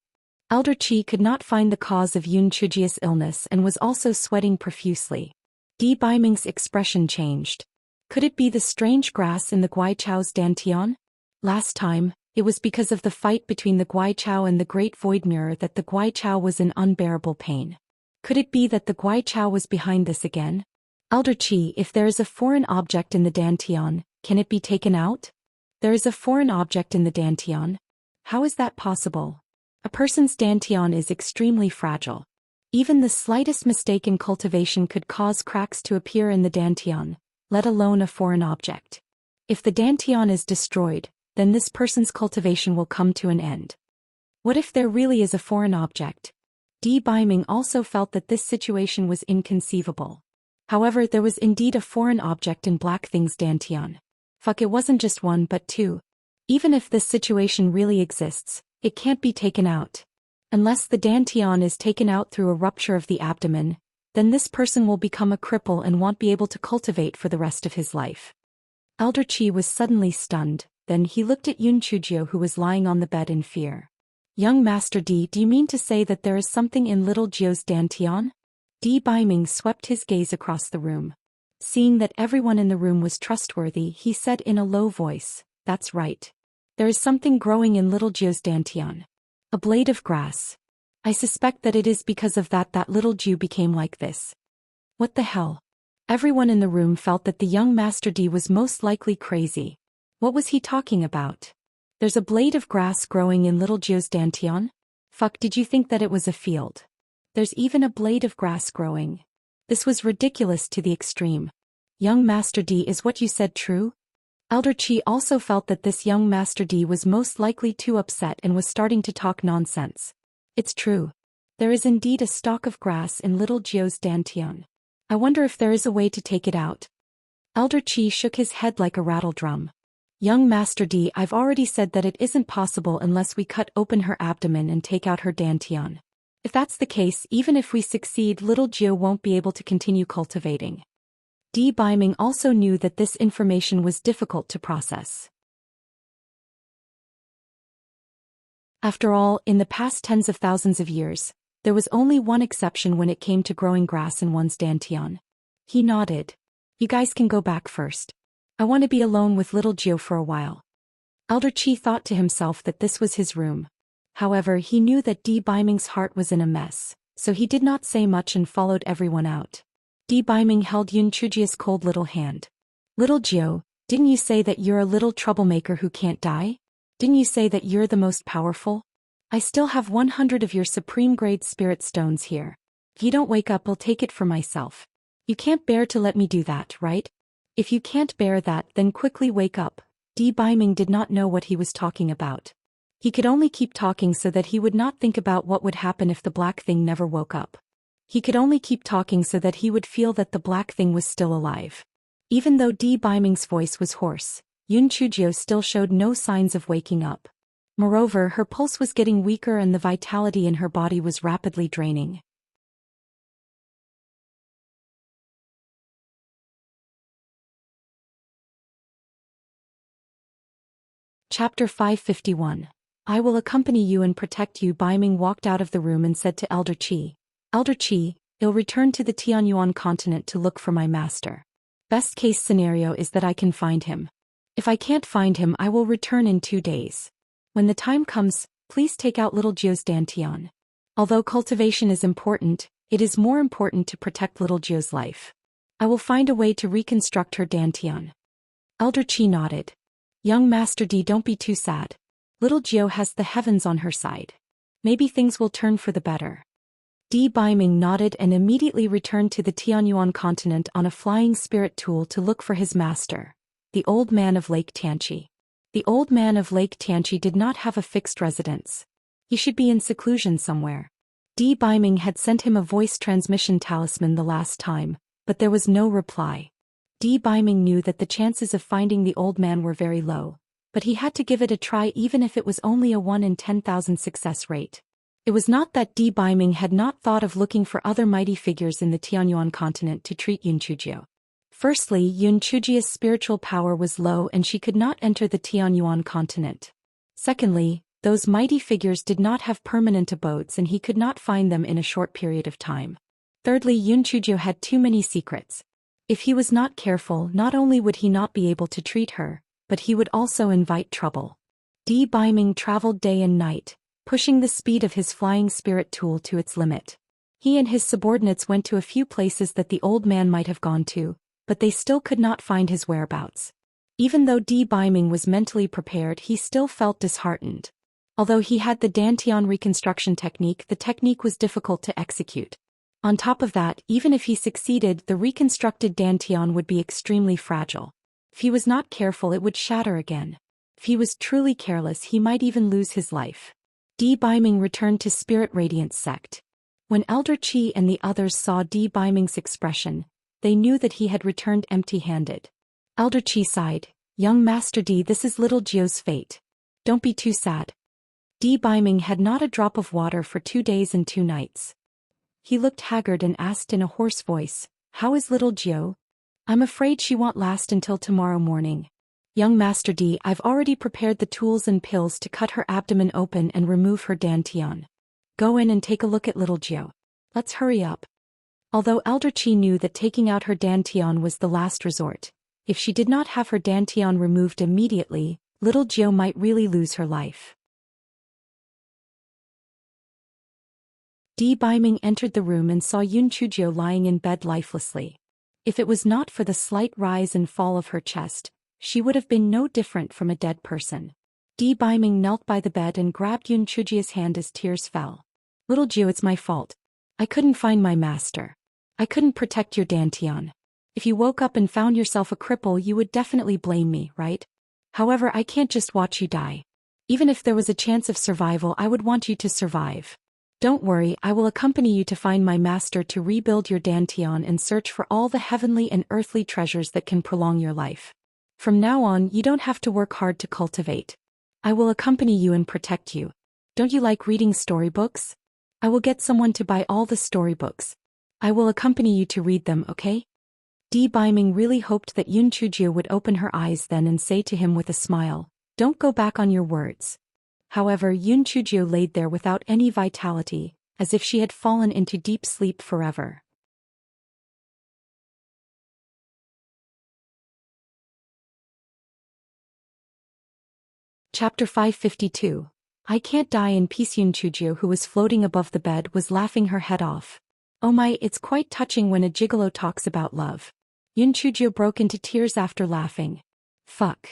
Elder Qi could not find the cause of Yun Chujio's illness and was also sweating profusely. Di Baiming's expression changed. Could it be the strange grass in the Guaichao's dantian? Last time, it was because of the fight between the Guaichao and the Great Void Mirror that the Guaichao was in unbearable pain. Could it be that the Guaichao was behind this again? Elder Qi, if there is a foreign object in the dantian, can it be taken out? There is a foreign object in the dantian? How is that possible? A person's dantian is extremely fragile. Even the slightest mistake in cultivation could cause cracks to appear in the dantian, let alone a foreign object. If the dantian is destroyed, then this person's cultivation will come to an end. What if there really is a foreign object? Di Baiming also felt that this situation was inconceivable. However, there was indeed a foreign object in Black Thing's dantian. Fuck, it wasn't just 1 but 2. Even if this situation really exists, it can't be taken out. Unless the dantian is taken out through a rupture of the abdomen, then this person will become a cripple and won't be able to cultivate for the rest of his life. Elder Qi was suddenly stunned, then he looked at Yun Chujio who was lying on the bed in fear. Young Master D, do you mean to say that there is something in little Jio's dantian? Di Baiming swept his gaze across the room. Seeing that everyone in the room was trustworthy, he said in a low voice, that's right. There is something growing in little Jio's dantian. A blade of grass. I suspect that it is because of that little Jiu became like this. What the hell? Everyone in the room felt that the young Master D was most likely crazy. What was he talking about? There's a blade of grass growing in little Jio's dantian? Fuck, did you think that it was a field? There's even a blade of grass growing. This was ridiculous to the extreme. Young Master D, is what you said true? Elder Qi also felt that this young Master D was most likely too upset and was starting to talk nonsense. It's true. There is indeed a stalk of grass in little Jio's dantian. I wonder if there is a way to take it out. Elder Qi shook his head like a rattle drum. Young Master D, I've already said that it isn't possible unless we cut open her abdomen and take out her dantian. If that's the case, even if we succeed, little Jio won't be able to continue cultivating. Di Baiming also knew that this information was difficult to process. After all, in the past tens of thousands of years, there was only one exception when it came to growing grass in one's dantian. He nodded. You guys can go back first. I want to be alone with little Jio for a while. Elder Qi thought to himself that this was his room. However, he knew that Di Baiming's heart was in a mess, so he did not say much and followed everyone out. Di Baiming held Yun Chujio's cold little hand. Little Jio, didn't you say that you're a little troublemaker who can't die? Didn't you say that you're the most powerful? I still have 100 of your supreme grade spirit stones here. If you don't wake up, I'll take it for myself. You can't bear to let me do that, right? If you can't bear that, then quickly wake up. Di Baiming did not know what he was talking about. He could only keep talking so that he would not think about what would happen if the black thing never woke up. He could only keep talking so that he would feel that the black thing was still alive. Even though Di Baiming's voice was hoarse, Yun Chujio still showed no signs of waking up. Moreover, her pulse was getting weaker and the vitality in her body was rapidly draining. Chapter 551. I will accompany you and protect you. Baiming walked out of the room and said to Elder Qi. Elder Qi, I'll return to the Tianyuan continent to look for my master. Best case scenario is that I can find him. If I can't find him, I will return in 2 days. When the time comes, please take out little Jiu's dantian. Although cultivation is important, it is more important to protect little Jiu's life. I will find a way to reconstruct her dantian. Elder Qi nodded. Young Master D, don't be too sad. Little Jiu has the heavens on her side. Maybe things will turn for the better. Di Baiming nodded and immediately returned to the Tianyuan continent on a flying spirit tool to look for his master, the old man of Lake Tianqi. The old man of Lake Tianqi did not have a fixed residence. He should be in seclusion somewhere. Di Baiming had sent him a voice transmission talisman the last time, but there was no reply. Di Baiming knew that the chances of finding the old man were very low, but he had to give it a try even if it was only a 1 in 10,000 success rate. It was not that Di Baiming had not thought of looking for other mighty figures in the Tianyuan continent to treat Yun Chujie. Firstly, Yun Chujie's spiritual power was low and she could not enter the Tianyuan continent. Secondly, those mighty figures did not have permanent abodes and he could not find them in a short period of time. Thirdly, Yun Chujie had too many secrets. If he was not careful, not only would he not be able to treat her, but he would also invite trouble. Di Baiming traveled day and night, pushing the speed of his flying spirit tool to its limit. He and his subordinates went to a few places that the old man might have gone to, but they still could not find his whereabouts. Even though Di Baiming was mentally prepared, he still felt disheartened. Although he had the Dantian reconstruction technique, the technique was difficult to execute. On top of that, even if he succeeded, the reconstructed Dantian would be extremely fragile. If he was not careful, it would shatter again. If he was truly careless, he might even lose his life. Di Baiming returned to Spirit Radiance sect. When Elder Qi and the others saw Di Baiming's expression, they knew that he had returned empty-handed. Elder Qi sighed. Young Master D, this is little Jiu's fate. Don't be too sad. Di Baiming had not a drop of water for 2 days and 2 nights. He looked haggard and asked in a hoarse voice, how is little Jiu? I'm afraid she won't last until tomorrow morning. Young Master D, I've already prepared the tools and pills to cut her abdomen open and remove her dantian. Go in and take a look at little Jiu. Let's hurry up. Although Elder Qi knew that taking out her dantian was the last resort, if she did not have her dantian removed immediately, little Jiu might really lose her life. Di Baiming entered the room and saw Yun Chujie lying in bed lifelessly. If it was not for the slight rise and fall of her chest, she would have been no different from a dead person. Di Baiming knelt by the bed and grabbed Yun Chujie's hand as tears fell. Little Jiu, it's my fault. I couldn't find my master. I couldn't protect your dantian. If you woke up and found yourself a cripple, you would definitely blame me, right? However, I can't just watch you die. Even if there was a chance of survival, I would want you to survive. Don't worry, I will accompany you to find my master to rebuild your dantian and search for all the heavenly and earthly treasures that can prolong your life. From now on, you don't have to work hard to cultivate. I will accompany you and protect you. Don't you like reading storybooks? I will get someone to buy all the storybooks. I will accompany you to read them, okay? Di Baiming really hoped that Yun Chujie would open her eyes then and say to him with a smile, don't go back on your words. However, Yun Chujie laid there without any vitality, as if she had fallen into deep sleep forever. Chapter 552. I can't die in peace. Yun Chujie, who was floating above the bed, was laughing her head off. Oh my, it's quite touching when a gigolo talks about love. Yun Chujie broke into tears after laughing. Fuck.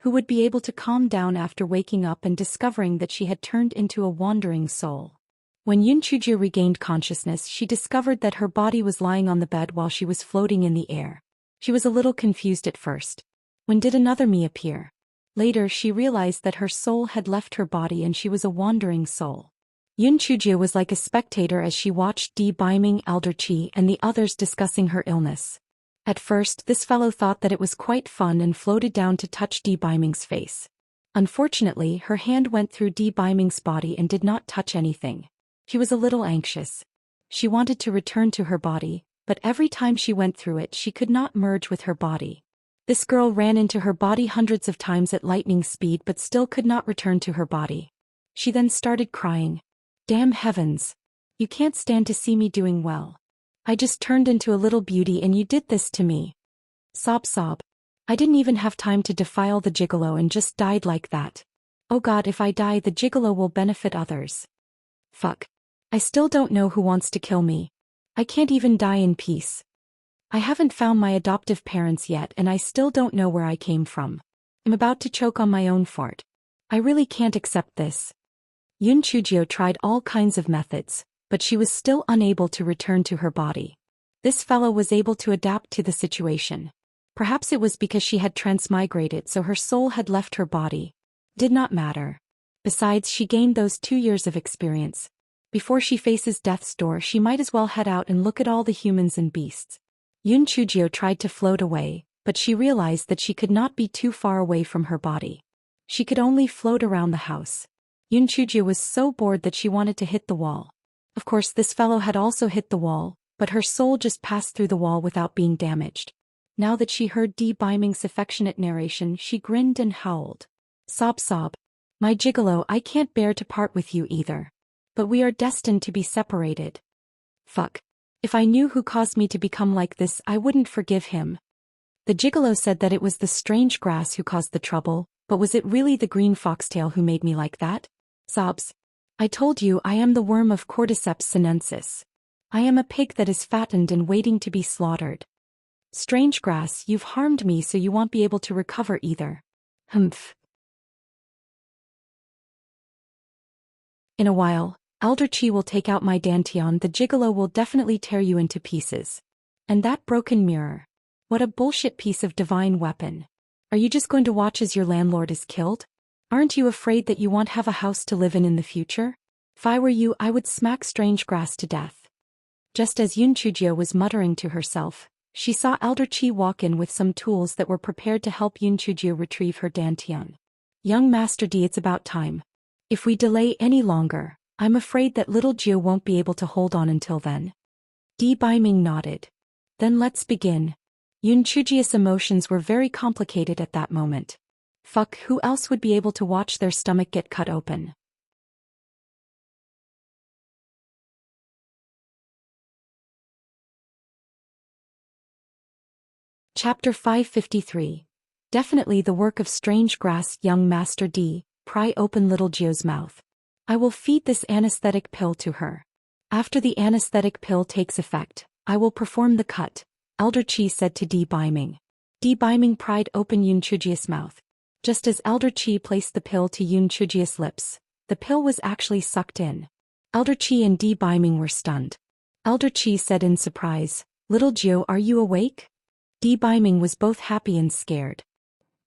Who would be able to calm down after waking up and discovering that she had turned into a wandering soul? When Yun Chujie regained consciousness, she discovered that her body was lying on the bed while she was floating in the air. She was a little confused at first. When did another me appear? Later, she realized that her soul had left her body and she was a wandering soul. Yun Chujie was like a spectator as she watched Di Baiming, Elder Qi, and the others discussing her illness. At first, this fellow thought that it was quite fun and floated down to touch Di Baiming's face. Unfortunately, her hand went through Di Baiming's body and did not touch anything. She was a little anxious. She wanted to return to her body, but every time she went through it, she could not merge with her body. This girl ran into her body hundreds of times at lightning speed but still could not return to her body. She then started crying. Damn heavens. You can't stand to see me doing well. I just turned into a little beauty and you did this to me. Sob sob. I didn't even have time to defile the gigolo and just died like that. Oh God, if I die, the gigolo will benefit others. Fuck. I still don't know who wants to kill me. I can't even die in peace. I haven't found my adoptive parents yet and I still don't know where I came from. I'm about to choke on my own fart. I really can't accept this. Yun Chujio tried all kinds of methods, but she was still unable to return to her body. This fellow was able to adapt to the situation. Perhaps it was because she had transmigrated so her soul had left her body. Did not matter. Besides, she gained those 2 years of experience. Before she faces death's door, she might as well head out and look at all the humans and beasts. Yun Chujio tried to float away, but she realized that she could not be too far away from her body. She could only float around the house. Yun Chujio was so bored that she wanted to hit the wall. Of course, this fellow had also hit the wall, but her soul just passed through the wall without being damaged. Now that she heard Di Biming's affectionate narration, she grinned and howled. Sob sob. My gigolo, I can't bear to part with you either. But we are destined to be separated. Fuck. If I knew who caused me to become like this, I wouldn't forgive him. The gigolo said that it was the strange grass who caused the trouble, but was it really the green foxtail who made me like that? Sobs. I told you I am the worm of Cordyceps sinensis. I am a pig that is fattened and waiting to be slaughtered. Strange grass, you've harmed me so you won't be able to recover either. Humph. In a while, Elder Chi will take out my dantian. The gigolo will definitely tear you into pieces. And that broken mirror. What a bullshit piece of divine weapon. Are you just going to watch as your landlord is killed? Aren't you afraid that you won't have a house to live in the future? If I were you, I would smack strange grass to death. Just as Yun Chujio was muttering to herself, she saw Elder Chi walk in with some tools that were prepared to help Yun Chujio retrieve her dantian. Young Master D, it's about time. If we delay any longer, I'm afraid that little Jio won't be able to hold on until then. Di Biming nodded. Then let's begin. Yun Chujio's emotions were very complicated at that moment. Fuck, who else would be able to watch their stomach get cut open? Chapter 553. Definitely the work of strange grass. Young Master D, pry open little Jio's mouth. I will feed this anesthetic pill to her. After the anesthetic pill takes effect, I will perform the cut, Elder Chi said to Di Biming. Di Biming pried open Yun Chujio's mouth. Just as Elder Chi placed the pill to Yun Chujio's lips, the pill was actually sucked in. Elder Chi and Di Biming were stunned. Elder Chi said in surprise, Little Jio, are you awake? Di Biming was both happy and scared.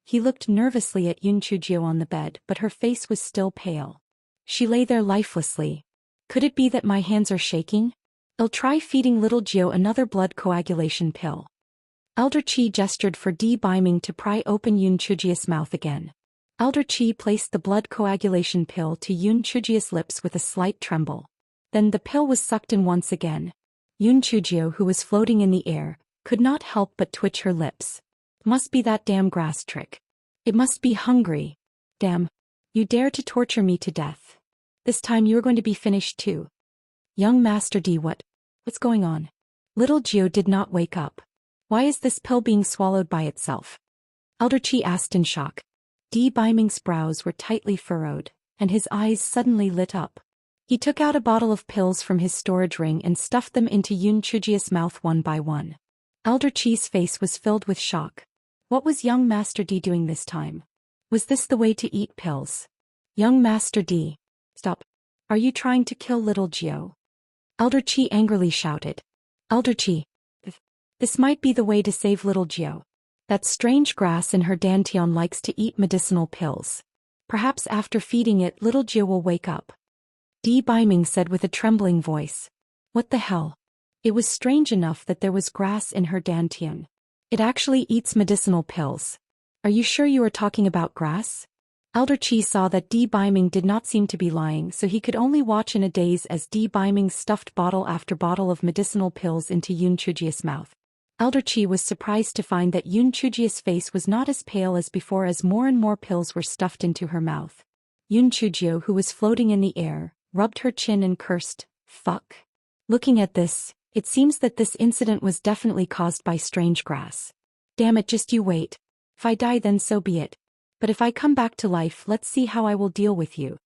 He looked nervously at Yun Chujio on the bed, but her face was still pale. She lay there lifelessly. Could it be that my hands are shaking? I'll try feeding little Jio another blood coagulation pill. Elder Chi gestured for Di Biming to pry open Yun Chujio's mouth again. Elder Chi placed the blood coagulation pill to Yun Chujio's lips with a slight tremble. Then the pill was sucked in once again. Yun Chujio, who was floating in the air, could not help but twitch her lips. Must be that damn grass trick. It must be hungry. Damn. You dare to torture me to death. This time you're going to be finished too. Young Master D, what's going on? Little Jio did not wake up. Why is this pill being swallowed by itself? Elder Chi asked in shock. Di Biming's brows were tightly furrowed, and his eyes suddenly lit up. He took out a bottle of pills from his storage ring and stuffed them into Yun Chujio's mouth one by one. Elder Chi's face was filled with shock. What was young Master D doing this time? Was this the way to eat pills? Young Master D. Stop. Are you trying to kill little Jio? Elder Chi angrily shouted. Elder Chi. This might be the way to save little Jio. That strange grass in her dantian likes to eat medicinal pills. Perhaps after feeding it, little Jio will wake up. Di Biming said with a trembling voice. What the hell? It was strange enough that there was grass in her dantian. It actually eats medicinal pills. Are you sure you are talking about grass? Elder Chi saw that Di Biming did not seem to be lying, so he could only watch in a daze as Di Biming stuffed bottle after bottle of medicinal pills into Yun Chujio's mouth. Elder Chi was surprised to find that Yun Chujio's face was not as pale as before as more and more pills were stuffed into her mouth. Yun Chujio, who was floating in the air, rubbed her chin and cursed, "Fuck." Looking at this, it seems that this incident was definitely caused by strange grass. Damn it, just you wait. If I die then so be it. But if I come back to life, let's see how I will deal with you.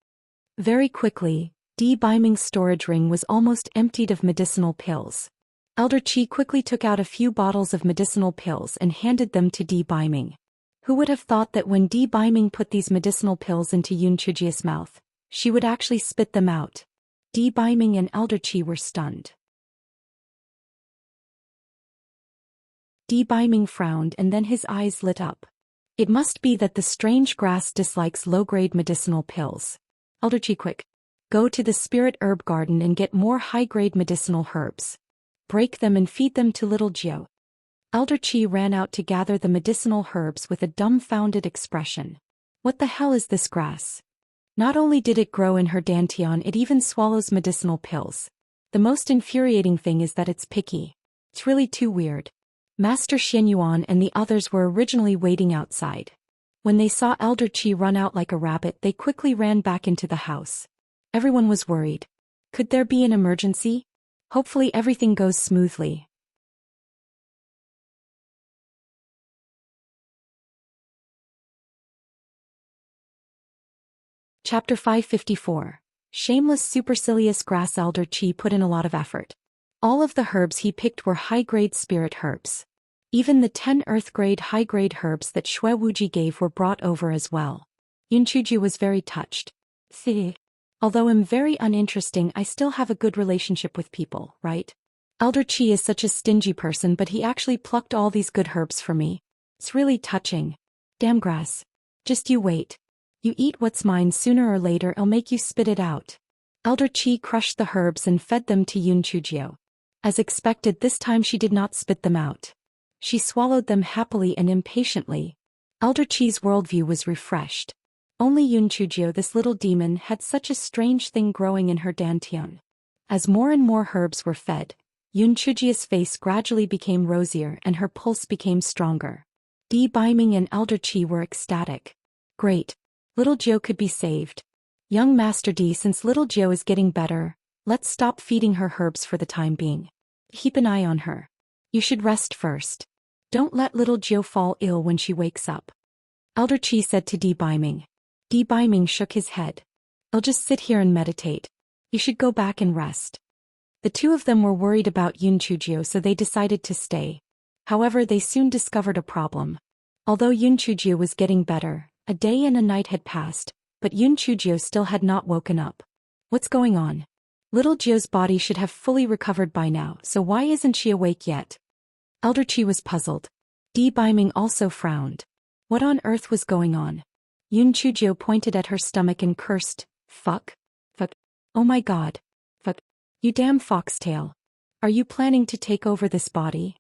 Very quickly, Beiming's storage ring was almost emptied of medicinal pills. Elder Qi quickly took out a few bottles of medicinal pills and handed them to Beiming. Who would have thought that when Beiming put these medicinal pills into Yun Chujia's mouth, she would actually spit them out? Beiming and Elder Qi were stunned. Beiming frowned and then his eyes lit up. It must be that the strange grass dislikes low-grade medicinal pills. Elder Qi, quick. Go to the spirit herb garden and get more high-grade medicinal herbs. Break them and feed them to little Jiao. Elder Qi ran out to gather the medicinal herbs with a dumbfounded expression. What the hell is this grass? Not only did it grow in her dantian, it even swallows medicinal pills. The most infuriating thing is that it's picky. It's really too weird. Master Xianyuan and the others were originally waiting outside. When they saw Elder Qi run out like a rabbit, they quickly ran back into the house. Everyone was worried. Could there be an emergency? Hopefully everything goes smoothly. Chapter 554. Shameless supercilious grass. Elder Qi put in a lot of effort. All of the herbs he picked were high-grade spirit herbs. Even the 10 earth-grade high-grade herbs that Shui Wuji gave were brought over as well. Yun Chuji was very touched. Although I'm very uninteresting, I still have a good relationship with people, right? Elder Qi is such a stingy person, but he actually plucked all these good herbs for me. It's really touching. Damn grass. Just you wait. You eat what's mine, sooner or later I'll make you spit it out. Elder Qi crushed the herbs and fed them to Yun Chujio. As expected, this time she did not spit them out. She swallowed them happily and impatiently. Elder Qi's worldview was refreshed. Only Yun Chujio, this little demon, had such a strange thing growing in her dantian. As more and more herbs were fed, Yun Chujio's face gradually became rosier and her pulse became stronger. Beiming and Elder Qi were ecstatic. Great. Little Jiao could be saved. Young Master D, since little Jiao is getting better, let's stop feeding her herbs for the time being. Keep an eye on her. You should rest first. Don't let little Jiao fall ill when she wakes up. Elder Qi said to Beiming. Beiming shook his head. I'll just sit here and meditate. You should go back and rest. The two of them were worried about Yun Chujio, so they decided to stay. However, they soon discovered a problem. Although Yun Chujio was getting better, a day and a night had passed, but Yun Chujio still had not woken up. What's going on? Little Jiao's body should have fully recovered by now, so why isn't she awake yet? Elder Qi was puzzled. Beiming also frowned. What on earth was going on? Yun Chujio pointed at her stomach and cursed, "Fuck. Fuck. Oh my god. Fuck. You damn foxtail. Are you planning to take over this body?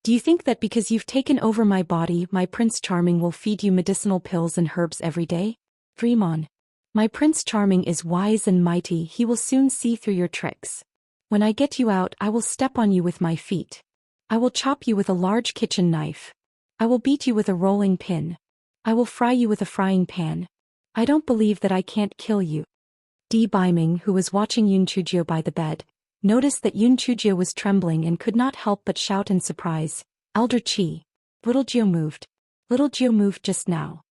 Do you think that because you've taken over my body, my Prince Charming will feed you medicinal pills and herbs every day? Dream on. My Prince Charming is wise and mighty, he will soon see through your tricks. When I get you out, I will step on you with my feet. I will chop you with a large kitchen knife. I will beat you with a rolling pin. I will fry you with a frying pan. I don't believe that I can't kill you." Beiming, who was watching Yun Chujio by the bed, noticed that Yun Chujio was trembling and could not help but shout in surprise, "Elder Qi. Little Jiao moved. Little Jiao moved just now."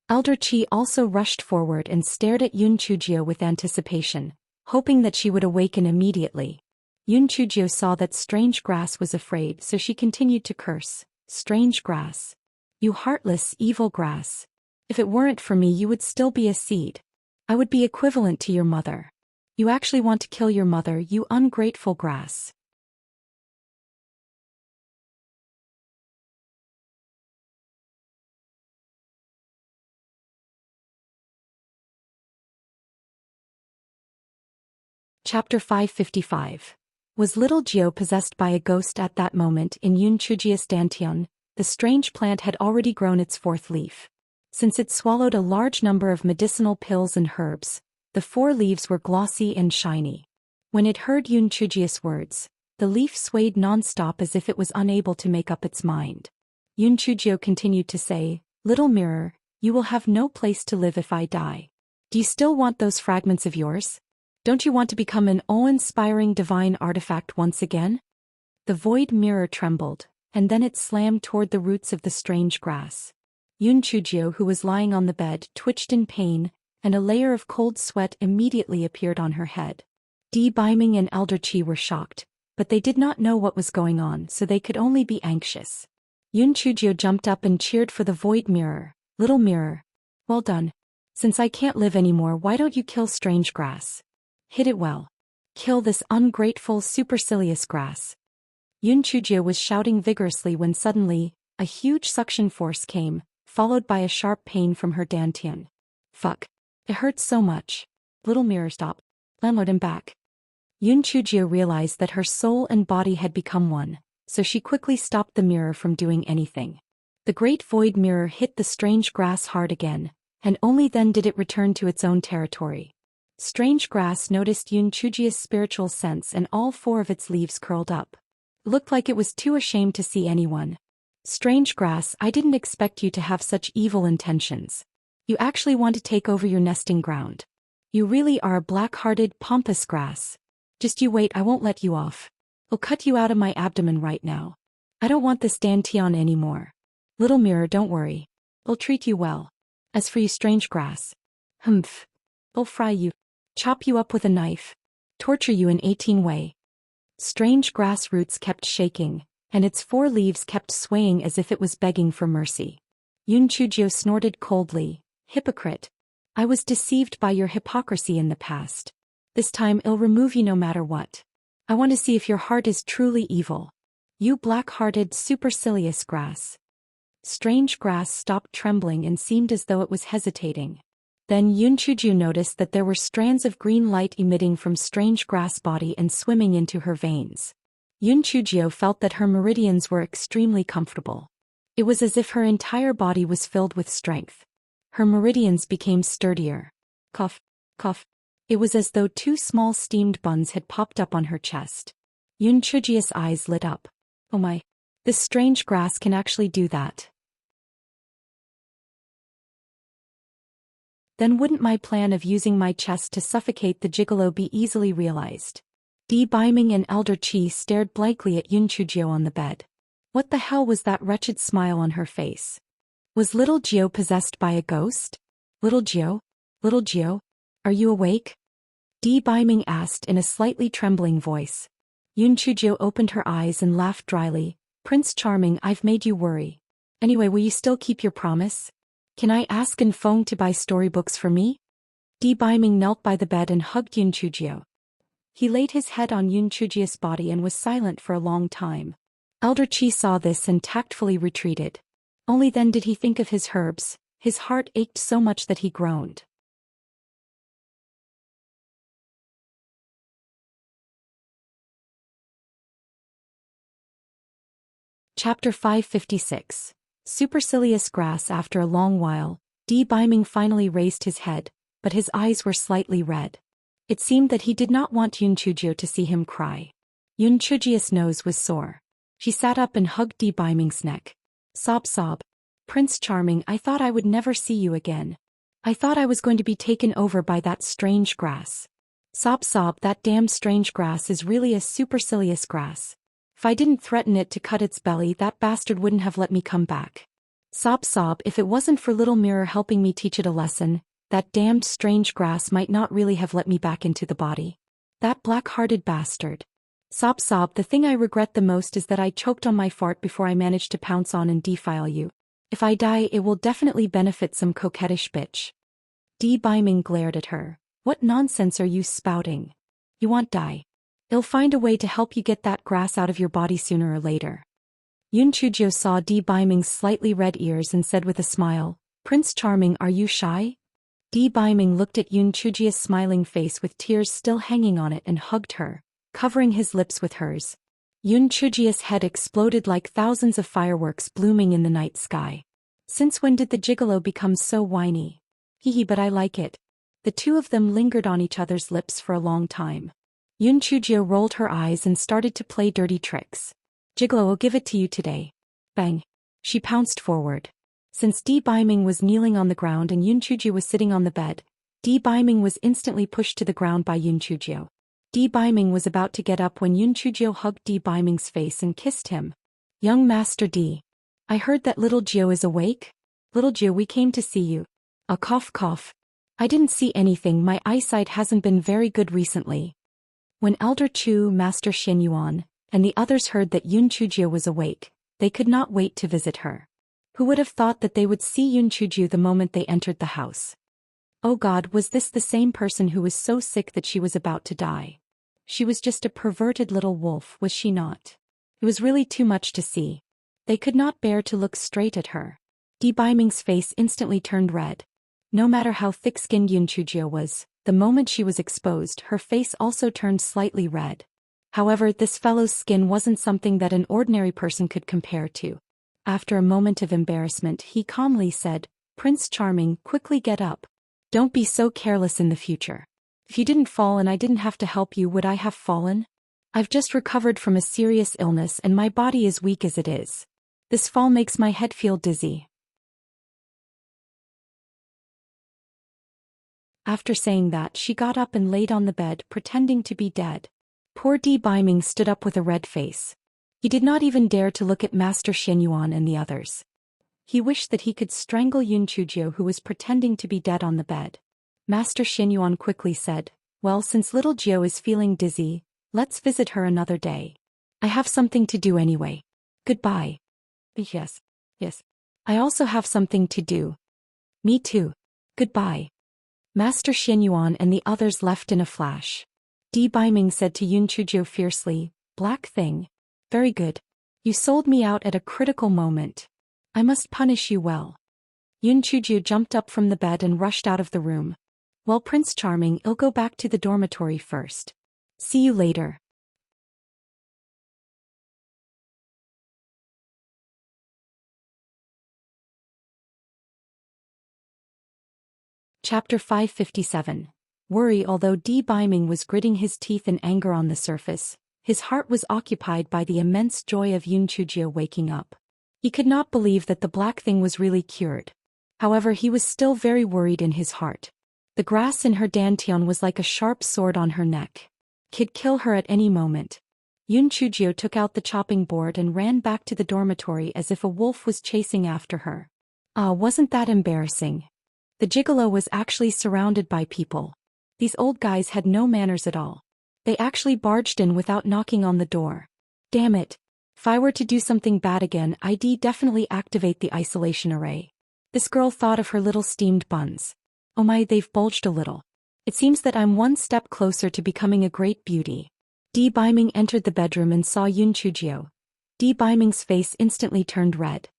Elder Qi also rushed forward and stared at Yun Chujio with anticipation, hoping that she would awaken immediately. Yun Chujio saw that strange grass was afraid, so she continued to curse, "Strange grass. You heartless, evil grass. If it weren't for me, you would still be a seed. I would be equivalent to your mother. You actually want to kill your mother, you ungrateful grass." Chapter 555. Was little Jiao possessed by a ghost? At that moment in Yun Chujio's dantian, the strange plant had already grown its fourth leaf. Since it swallowed a large number of medicinal pills and herbs, the 4 leaves were glossy and shiny. When it heard Yun Chujio's words, the leaf swayed non-stop as if it was unable to make up its mind. Yun Chujio continued to say, "Little mirror, you will have no place to live if I die. Do you still want those fragments of yours? Don't you want to become an awe-inspiring divine artifact once again? The void mirror trembled, and then it slammed toward the roots of the strange grass. Yun Chujio, who was lying on the bed, twitched in pain, and a layer of cold sweat immediately appeared on her head. Di Biming and Elder Qi were shocked, but they did not know what was going on, so they could only be anxious. Yun Chujio jumped up and cheered for the void mirror. Little mirror. Well done. Since I can't live anymore, why don't you kill strange grass? Hit it well. Kill this ungrateful, supercilious grass. Yun Chujio was shouting vigorously when suddenly, a huge suction force came, followed by a sharp pain from her dantian. Fuck. It hurts so much. Little mirror, stop. Landlord him back. Yun Chujio realized that her soul and body had become one, so she quickly stopped the mirror from doing anything. The great void mirror hit the strange grass hard again, and only then did it return to its own territory. Strange grass noticed Yun Chujio's spiritual sense, and all 4 of its leaves curled up. It looked like it was too ashamed to see anyone. Strange grass, I didn't expect you to have such evil intentions. You actually want to take over your nesting ground. You really are a black-hearted, pompous grass. Just you wait, I won't let you off. I'll cut you out of my abdomen right now. I don't want this dantian anymore. Little mirror, don't worry. I'll treat you well. As for you, strange grass. Humph. I'll fry you. Chop you up with a knife. Torture you in 18 way. Strange grass roots kept shaking, and its 4 leaves kept swaying as if it was begging for mercy. Yun Chujio snorted coldly. Hypocrite. I was deceived by your hypocrisy in the past. This time I'll remove you no matter what. I want to see if your heart is truly evil. You black-hearted, supercilious grass. Strange grass stopped trembling and seemed as though it was hesitating. Then Yun Chujio noticed that there were strands of green light emitting from strange grass body and swimming into her veins. Yun Chujio felt that her meridians were extremely comfortable. It was as if her entire body was filled with strength. Her meridians became sturdier. Cough, cough. It was as though 2 small steamed buns had popped up on her chest. Yun Chujio's eyes lit up. Oh my. This strange grass can actually do that. Then wouldn't my plan of using my chest to suffocate the gigolo be easily realized? Di Biming and Elder Qi stared blankly at Yun Chujio on the bed. What the hell was that wretched smile on her face? Was little Gio possessed by a ghost? Little Gio? Little Gio? Are you awake? Di Biming asked in a slightly trembling voice. Yun Chujio opened her eyes and laughed dryly. Prince Charming, I've made you worry. Anyway, will you still keep your promise? Can I ask Feng to buy storybooks for me? Di Biming knelt by the bed and hugged Yun Chujio. He laid his head on Yun Chujio's body and was silent for a long time. Elder Qi saw this and tactfully retreated. Only then did he think of his herbs. His heart ached so much that he groaned. Chapter 556. Supercilious grass. After a long while, Di Biming finally raised his head, but his eyes were slightly red. It seemed that he did not want Yun Chujio to see him cry. Yun Chujio's nose was sore. She sat up and hugged Di Biming's neck. Sob, sob. Prince Charming, I thought I would never see you again. I thought I was going to be taken over by that strange grass. Sob, sob. That damn strange grass is really a supercilious grass. If I didn't threaten it to cut its belly, that bastard wouldn't have let me come back. Sob, sob. If it wasn't for little mirror helping me teach it a lesson, that damned strange grass might not really have let me back into the body. That black-hearted bastard. Sob, sob. The thing I regret the most is that I choked on my fart before I managed to pounce on and defile you. If I die, it will definitely benefit some coquettish bitch. Di Biming glared at her. What nonsense are you spouting? You want die. I'll find a way to help you get that grass out of your body sooner or later. Yun Chujio saw Di Biming's slightly red ears and said with a smile, Prince Charming, are you shy? Di Biming looked at Yun Chujio's smiling face with tears still hanging on it and hugged her, covering his lips with hers. Yun Chujio's head exploded like thousands of fireworks blooming in the night sky. Since when did the gigolo become so whiny? Hee, but I like it. The 2 of them lingered on each other's lips for a long time. Yun Chujio rolled her eyes and started to play dirty tricks. Gigolo, I'll give it to you today. Bang. She pounced forward. Since Di Biming was kneeling on the ground and Yun Chujio was sitting on the bed, Di Baiming was instantly pushed to the ground by Yun Chujio. Di Baiming was about to get up when Yun Chujio hugged Di Baiming's face and kissed him. Young Master Di. I heard that little Jio is awake? Little Jio, we came to see you. A cough cough. I didn't see anything, my eyesight hasn't been very good recently. When Elder Chu, Master Shen Yuan, and the others heard that Yun Chujio was awake, they could not wait to visit her. Who would have thought that they would see Yun Chujio the moment they entered the house? Oh God, was this the same person who was so sick that she was about to die? She was just a perverted little wolf, was she not? It was really too much to see. They could not bear to look straight at her. Di Baiming's face instantly turned red. No matter how thick-skinned Yun Chujio was, the moment she was exposed, her face also turned slightly red. However, this fellow's skin wasn't something that an ordinary person could compare to. After a moment of embarrassment, he calmly said, Prince Charming, quickly get up. Don't be so careless in the future. If you didn't fall and I didn't have to help you, would I have fallen? I've just recovered from a serious illness and my body is weak as it is. This fall makes my head feel dizzy. After saying that, she got up and laid on the bed, pretending to be dead. Poor Di Baiming stood up with a red face. He did not even dare to look at Master Shen Yuan and the others. He wished that he could strangle Yun Chujio, who was pretending to be dead on the bed. Master Shen Yuan quickly said, well, since little Jio is feeling dizzy, let's visit her another day. I have something to do anyway. Goodbye. Yes. I also have something to do. Me too. Goodbye. Master Shen Yuan and the others left in a flash. Di Baiming said to Yun Chujio fiercely, Black thing. Very good. You sold me out at a critical moment. I must punish you well. Yun Chujio jumped up from the bed and rushed out of the room. Well, Prince Charming, I'll go back to the dormitory first. See you later. Chapter 557. Worry. Although Di Baiming was gritting his teeth in anger on the surface, his heart was occupied by the immense joy of Yun Chujio waking up. He could not believe that the black thing was really cured. However, he was still very worried in his heart. The grass in her dantian was like a sharp sword on her neck. Could kill her at any moment. Yun Chujio took out the chopping board and ran back to the dormitory as if a wolf was chasing after her. Ah, wasn't that embarrassing? The gigolo was actually surrounded by people. These old guys had no manners at all. They actually barged in without knocking on the door. Damn it. If I were to do something bad again, I'd definitely activate the isolation array. This girl thought of her little steamed buns. Oh my, they've bulged a little. It seems that I'm one step closer to becoming a great beauty. Di Baiming entered the bedroom and saw Yun Chujio. Di Baiming's face instantly turned red.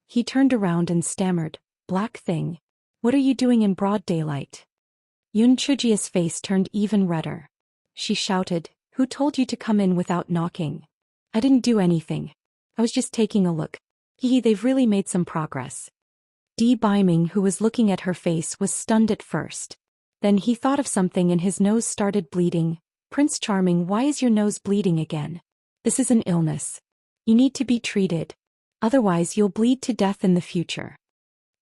He turned around and stammered, Black thing. What are you doing in broad daylight? Yun Chujio's face turned even redder. She shouted, Who told you to come in without knocking? I didn't do anything. I was just taking a look. They've really made some progress. Di Baiming, who was looking at her face, was stunned at first. Then he thought of something and his nose started bleeding. Prince Charming, why is your nose bleeding again? This is an illness. You need to be treated. Otherwise you'll bleed to death in the future.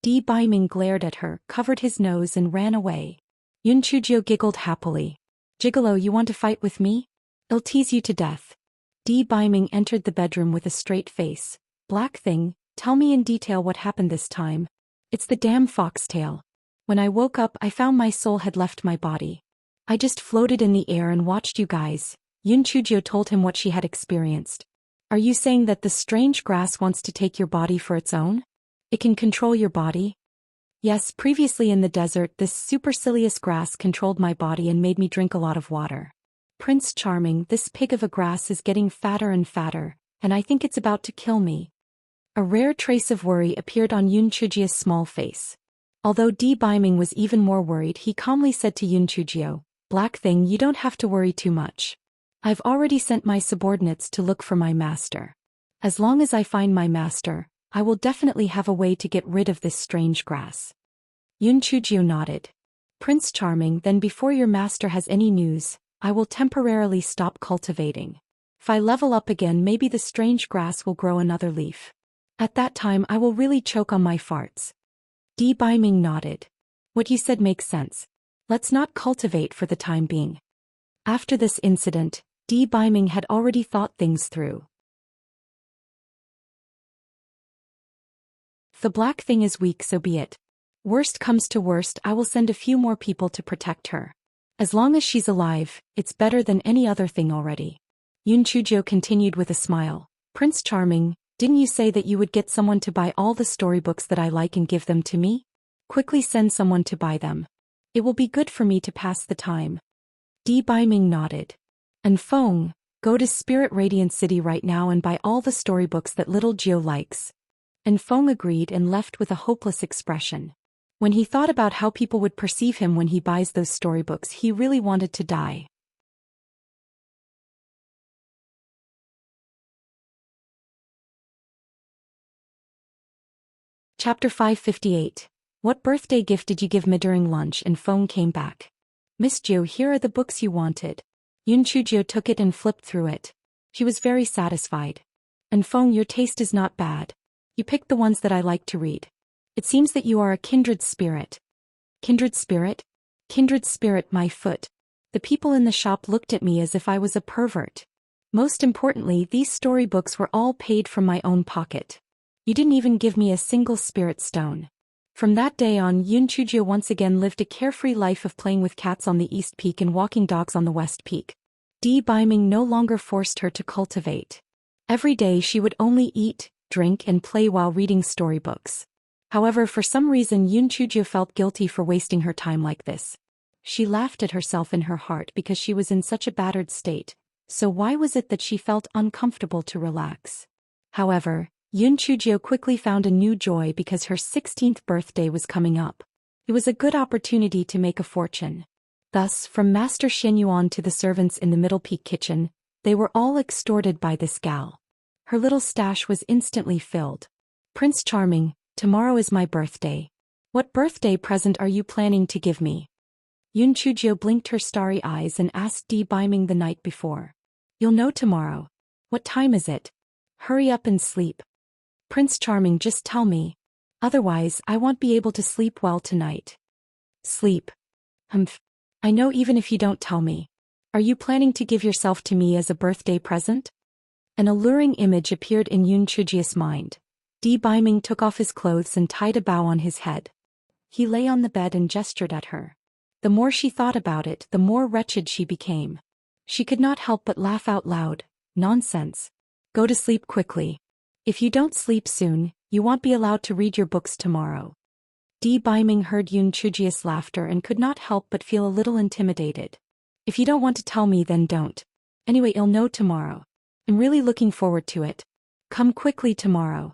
Di Baiming glared at her, covered his nose and ran away. Yun Chujio giggled happily. Gigolo, you want to fight with me? I'll tease you to death. Di Baiming entered the bedroom with a straight face. Black thing, tell me in detail what happened this time. It's the damn foxtail. When I woke up, I found my soul had left my body. I just floated in the air and watched you guys. Yun Chujio told him what she had experienced. Are you saying that the strange grass wants to take your body for its own? It can control your body? Yes, previously in the desert, this supercilious grass controlled my body and made me drink a lot of water. Prince Charming, this pig of a grass is getting fatter and fatter, and I think it's about to kill me. A rare trace of worry appeared on Yun Chujio's small face. Although Di Baiming was even more worried, he calmly said to Yun Chujio, Black thing, you don't have to worry too much. I've already sent my subordinates to look for my master. As long as I find my master, I will definitely have a way to get rid of this strange grass. Yun Chujio nodded. Prince Charming, then before your master has any news, I will temporarily stop cultivating. If I level up again, maybe the strange grass will grow another leaf. At that time I will really choke on my farts. Di Baiming nodded. What you said makes sense. Let's not cultivate for the time being. After this incident, Di Biming had already thought things through. If the black thing is weak, so be it. Worst comes to worst, I will send a few more people to protect her. As long as she's alive, it's better than any other thing already. Yun Chujio continued with a smile. Prince Charming, didn't you say that you would get someone to buy all the storybooks that I like and give them to me? Quickly send someone to buy them. It will be good for me to pass the time. Di Biming nodded. And Feng, go to Spirit Radiant City right now and buy all the storybooks that little Gio likes. And Feng agreed and left with a hopeless expression. When he thought about how people would perceive him when he buys those storybooks, he really wanted to die. Chapter 558. What birthday gift did you give me during lunch? And Feng came back. Miss Gio, here are the books you wanted. Yun Chujio took it and flipped through it. She was very satisfied. And Feng, your taste is not bad. You picked the ones that I like to read. It seems that you are a kindred spirit. Kindred spirit? Kindred spirit, my foot. The people in the shop looked at me as if I was a pervert. Most importantly, these storybooks were all paid from my own pocket. You didn't even give me a single spirit stone. From that day on, Yun Chujio once again lived a carefree life of playing with cats on the East Peak and walking dogs on the West Peak. Di Biming no longer forced her to cultivate. Every day she would only eat, drink and play while reading storybooks. However, for some reason Yun Chujio felt guilty for wasting her time like this. She laughed at herself in her heart because she was in such a battered state, so why was it that she felt uncomfortable to relax? However, Yun Chujio quickly found a new joy because her 16th birthday was coming up. It was a good opportunity to make a fortune. Thus, from Master Shen Yuan to the servants in the Middle Peak kitchen, they were all extorted by this gal. Her little stash was instantly filled. Prince Charming, tomorrow is my birthday. What birthday present are you planning to give me? Yun Chujio blinked her starry eyes and asked Di Biming the night before. You'll know tomorrow. What time is it? Hurry up and sleep. Prince Charming, just tell me. Otherwise, I won't be able to sleep well tonight. Sleep. I know even if you don't tell me. Are you planning to give yourself to me as a birthday present? An alluring image appeared in Yun Chujio's mind. Di Biming took off his clothes and tied a bow on his head. He lay on the bed and gestured at her. The more she thought about it, the more wretched she became. She could not help but laugh out loud. Nonsense. Go to sleep quickly. If you don't sleep soon, you won't be allowed to read your books tomorrow. Di Biming heard Yun Chujio's laughter and could not help but feel a little intimidated. If you don't want to tell me, then don't. Anyway, you'll know tomorrow. I'm really looking forward to it. Come quickly tomorrow.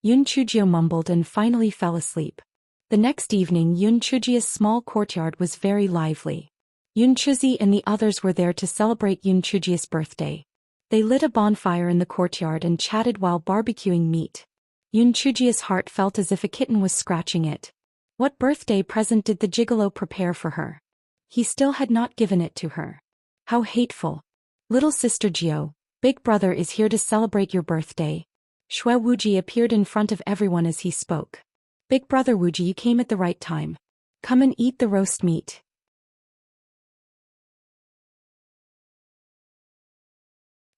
Yun Chujio mumbled and finally fell asleep. The next evening, Yun Chujio's small courtyard was very lively. Yun Chuzi and the others were there to celebrate Yun Chujio's birthday. They lit a bonfire in the courtyard and chatted while barbecuing meat. Yun Chujio's heart felt as if a kitten was scratching it. What birthday present did the gigolo prepare for her? He still had not given it to her. How hateful. Little sister Gio, big brother is here to celebrate your birthday. Shui Wuji appeared in front of everyone as he spoke. Big brother Wuji, you came at the right time. Come and eat the roast meat.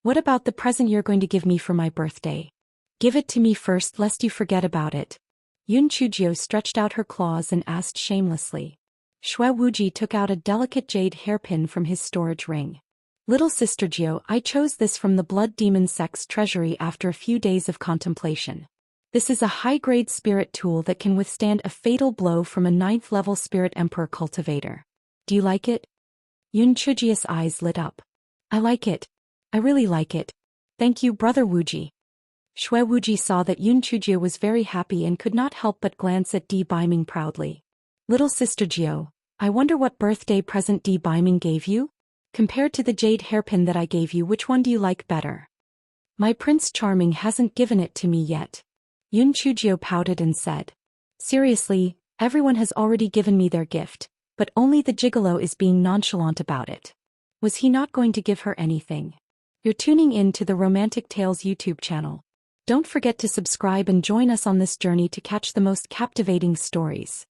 What about the present you're going to give me for my birthday? Give it to me first lest you forget about it. Yun Chujio stretched out her claws and asked shamelessly. Shui Wuji took out a delicate jade hairpin from his storage ring. Little sister Gio, I chose this from the Blood Demon Sect's treasury after a few days of contemplation. This is a high-grade spirit tool that can withstand a fatal blow from a 9th-level Spirit Emperor cultivator. Do you like it? Yun Chujio's eyes lit up. I like it. I really like it. Thank you, brother Wuji. Shui Wuji saw that Yun Chujio was very happy and could not help but glance at Di Biming proudly. Little sister Gio, I wonder what birthday present Di Biming gave you? Compared to the jade hairpin that I gave you, which one do you like better? My Prince Charming hasn't given it to me yet. Yun Chujio pouted and said. Seriously, everyone has already given me their gift, but only the gigolo is being nonchalant about it. Was he not going to give her anything? You're tuning in to the Romantic Tales YouTube channel. Don't forget to subscribe and join us on this journey to catch the most captivating stories.